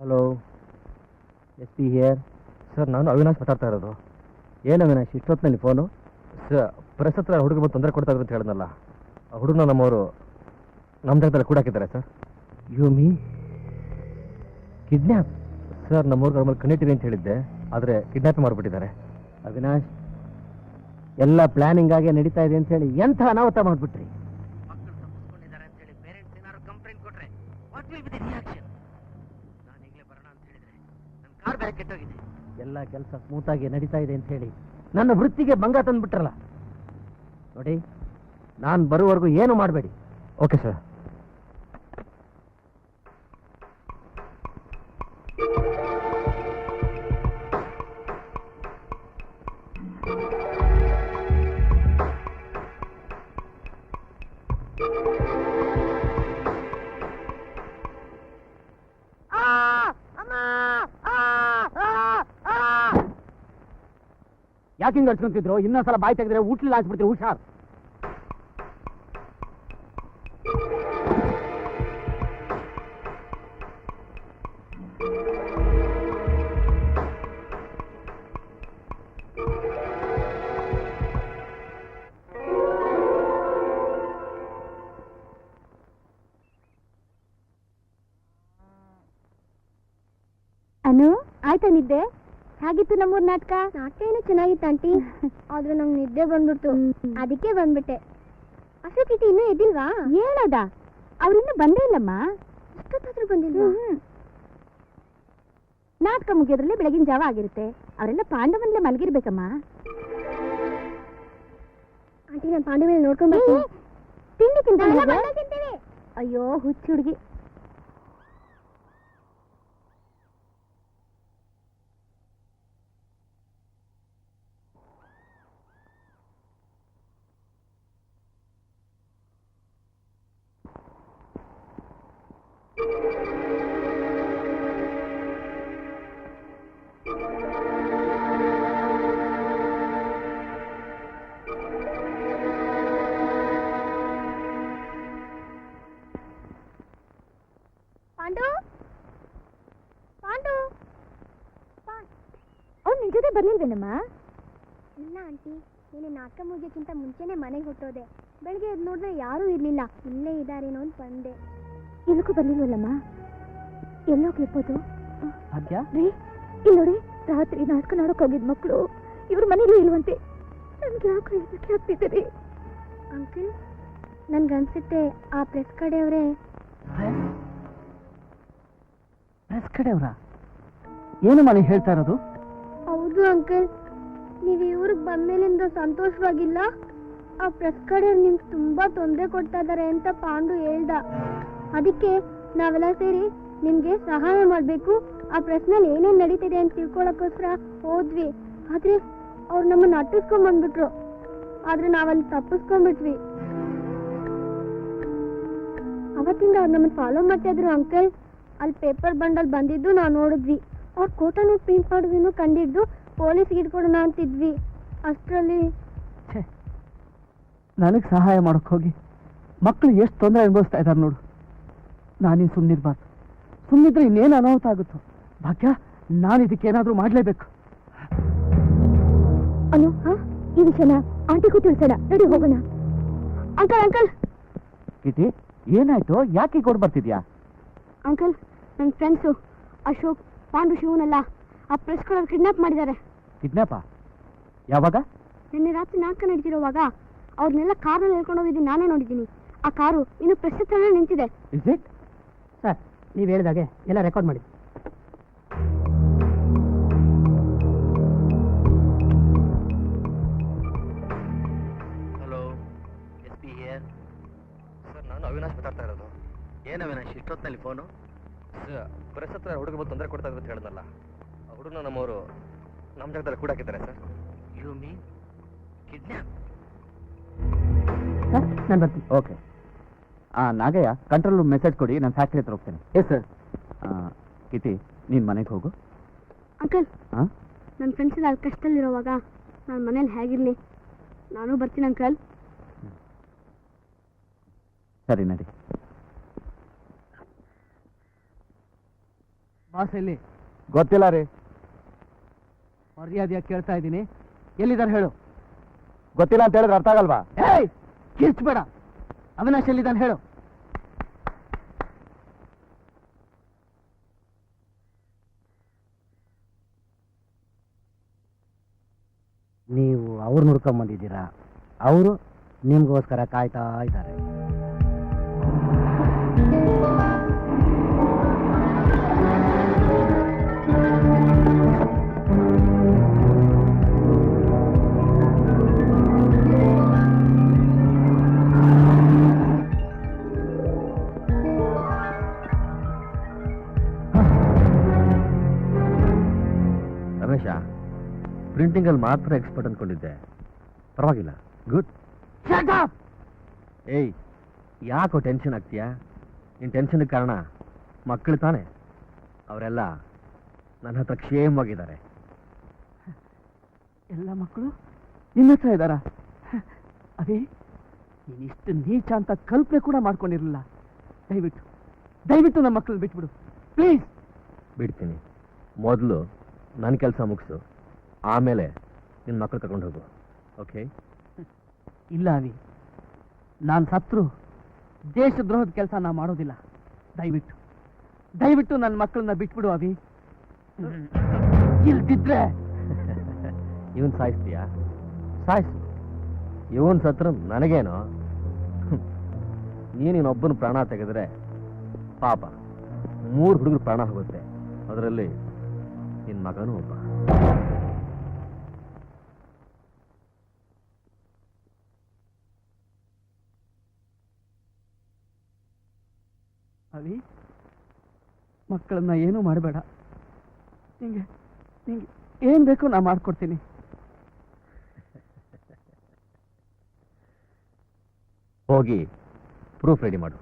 Hello, S P here. Sir, ನಾನು ಅವಿನಾಶ್ ಮಾತಾಡ್ತಾ ಇರೋದು. ಏನು ಅವಿನಾಶ್ ಇಷ್ಟೊತ್ತಿನಲ್ಲಿ ಫೋನು? ಸರ್, ಪ್ರೆಸ್ ಹತ್ರ ಹುಡುಗ ಬಂದು ತೊಂದರೆ ಕೊಡ್ತಾ ಇದ್ರು ಅಂತ ಹೇಳಿದ್ನಲ್ಲ, ಆ ಹುಡುಗನ ನಮ್ಮವರು ನಮ್ಮ ಜಾಗದಲ್ಲಿ ಕೂಡ ಹಾಕಿದ್ದಾರೆ sir. You mean kidnap? Sir, ನಮ್ಮವ್ರಿಗೆ ಅವ್ರ ಮೇಲೆ ಕಣ್ಣಿಟ್ಟಿದೆ ಅಂತ ಹೇಳಿದ್ದೆ, ಆದರೆ ಕಿಡ್ನ್ಯಾಪ್ ಮಾಡಿಬಿಟ್ಟಿದ್ದಾರೆ. ಅವಿನಾಶ್, ಎಲ್ಲ ಪ್ಲಾನಿಂಗ್ ಆಗಿ ನಡೀತಾ ಇದೆ ಅಂತ ಹೇಳಿ ಎಂಥ ಅನಾಹುತ ಮಾಡಿಬಿಟ್ರಿ. ಮಕ್ಕಳು ತಪ್ಪಿಸ್ಕೊಂಡಿದ್ದಾರೆ ಅಂತ what will be the reaction? ನಾನು ಈಗಲೇ ಬರೋಣ ಅಂತ ಹೇಳಿದ್ರೆ ನನ್ನ ಕಾರ್ ಬೇರೆ ಕೆಟ್ಟೋಗಿದೆ. ಎಲ್ಲ ಕೆಲಸ ಸ್ಮೂತಾಗಿ ನಡೀತಾ ಇದೆ ಅಂತ ಹೇಳಿ ನನ್ನ ವೃತ್ತಿಗೆ ಭಂಗ ತಂದ್ಬಿಟ್ರಲ್ಲ. ನೋಡಿ, ನಾನು ಬರುವವರೆಗೂ ಏನು ಮಾಡಬೇಡಿ. Okay sir. ಯಾಕೆ ಹಿಂಗೆ ಅರ್ಚ್ಕೊಂತಿದ್ರು? ಇನ್ನೊಂದ್ಸಲ ಬಾಯಿ ತೆಗೆದ್ರೆ ಊಟ್ಲಿ ಹಾಕ್ಬಿಡ್ತೀರಿ. ಹುಷಾರ್. ಅನು, ಆಯ್ತಾ ನಿದ್ದೆ? ಹೇಗಿತ್ತು ನಮ್ಮೂರ್ ನಾಟಕ? ನಾಟಕ ಏನೋ ಚೆನ್ನಾಗಿತ್ತು ಆಂಟಿ, ಆದ್ರೆ ನಂಗೆ ನಿದ್ದೆ ಬಂದ್ಬಿಡ್ತು, ಅದಕ್ಕೆ ಬಂದ್ಬಿಟ್ಟೆ. ಅಶೋಕ್ ಇಟ್ಟು ಇನ್ನೂ ಎದ್ದಿಲ್ವಾ? ಹೇಳದ ಅವ್ರಿನ್ನೂ ಬಂದೇ ಇಲ್ಲಮ್ಮ. ಇಷ್ಟೊತ್ತಾದ್ರೂ ಬಂದಿಲ್ವಾ? ನಾಟಕ ಮುಗಿಯೋದ್ರಲ್ಲೇ ಬೆಳಗಿನ ಜಾವ ಆಗಿರುತ್ತೆ. ಅವರೆಲ್ಲ ಪಾಂಡವನ್ಲೇ ಮಲಗಿರ್ಬೇಕಮ್ಮ. ಆಂಟಿ, ನಾನು ಪಾಂಡವನ ನೋಡ್ಕೊಂಡ್ ತಿಂಡಿ ತಿಂತೇವೆ. ಅಯ್ಯೋ ಹುಚ್ಚು ಹುಡುಗಿ. ಪಾಂಡು, ಪಾಂಡು, ಅವ್ನು ನಿನ್ ಜೊತೆ ಬರ್ಲಿಲ್ವೇನಮ್ಮ? ಇಲ್ಲ ಆಂಟಿ, ನೀನು ನಾಟಕ ಮುಗಿಯೋಕ್ಕಿಂತ ಮುಂಚೆನೆ ಮನೆಗೆ ಹೊಟ್ಟೋದೆ. ಬೆಳಗ್ಗೆ ಎದ್ದು ನೋಡಿದ್ರೆ ಯಾರೂ ಇರ್ಲಿಲ್ಲ, ಇಲ್ಲೇ ಇದ್ದಾರೇನೋ ಅಂತ ಬಂದೆ. ಎಲ್ಲಕ್ಕೂ ಬರ್ಲಿಲ್ವಲ್ಲಮ್ಮ? ಎಲ್ಲೋಗಿರ್ಬೋದು? ರೀ, ಇಲ್ಲಿ ನೋಡಿ, ರಾತ್ರಿ ನಾಟಕ ನೋಡಕ್ ಹೋಗಿದ್ ಮಕ್ಕಳು ಇವ್ರ ಮನೇಲಿ ಇಲ್ವಂತೆ. ನನ್ಗೆ ಯಾಕೆ ಹೆದರಿಕೆ ಆಗ್ತಿದ್ದೀರಿ ಅಂಕಲ್? ನನ್ಗನ್ಸುತ್ತೆ ಆ ಪ್ರೆಸ್ ಕಡೆಯವರೇ. ಪ್ರೆಸ್ ಕಡೆಯವರ? ಏನು ಮನೆ ಹೇಳ್ತಾ ಇರೋದು? ಹೌದು ಅಂಕಲ್, ನೀವು ಇವ್ರಿಗೆ ಬಂದ್ಮೇಲಿಂದ ಸಂತೋಷವಾಗಿಲ್ಲ. ಆ ಪ್ರೆಸ್ ಕಡೆಯವ್ರು ನಿಮ್ಗೆ ತುಂಬಾ ತೊಂದರೆ ಕೊಡ್ತಾ ಇದಾರೆ ಅಂತ ಪಾಂಡು ಹೇಳ್ದ. ಅದಕ್ಕೆ ನಾವೆಲ್ಲ ಸೇರಿ ನಿಮ್ಗೆ ಸಹಾಯ ಮಾಡ್ಬೇಕು, ಆ ಪ್ರೆಸ್ನಲ್ಲಿ ಏನೇನ್ ನಡೀತಿದೆ ಅಂತ ತಿಳ್ಕೊಳಕ್ಕೋಸ್ಕರ ಹೋದ್ವಿ. ಆದ್ರೆ ಅವ್ರು ನಮ್ಮನ್ನ ಅಟ್ಟಿಸ್ಕೊಂಡ್ ಬಂದ್ಬಿಟ್ರು. ಆದ್ರೆ ನಾವಲ್ಲಿ ತಪ್ಪಿಸ್ಕೊಂಡ್ಬಿಟ್ವಿ. ಅವತ್ತಿಂದ ಅವ್ರು ನಮ್ಮನ್ನ ಫಾಲೋ ಮಾಡ್ತಾ ಇದ್ರು ಅಂಕಲ್. ಅಲ್ಲಿ ಪೇಪರ್ ಬಂಡಲ್ ಬಂದಿದ್ದು ನಾವು ನೋಡಿದ್ವಿ. ಅವ್ರ ಕೋಟನು ಪ್ರಿಂಟ್ ಮಾಡೋದನ್ನು ಕಂಡಿದ್ದು ಪೊಲೀಸ್ ಹಿಡ್ಕೊಡೋಣ ಅಂತಿದ್ವಿ. ಅಷ್ಟರಲ್ಲಿ ನನಗೆ ಸಹಾಯ ಮಾಡಕ್ ಹೋಗಿ ಮಕ್ಕಳು ಎಷ್ಟು ತೊಂದರೆ ಅನುಭವಿಸ್ತಾ ಇದ್ದಾರೆ ನೋಡು. ನಾನಿನ್ ಸುಮ್ಮನಿರ್ಬಾರ್ದು. ಸುಮ್ಮನಿದ್ರೆ ಇನ್ನೇನು ಅನಾಹುತ ಆಗುತ್ತೋ. ಭಾಗ್ಯ, ನಾನು ಇದಕ್ಕೇನಾದ್ರೂ ಮಾಡ್ಲೇಬೇಕು. ಅನು, ಈ ವಿಷಯನ ಆಂಟಿಗೂ ತಿಳಿಸೋಣ. ನಡಿ ಹೋಗೋಣ. Uncle, uncle. ಕಿಟಿ, ಏನಾಯ್ತು? ಯಾಕೆ ಕೊಡ್ ಬರ್ತಿದ್ಯಾ? ಅಂಕಲ್, ನನ್ನ ಫ್ರೆಂಡ್ಸು ಅಶೋಕ್, ಪಾಂಡು, ಶಿವನೆಲ್ಲ ಆ ಪ್ರೆಸ್ ಕಡೆಯವ್ರು ಕಿಡ್ನಾಪ್ ಮಾಡಿದ್ದಾರೆ. ಕಿಡ್ನಾಪ? ಯಾವಾಗ? ನಿನ್ನೆ ರಾತ್ರಿ ನಾಟಕ ನಡೀತಿರೋವಾಗ ಅವ್ರನ್ನೆಲ್ಲ ಕಾರ್ನಲ್ಲಿ ಹೇಳ್ಕೊಂಡು ಹೋಗಿದ್ದೀನಿ, ನಾನೇ ನೋಡಿದ್ದೀನಿ. ಆ ಕಾರು ಇನ್ನು ಪ್ರೆಸ್ ಹತ್ರನೇ ನಿಂತಿದೆ. Is it? ಸರ್, ನೀವು ಹೇಳಿದಾಗೆ ಎಲ್ಲ ರೆಕಾರ್ಡ್ ಮಾಡಿ. Hello, S P here. Sir, ನಾನು ಅವಿನಾಶ್ ಮಾತಾಡ್ತಾ ಇರೋದು. ಏನು ಅವಿನಾಶ್ ಇಷ್ಟೊತ್ತಿನಲ್ಲಿ ಫೋನು? ಸರ್, ಪ್ರೆಸ್ ಹತ್ರ ಹುಡುಗ ಬಂದು ತೊಂದರೆ ಕೊಡ್ತಾ ಇದ್ರು ಅಂತ ಹೇಳಿದ್ನಲ್ಲ, ಆ ಹುಡುಗನ ನಮ್ಮವರು ನಮ್ಮ ಜಾಗದಲ್ಲಿ ಕೂಡ ಹಾಕಿದ್ದಾರೆ sir. You mean kidnap? Sir, ನಾನು ಬರ್ತೀನಿ. Okay. Nagayya, control room message ಕೊಡಿ, ನಾನು ಫ್ಯಾಕ್ಟ್ರಿ ಹತ್ರ ಹೋಗ್ತೇನೆ. Yes sir. ಕಿಟಿ, ನೀನು ಮನೆಗೆ ಹೋಗು. ಅಂಕಲ್, ಹಾಂ? ನನ್ನ ಫ್ರೆಂಡ್ಸ್ ಎಲ್ಲ ಅಲ್ಲಿ ಕಷ್ಟದಲ್ಲಿರೋವಾಗ ನಾನು ಮನೇಲಿ ಹೇಗಿರಲಿ? ನಾನು ಬರ್ತೀನಿ ಅಂಕಲ್. ಸರಿ, ನಡಿ. ಬಾಸ್ ಎಲ್ಲಿ? ಗೊತ್ತಿಲ್ಲ ರೀ. ಮರ್ಯಾದೆಯಾಗಿ ಕೇಳ್ತಾ ಇದ್ದೀನಿ, ಎಲ್ಲಿದ್ದಾರೆ ಹೇಳು. ಗೊತ್ತಿಲ್ಲ ಅಂತ ಹೇಳಿದ್ರೆ ಅರ್ಥ ಆಗಲ್ವಾ? ಏಯ್, ಕಿರ್ಚ್ಬೇಡ. ಅವಿನಾಶ್ ಎಲ್ಲಿದ್ದಾನೆ ಹೇಳು. ನೀವು ಅವ್ರು ನೋಡ್ಕೊಂಬಂದಿದ್ದೀರಾ, ಅವರು ನಿಮಗೋಸ್ಕರ ಕಾಯ್ತಾ ಇದ್ದಾರೆ. ಪ್ರಿಂಟಿಂಗಲ್ಲಿ ಮಾತ್ರ ಎಕ್ಸ್ಪರ್ಟ್ ಅಂದ್ಕೊಂಡಿದ್ದೆ. ಪರವಾಗಿಲ್ಲ, ಗುಡ್. ಏಯ್, ಯಾಕೋ ಟೆನ್ಷನ್ ಆಗ್ತೀಯಾ? ನಿನ್ನ ಟೆನ್ಷನ್ಗೆ ಕಾರಣ ಮಕ್ಕಳು ತಾನೆ. ಅವರೆಲ್ಲ ನನ್ನ ಹತ್ರ ಕ್ಷೇಮವಾಗಿದ್ದಾರೆ. ಎಲ್ಲ ಮಕ್ಕಳು ನಿನ್ನ ಹತ್ರ ಇದ್ದಾರಾ? ಅದೇ ನೀನಿಷ್ಟು ನೀಚ ಅಂತ ಕಲ್ಪನೆ ಕೂಡ ಮಾಡ್ಕೊಂಡಿರಲಿಲ್ಲ. ದಯವಿಟ್ಟು ದಯವಿಟ್ಟು ನಮ್ಮ ಮಕ್ಕಳು ಬಿಟ್ಬಿಡು ಪ್ಲೀಸ್. ಬಿಡ್ತೀನಿ. ಮೊದಲು ನನ್ನ ಕೆಲಸ ಮುಗಿಸು, ಆಮೇಲೆ ನಿನ್ನ ಮಕ್ಕಳು ಕರ್ಕೊಂಡು ಹೋಗು. ಓಕೆ? ಇಲ್ಲ ಅವಿ, ನಾನು ಸತ್ರು ದೇಶದ್ರೋಹದ ಕೆಲಸ ನಾ ಮಾಡೋದಿಲ್ಲ. ದಯವಿಟ್ಟು ದಯವಿಟ್ಟು ನನ್ನ ಮಕ್ಕಳನ್ನ ಬಿಟ್ಬಿಡು ಅವಿ. ಇಲ್ದಿದ್ರೆ ಇವನ್ ಸಾಯಿಸ್ತೀಯಾ? ಸಾಯಿಸು. ಇವನ್ ಸತ್ರ ನನಗೇನೋ. ನೀನಿನ್ನೊಬ್ಬನ ಪ್ರಾಣ ತೆಗೆದ್ರೆ ಪಾಪ 3 ಹುಡುಗರು ಪ್ರಾಣ ಹೋಗುತ್ತೆ. ಅದರಲ್ಲಿ ನಿನ್ನ ಮಗನೂ ಒಬ್ಬ. ಅವಿ, ಮಕ್ಕಳನ್ನ ಏನೂ ಮಾಡಬೇಡ. ನಿಂಗೆ ನಿಂಗೆ ಏನ್ ಬೇಕೋ ನಾ ಮಾಡ್ಕೊಡ್ತೀನಿ. ಹೋಗಿ ಪ್ರೂಫ್ ರೆಡಿ ಮಾಡು.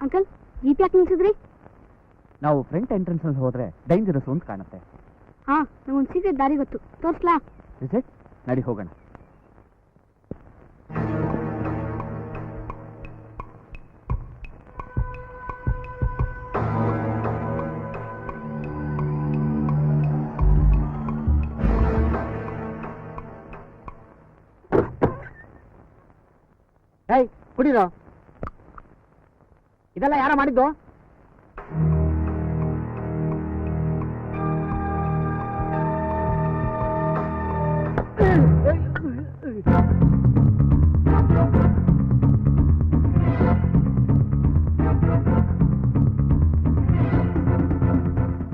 ಅಂಕಲ್, ಜೀಪ್ ಯಾಕೆ ನಿಲ್ಸಿದ್ರಿ? ನಾವು ಫ್ರಂಟ್ ಎಂಟ್ರೆನ್ಸ್ ಅಲ್ಲಿ ಹೋದ್ರೆ ಡೇಂಜರಸ್ ಅಂತ ಕಾಣುತ್ತೆ. ಹಾ, ನಂಗೊಂದು ಸೀಕ್ರೆಟ್ ದಾರಿ ಗೊತ್ತು, ತೋರ್ಸ್ಲಾ? ವಿಸಿಟ್ ನಡಿ ಹೋಗೋಣ. ಏಯ್, ಕುಡೀರೋ. ಇದೆಲ್ಲ ಯಾರ ಮಾಡಿದ್ದು?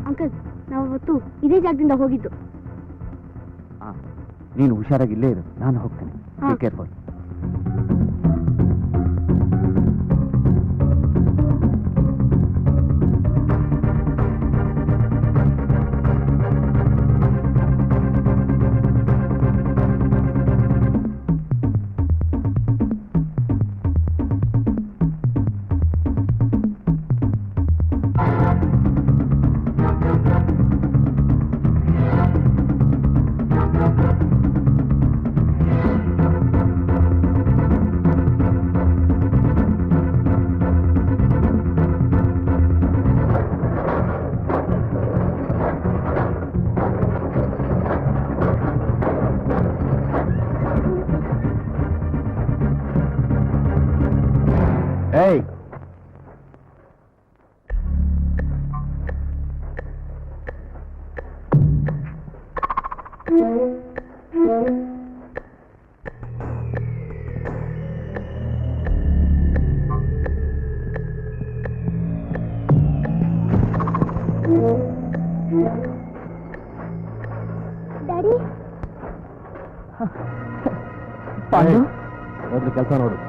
ಅಂಕಲ್, ನಾವು ಅವತ್ತು ಇದೇ ಜಾಗದಿಂದ ಹೋಗಿದ್ದು. ನೀನು ಹುಷಾರಾಗಿ ಇಲ್ಲೇ ಇರು, ನಾನು ಹೋಗ್ತೇನೆ. ಹಾ. ಕೇರ್ಫುಲ್. ಏಯ್, ಡ್ಯಾಡಿ, ಮೊದಲು ಕೆಲಸ ನೋಡು.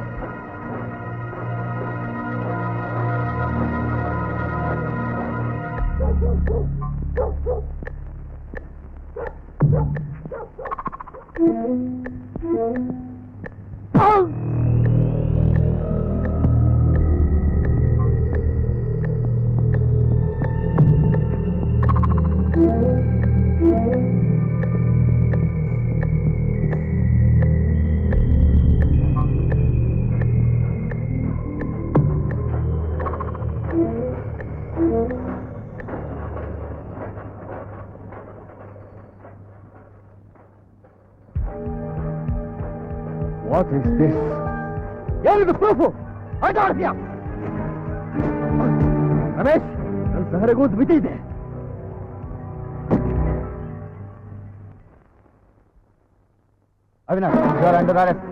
What is this? ಏನಿದು ಪ್ರೂಫು? ಆಟಾಡ್ತೀಯ ರಮೇಶ್? ನನ್ನ ಸಹರೆಗೂ ಮಿತಿ ಇದೆ. Avinash, you are under arrest.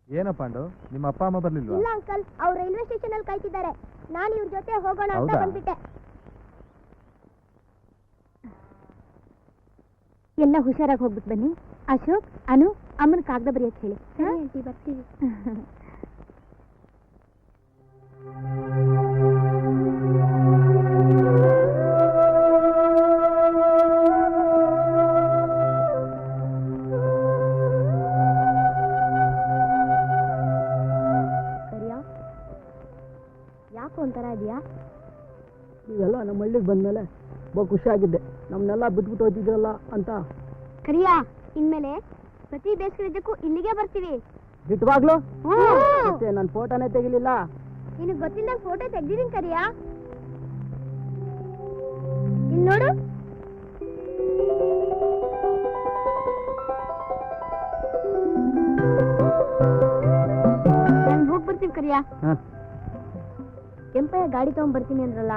ಏನಪ್ಪ ಪಾಂಡು, ನಿಮ್ಮ ಅಪ್ಪ ಅಮ್ಮ ಬರ್ಲಿಲ್ವಾ? ಇಲ್ಲ ಅಂಕಲ್, ಅವ್ರು ರೈಲ್ವೆ ಸ್ಟೇಷನ್ ಅಲ್ಲಿ ಕಾಯ್ತಿದ್ದಾರೆ. ನಾನು ಇವ್ರ ಜೊತೆ ಹೋಗೋಣ ಅಂತ ಹೌದಾ? ಬಂದ್ಬಿಟ್ಟೆ. ಎಲ್ಲ ಹುಷಾರಾಗಿ ಹೋಗ್ಬಿಟ್ಟು ಬನ್ನಿ. ಅಶೋಕ್, ಅನು, ಅಮ್ಮನ ಕಾಗದ ಬರೆಯಕ್ಕೆ ಹೇಳಿ. ಸರಿ ಬರ್ತೀವಿ. ಯಾಕೋ ಒಂಥರ ಇದೆಯಾ? ನೀವೆಲ್ಲ ನಮ್ಮ ಹಳ್ಳಿಗೆ ಬಂದ್ಮೇಲೆ ಬಹು ಖುಷಿಯಾಗಿದ್ದೆ. ನಮ್ಮನ್ನೆಲ್ಲ ಬಿಟ್ಬಿಟ್ಟು ಹೋಗ್ತಿದ್ರಲ್ಲ ಅಂತ. ಕರಿಯಾ, ಇನ್ಮೇಲೆ ಪ್ರತಿ ಬೇಸಿಗೆದಕ್ಕೂ ಇಲ್ಲಿಗೆ ಬರ್ತೀವಿ. ಬಿಟ್ಟವಾಗ್ಲು ಮತ್ತೆ ನನ್ನ ಫೋಟೋನೇ ತೆಗಿಲಿಲ್ಲ. ನಿನಗೆ ಗೊತ್ತಿಲ್ಲ ಫೋಟೋ ತೆಗ್ದಿದ್ದೀನಿ ಕರಿಯಾ. ಇಲ್ಲಿ ನೋಡು. ನಾನು ಹೋಗಿ ಬರ್ತೀವಿ ಕರಿಯಾ. ಕೆಂಪಯ್ಯ ಗಾಡಿ ತಗೊಂಡ್ಬರ್ತೀನಿ ಅಂದ್ರಲ್ಲ,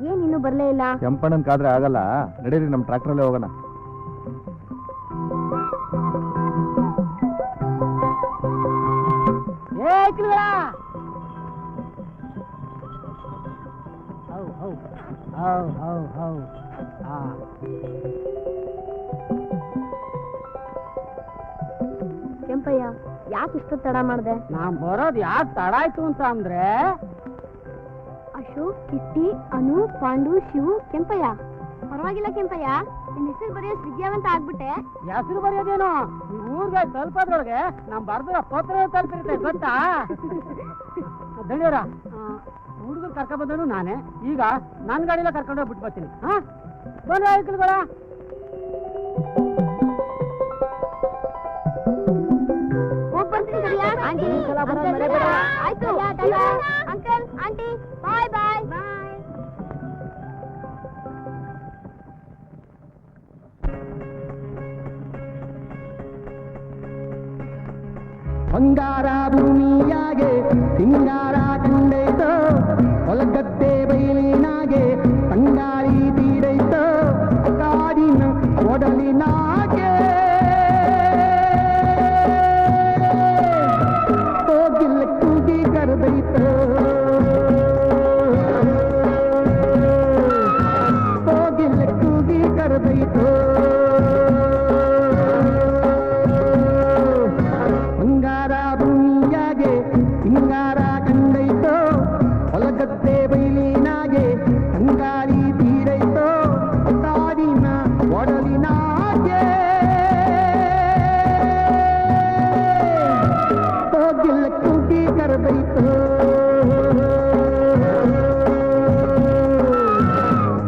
ಏನ್ ಇನ್ನೂ ಬರ್ಲೇ ಇಲ್ಲ? ಕೆಂಪಣ್ಣನ್ ಕಾದ್ರೆ ಆಗಲ್ಲ, ನಡೀರಿ ನಮ್ಮ ಟ್ರ್ಯಾಕ್ಟರಲ್ಲೇ ಹೋಗೋಣ. ಕೆಂಪಯ್ಯ, ಯಾಕೆ ಇಷ್ಟು ತಡ ಮಾಡ್ದೆ? ನಾನ್ ಬರೋದು ಯಾಕೆ ತಡ ಆಯ್ತು ಅಂತ ಅಂದ್ರೆ, ಅಶೋಕ್, ಕಿಟ್ಟಿ, ಅನು, ಪಾಂಡು, ಶಿವು, ಕೆಂಪಯ್ಯ. ಪರವಾಗಿಲ್ಲ ಕೆಂಪಯ್ಯ, ನಿನ್ ಹೆಸರು ಬರೆಯೋ ವಿದ್ಯಾವಂತ ಆಗ್ಬಿಟ್ಟೆ. ಹೆಸರು ಬರೆಯೋದೇನು, ಈ ಊರ್ಗೆ ತಲುಪೋದ್ರೊಳಗೆ ನಮ್ ಬರ್ದಿರೋ ಪತ್ರ ತಲುಪಿರುತ್ತೆ ಗೊತ್ತಾ? ದಣಿಯವರ ಹುಡುಗರು ಕರ್ಕೊಂಡ್ ಬಂದನು ನಾನೇ. ಈಗ ನನ್ನ ಗಾಡಿಲ್ಲ ಕರ್ಕೊಂಡು ಹೋಗ್ಬಿಟ್ಟು ಬರ್ತೀನಿ. ಹಾ ಬನ್ನಿ ಐಕಲ್ಗಳ. ಹೋಗ್ ಬರ್ತೀನಿ ಕರಿಯಾ. ಆಯ್ತು ಅಂಕಲ್, ಆಂಟಿ, ಬಾಯ್ ಬಾಯ್ ಬಾಯ್. ಬಂಗಾರ ಭೂಮಿಯಾಗೆ ಸಿಂಗಾರ ಕಂಡೈತೋ, ಹೊಲಗದ್ದೆ ಬಯಲಿನಾಗೆ ತಂಗಾಳಿ ತೀರೈತೋ, ಕಾಡಿನ ಒಡಲಿನಾಗೆ ಹೋಗಿಲ್ಲ ಕೂಗಿ ಕರೆದೈತೋ, ಹೋಗಿಲ್ಲ ಕೂಗಿ ಕರೆದೈತೋ. ಸಿಂಗಾರ ಕಂಡೈತೋ, ಹೊಲಗದ್ದೆ ಬಯಲಿನಾಗೆ ತಂಗಾಳಿ ತೀರೈತೋ, ಕಾಡಿನ ಒಡಲಿನಾಗೆ ಹೋಗಿಲ್ಲ ಕೂಗಿ ಕರೆದೈತೋ,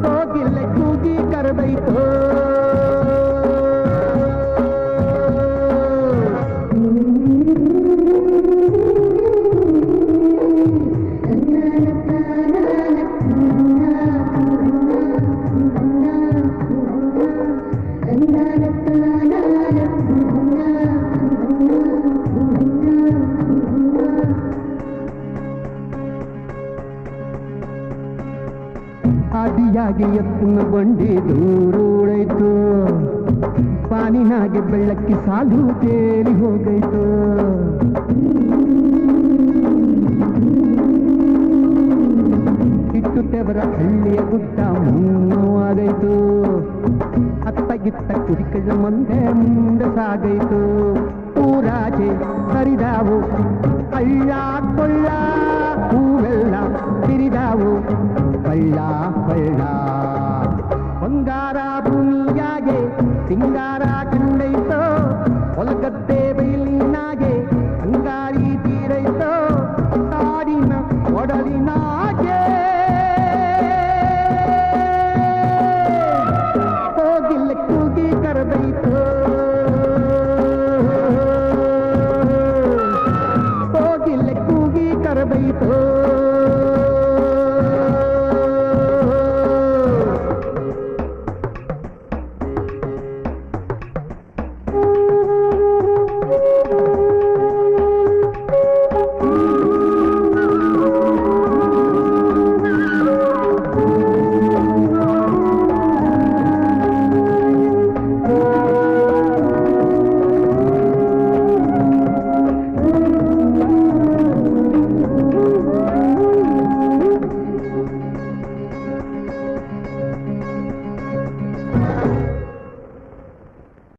ಹೋಗಿಲ್ಲ ಕೂಗಿ ಕರೆದೈತೋ. ಆದಿಯಾಗಿ ಎತ್ತಿನ ಬಂಡಿ ದೂರೂಡೈತು, ಪಾನಿನಾಗೆ ಬೆಳ್ಳಕ್ಕಿ ಸಾಲು ತೇಲಿ ಹೋಗೈತು. ಇಟ್ಟು ತೆವರ ಹಳ್ಳಿಯ ಗುಡ್ಡ ಮೂವಾಗೈತು, ಅತ್ತಗಿತ್ತ ಕುರಿಕಳ ಮುಂದೆ ಸಾಗೈತು. ಊರಾಚೆ ಹರಿದಾವು ಹಳ್ಳ ಕೊಳ್ಳ, ಹೂವೆಲ್ಲ ತಿರಿದಾವು ಹಳ್ಳ ಹಳ್ಳ.